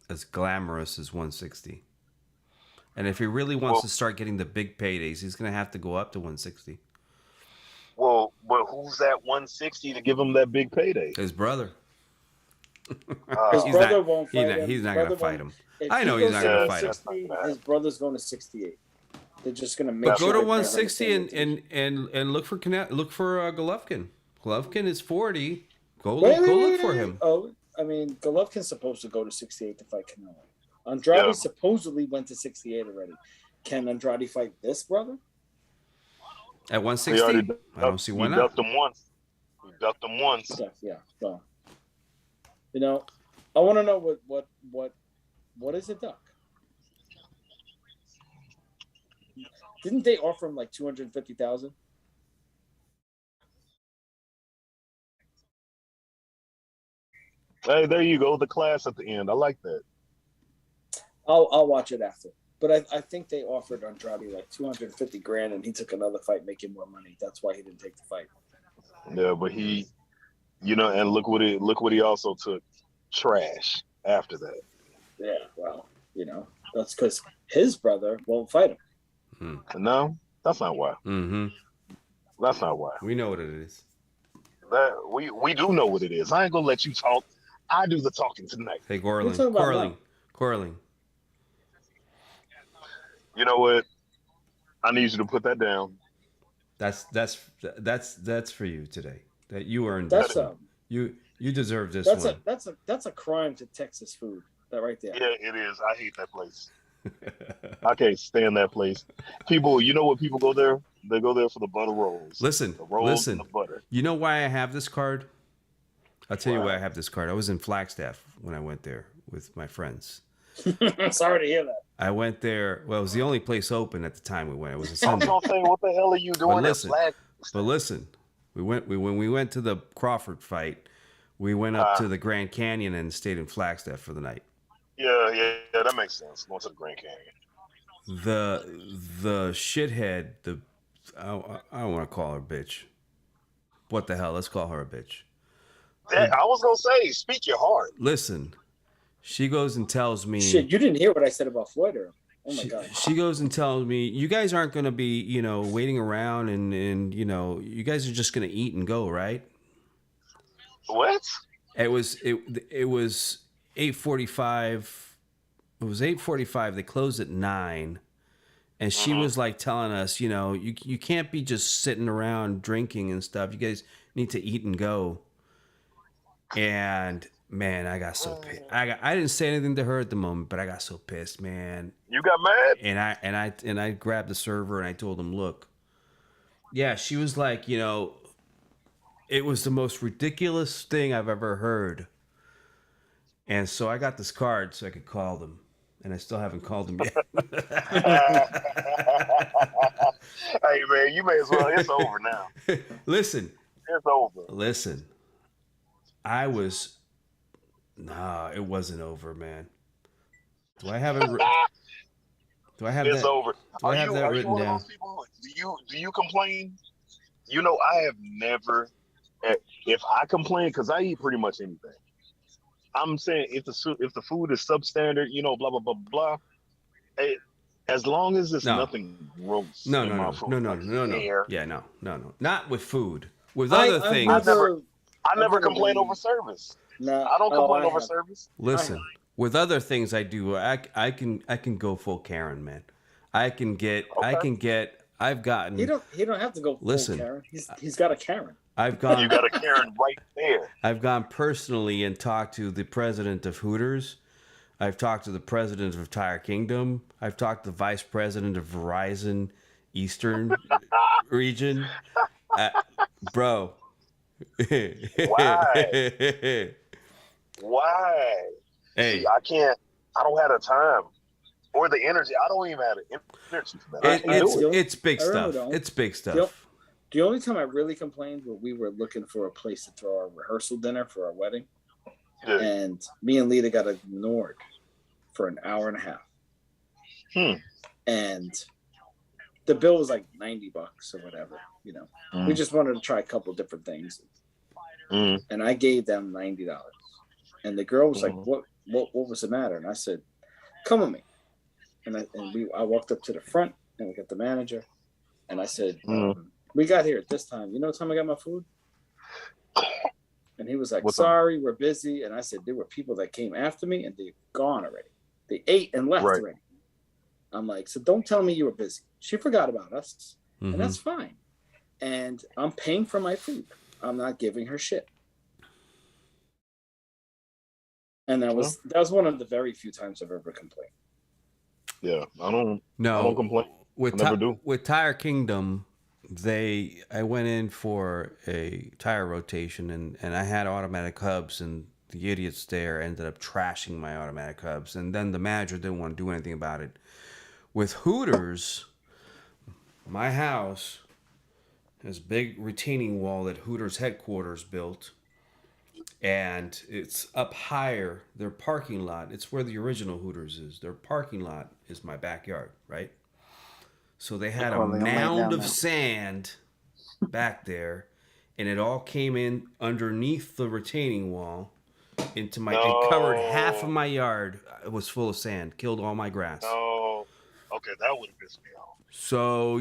as glamorous as 160. And if he really wants to start getting the big paydays, he's going to have to go up to 160. Well, but who's at 160 to give him that big payday? His brother. His brother won't fight him. He's not going to fight him. I know he's not going to fight him. His brother's going to 68. They're just going to make But sure go to 160 and look for Golovkin. Golovkin is 40. Go look for him. Oh, I mean, Golovkin's supposed to go to 68 to fight Canelo. Andrade supposedly went to 68 already. Can Andrade fight this brother? At 160? I don't see why not. He ducked him once. Yeah. So, I want to know what is a duck? Didn't they offer him like $250,000? Hey, there you go. The class at the end. I like that. I'll watch it after. But I think they offered Andrade like $250,000, and he took another fight making more money. That's why he didn't take the fight. Yeah, but he And look what he also took. Trash after that. Yeah, well, that's because his brother won't fight him. No, that's not why. Mm-hmm. That's not why. We know what it is. That we do know what it is. I ain't gonna let you talk. I do the talking tonight. Hey, What are you talking about Corling. You know what? I need you to put that down. That's for you today. That you earned That's this one. You deserve this one. That's a crime to Texas food. That right there. Yeah, it is. I hate that place. I can't stand that place. People, you know what people go there? They go there for the butter rolls. Listen. The rolls and the butter. You know why I have this card? I'll tell you Wow. why I have this card. I was in Flagstaff when I went there with my friends. Sorry to hear that. I went there. Well, it was the only place open at the time we went. It was a I was Sunday. gonna say, what the hell are you doing But listen, when we went to the Crawford fight, we went up to the Grand Canyon and stayed in Flagstaff for the night. Yeah, that makes sense. Going to the Grand Canyon. The shithead, I don't want to call her a bitch. What the hell? Let's call her a bitch. I was gonna say, speak your heart. Listen, she goes and tells me. Shit, you didn't hear what I said about Floyd. Oh my God. She goes and tells me, you guys aren't going to be, waiting around and you guys are just going to eat and go, right? What? It was 8:45. It was 8:45. They closed at 9. And she was like telling us, you can't be just sitting around drinking and stuff. You guys need to eat and go. And man, I got so pissed. I didn't say anything to her at the moment, but I got so pissed, man. You got mad? And I grabbed the server and I told him, look. Yeah, she was like, it was the most ridiculous thing I've ever heard. And so I got this card so I could call them. And I still haven't called them yet. Hey man, you may as well. It's over now. Listen. It's over. Listen. It wasn't over, man. Do I have it? Do I have it's that? over. Do I have that written one down? Of those people, do you complain? I have never. If I complain, because I eat pretty much anything. I'm saying if the food is substandard, blah blah blah blah. As long as it's nothing gross. No. Yeah, no. Not with food. With other things. I never complain over service. No, I don't complain over service. Listen, with other things I do, I can go full Karen, man. I've gotten. He don't have to go full Karen. He's got a Karen. You got a Karen right there. I've gone personally and talked to the president of Hooters. I've talked to the president of Tire Kingdom. I've talked to the vice president of Verizon Eastern region. Bro. Why? Why? Hey. See, I don't have the time or the energy. I don't even have the energy for that. It's big stuff. It's big stuff. The only time I really complained was we were looking for a place to throw our rehearsal dinner for our wedding. Yeah. And me and Lita got ignored for an hour and a half. And the bill was like $90 or whatever, We just wanted to try a couple different things. And I gave them $90. And the girl was like, what was the matter? And I said, come with me. And I walked up to the front and we got the manager. And I said, we got here at this time. You know what time I got my food? And he was like, sorry, we're busy. And I said, there were people that came after me and they've gone already. They ate and left already. I'm like, so don't tell me you were busy. She forgot about us. And that's fine. And I'm paying for my food. I'm not giving her shit. And that was one of the very few times I've ever complained. Yeah, I don't complain. I never do. With Tire Kingdom, I went in for a tire rotation and I had automatic hubs, and the idiots there ended up trashing my automatic hubs, and then the manager didn't want to do anything about it. With Hooters, my house has a big retaining wall that Hooters headquarters built, and it's up higher. Their parking lot, it's where the original Hooters is. Their parking lot is my backyard, right? So they had a mound of sand back there, and it all came in underneath the retaining wall into my. No. It covered half of my yard. It was full of sand. Killed all my grass. No. Okay, that would have pissed me off. So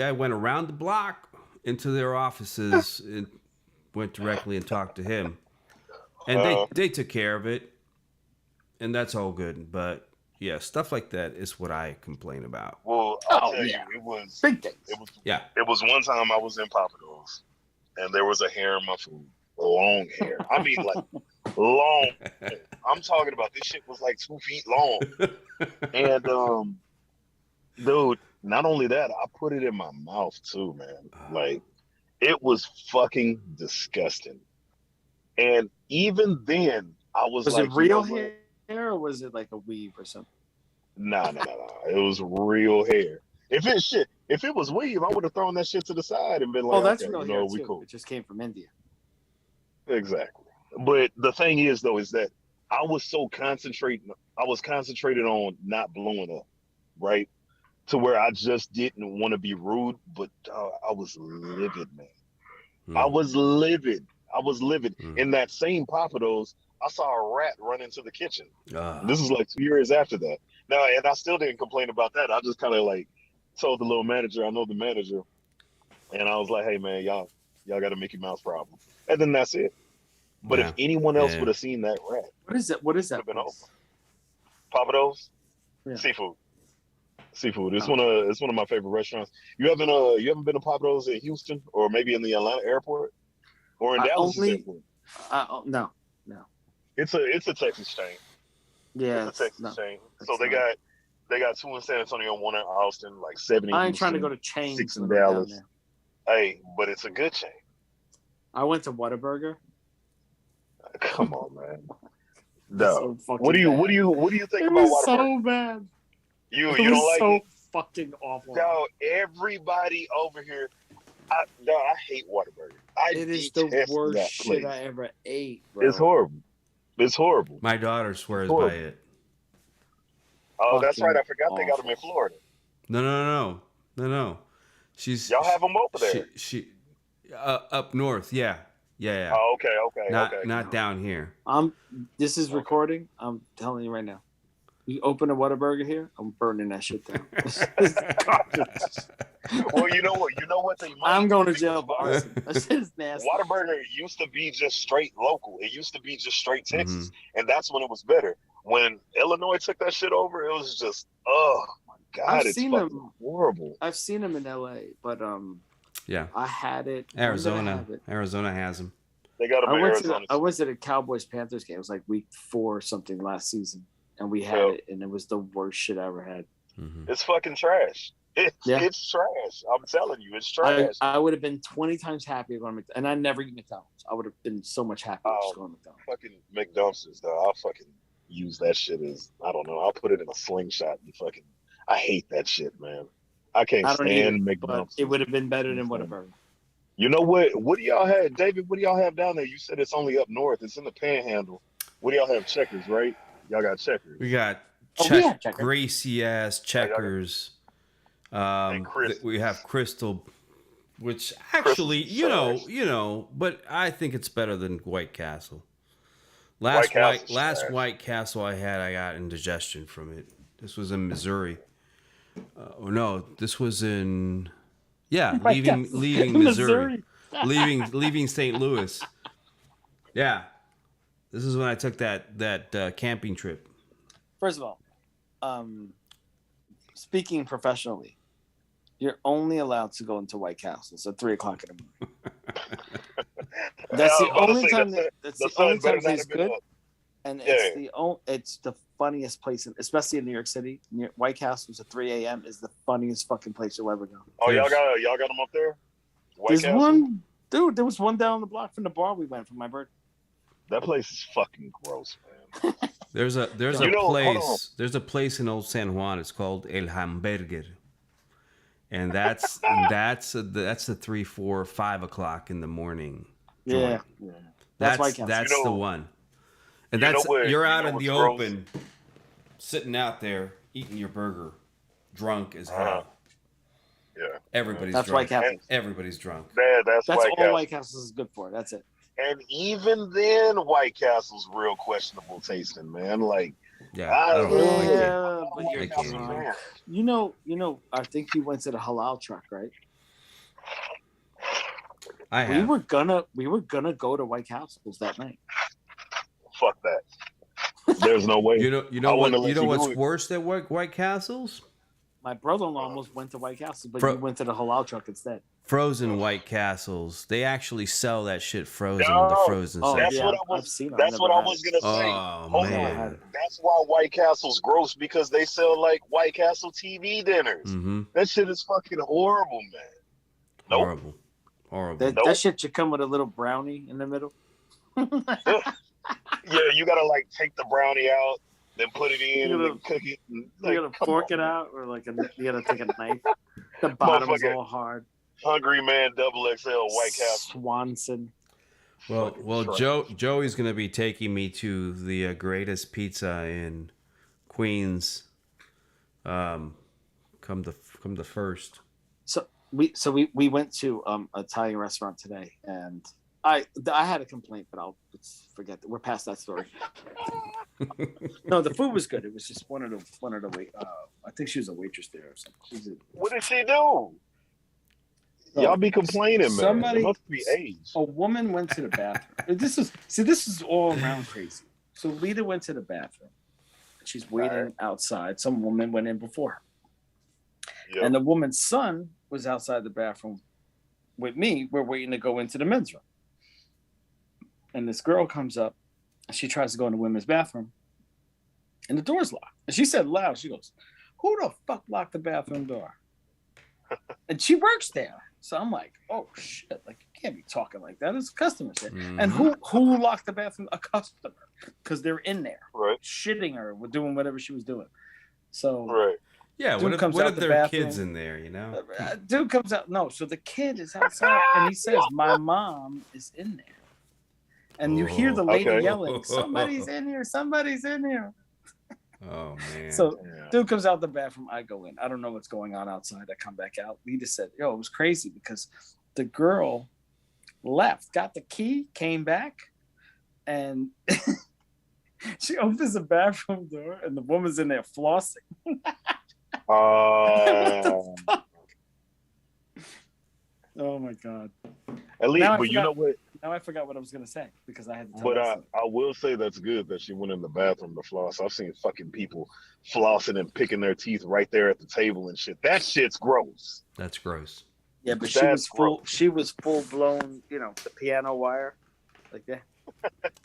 I went around the block into their offices and went directly and talked to him, and they took care of it, and that's all good. But yeah, stuff like that is what I complain about. Well, I'll tell you, it was big things. It was one time I was in Papados, and there was a hair in my food. Long hair. I mean, like long. I'm talking about this shit was like 2 feet long, and dude. Not only that, I put it in my mouth too, man. Like, it was fucking disgusting. And even then, I was like, it real hair or was it like a weave or something? Nah. It was real hair. If it was weave, I would have thrown that shit to the side and been like, that's okay, real you hair know, we too. cool. It just came from India. Exactly. But the thing is, though, is that I was concentrated on not blowing up, right? To where I just didn't want to be rude, but I was livid, man. I was livid. In that same Papados, I saw a rat run into the kitchen. This is like 2 years after that. Now, and I still didn't complain about that. I just kind of like told the little manager, I know the manager, and I was like, hey, man, y'all got a Mickey Mouse problem. And then that's it. But if anyone else would have seen that rat. What is it? What is that? Been over. Papados? Yeah. Seafood. It's one of my favorite restaurants. You haven't been to Papados in Houston or maybe in the Atlanta airport or in Dallas airport? No. It's a Texas chain. Yeah, it's a Texas chain. So they got 2 in San Antonio, 1 in Austin, like 7 in I ain't Houston, trying to go to chains. 6 in Dallas. Hey, but it's a good chain. I went to Whataburger. Come on, man. No. So what do you think it about was Whataburger? So bad. You it don't was like so it? Fucking awful. No, everybody over here. I hate Whataburger. It is the worst shit I ever ate, bro. It's horrible. My daughter swears by it. Oh, that's right. I forgot they got them in Florida. No. Y'all have them over there. She up north. Yeah. Oh, okay. Not down here. This is recording. I'm telling you right now. You open a Whataburger here, I'm burning that shit down. Well, you know what they might. I'm going to jail for arson. That shit is nasty. Whataburger used to be just straight local. It used to be just straight Texas, and that's when it was better. When Illinois took that shit over, it was just, oh my god, it's fucking horrible. I've seen them in LA, but yeah, I had it. Arizona has them. They got them in Arizona. I went to the Cowboys Panthers game. It was like week 4 or something last season. And we had it, and it was the worst shit I ever had. It's fucking trash. It's trash. I'm telling you, it's trash. I would have been 20 times happier going to McDonald's. And I never eat McDonald's. I would have been so much happier just going to McDonald's. Fucking McDonald's, though. I'll fucking use that shit as, I don't know, I'll put it in a slingshot and fucking, I hate that shit, man. I can't stand McDonald's. It would have been better than Whataburger. You know what? What do y'all have, David? What do y'all have down there? You said it's only up north. It's in the Panhandle. What do y'all have? Checkers, right? Y'all got Checkers. We got greasy ass Checkers. We have Crystal, which actually, you know, but I think it's better than White Castle. Last White Castle I had, I got indigestion from it. This was in Missouri. This was in leaving Missouri, leaving St. Louis. Yeah. This is when I took that camping trip. First of all, speaking professionally, you're only allowed to go into White Castles at 3:00 in the morning. That's the only time. That's the only time it's good, and it's the funniest place, especially in New York City. White Castles at 3 a.m. is the funniest fucking place you'll ever go. Oh, y'all got them up there? There was one down the block from the bar we went for my birthday. That place is fucking gross, man. There's a place in Old San Juan. It's called El Hamburger, and that's the 3, 4, 5 o'clock in the morning. Yeah. That's the one. And you're out in the open, sitting out there eating your burger, drunk as hell. Yeah. Everybody's That's drunk. White Castles. Everybody's drunk. That's That's White all Castle. White Castles is good for. That's it. And even then, White Castle's real questionable tasting, man. Like, Yeah, I don't know. I can't. Yeah, but I you're can't. drunk. You know. I think you went to the halal truck, right? I have. We were gonna go to White Castles that night. Fuck that. There's no way. You know I what? wouldn't let You know you what's do it. worse than White Castles? My brother-in-law almost went to White Castles, but Fro- you went to the halal truck instead. Frozen White Castles. They actually sell that shit frozen in the No, frozen Oh, section. That's yeah, what I I've was. seen it. I've That's never what I had was it. gonna say. Oh Hold man. on. That's why White Castle's gross, because they sell like White Castle TV dinners. Mm-hmm. That shit is fucking horrible, man. Nope. Horrible. Horrible. That, Nope. that shit should come with a little brownie in the middle. Yeah, you gotta like take the brownie out, then put it in, You and gotta- then cook it. And, You like, gotta come fork on, it man. out, or you gotta take a knife. The bottom is Motherfucker. all hard. Hungry Man XXL White Castle. Swanson. Well, Fucking trash. Joey's gonna be taking me to the greatest pizza in Queens. Come the first. So we went to an Italian restaurant today, and I had a complaint, but let's forget that. We're past that story. No, the food was good. It was just one of the wait. I think she was a waitress there or something. What did she do? Y'all be complaining, man. Somebody- It must be age. A woman went to the bathroom. This is all around crazy. So Lita went to the bathroom. She's waiting outside. Some woman went in before her. Yep. And the woman's son was outside the bathroom with me. We're waiting to go into the men's room. And this girl comes up. And she tries to go in the women's bathroom. And the door's locked. And she said loud, she goes, "Who the fuck locked the bathroom door?" And she works there. So I'm like, oh shit, like you can't be talking like that. It's a customer shit. Mm-hmm. And who locked the bathroom? A customer. Because they're in there. Right. Shitting her, doing whatever she was doing. So Right. Yeah, Dude what comes if out the there are bathroom. kids in there, you know? Dude comes out. No, so the kid is outside and he says, "My mom is in there." And you hear the lady Okay. yelling, "Somebody's in here, somebody's in here." Oh man. So Yeah. dude comes out the bathroom, I go in. I don't know what's going on outside. I come back out. Lita said, "Yo, it was crazy because the girl left, got the key, came back, and she opens the bathroom door and the woman's in there flossing." What the fuck? Oh my god. At least, Now I but you forgot- know what? Now I forgot what I was gonna say because I had to tell But that I will say that's good that she went in the bathroom to floss. I've seen fucking people flossing and picking their teeth right there at the table and shit. That shit's gross. That's gross. Yeah, but That's she was full blown, the piano wire. Like that.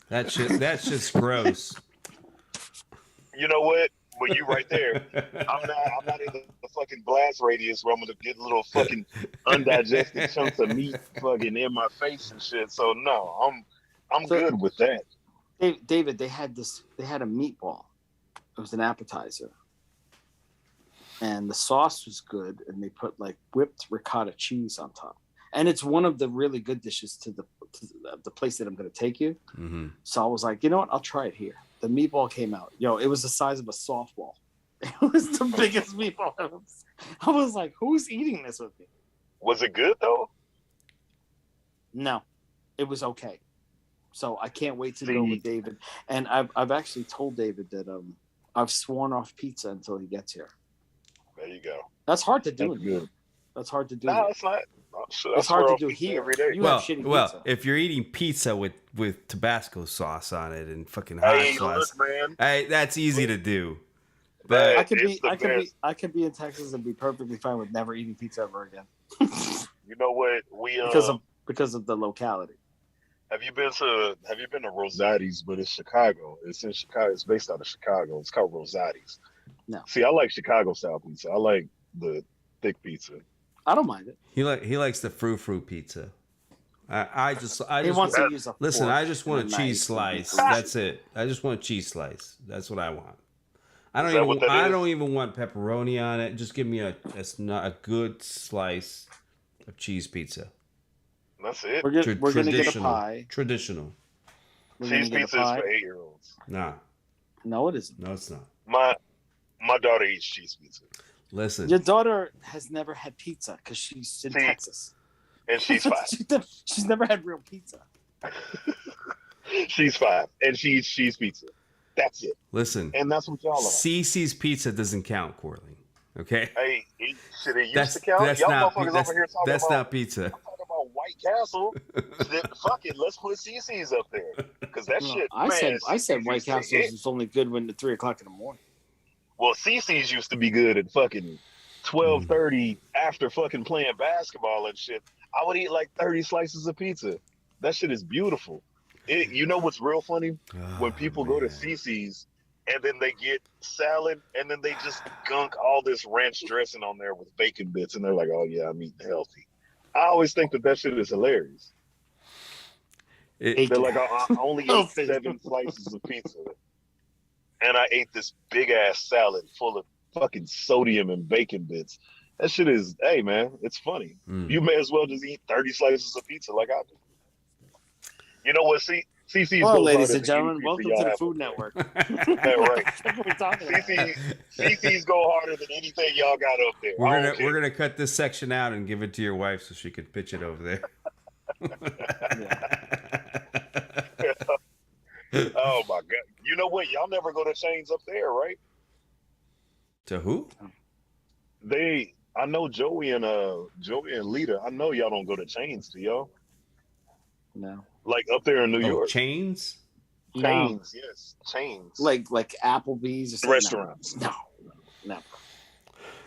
That's just gross. You know what? But you right there. I'm not in the fucking blast radius where I'm gonna get little fucking undigested chunks of meat fucking in my face and shit. So no, I'm So- good with that. David, they had a meatball. It was an appetizer. And the sauce was good, and they put like whipped ricotta cheese on top. And it's one of the really good dishes to the place that I'm going to take you. Mm-hmm. So I was like, you know what? I'll try it here. The meatball came out. It was the size of a softball. It was the biggest meatball. I was like, who's eating this with me? Was it good though? No, it was okay. So I can't wait to go with David. And I've actually told David that I've sworn off pizza until he gets here. There you go. That's hard to do. That's good. That's hard to do. No, it's not. It's hard to do here. every day. You Well, have shitty well, pizza. if you're eating pizza with Tabasco sauce on it and fucking hot Hey, sauce, look, man. hey, that's easy to do. But I could it's the best. be in Texas and be perfectly fine with never eating pizza ever again You know what? because of the locality. Have you been to Rosati's? But it's Chicago. It's in Chicago. It's based out of Chicago. It's called Rosati's. No. See, I like Chicago style pizza. I like the thick pizza. I don't mind it. He likes the frou pizza. I just He wants to use a listen. fork I just want a and cheese knife. slice. That's it. I just want a cheese slice. That's what I want. I Is that what that is? don't even want pepperoni on it. Just give me a good slice of cheese pizza. That's it. We're gonna get a Traditional. pie. Traditional. We're gonna Cheese get a pizza is pie. for 8-year-olds. Nah, No, it isn't. no, it's not. My daughter eats cheese pizza. Listen. Your daughter has never had pizza because she's in Texas. And she's 5. She's never had real pizza. She's 5, and she's pizza. That's it. Listen. And that's what y'all are. CC's Pizza doesn't count, Corley. Okay? Hey, it used to count. That's Y'all not, motherfuckers that's, over here talking that's about, not pizza. I'm talking about White Castle. Fuck it, let's put CC's up there. Because that shit, I said White Castle is only good when it's 3 o'clock in the morning. Well, CC's used to be good at fucking 12:30 after fucking playing basketball and shit. I would eat like 30 slices of pizza. That shit is beautiful. You know what's real funny? When people go to CC's and then they get salad and then they just gunk all this ranch dressing on there with bacon bits and they're like, oh yeah, I'm eating healthy. I always think that shit is hilarious. They're like, I only ate 7 slices of pizza. And I ate this big ass salad full of fucking sodium and bacon bits. That shit is, hey man, it's funny. You may as well just eat 30 slices of pizza like I do. You know what? CC's. Well, ladies and gentlemen, welcome to the Food Network. Yeah, right. CC's go harder than anything y'all got up there. We're gonna cut this section out and give it to your wife so she could pitch it over there. Oh my god! You know what? Y'all never go to Chains up there, right? To who? I know Joey and Lita. I know y'all don't go to Chains, do y'all? No. Like up there in New York. Chains? Chains, yes. Chains. Like Applebee's or something. Restaurants. No.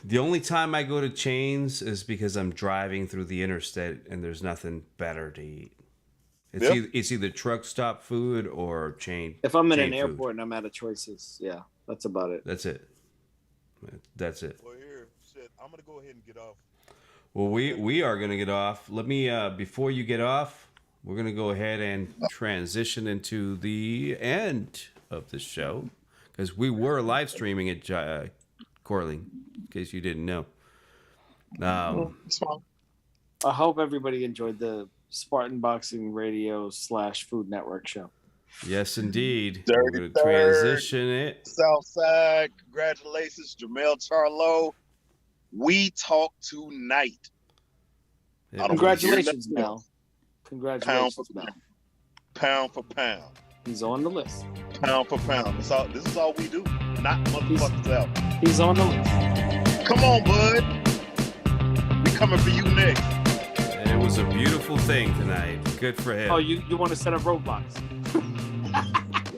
The only time I go to Chains is because I'm driving through the interstate and there's nothing better to eat. It's either truck stop food or chain. If I'm in an food. airport and I'm out of choices, yeah, that's about it. That's it. Well, here, shit, I'm gonna go ahead and get off. Well, we are gonna get off. Let me before you get off, we're gonna go ahead and transition into the end of the show because we were live streaming it, Corley, in case you didn't know. I hope everybody enjoyed the Spartan Boxing Radio / Food Network show. Yes, indeed. We're going to transition it. Southside, congratulations, Jermell, Charlo. We talk tonight. Congratulations, Mel. Congratulations, Mel. Pound for pound. He's on the list. Pound for pound. This is all we do. Knock motherfuckers out. He's on the list. Come on, bud. We coming for you next. And it was a beautiful thing tonight. Good for him. Oh, you want to set up roadblocks?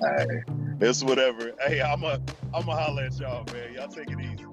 Hey, it's whatever. Hey, I'm a holler at y'all, man. Y'all take it easy.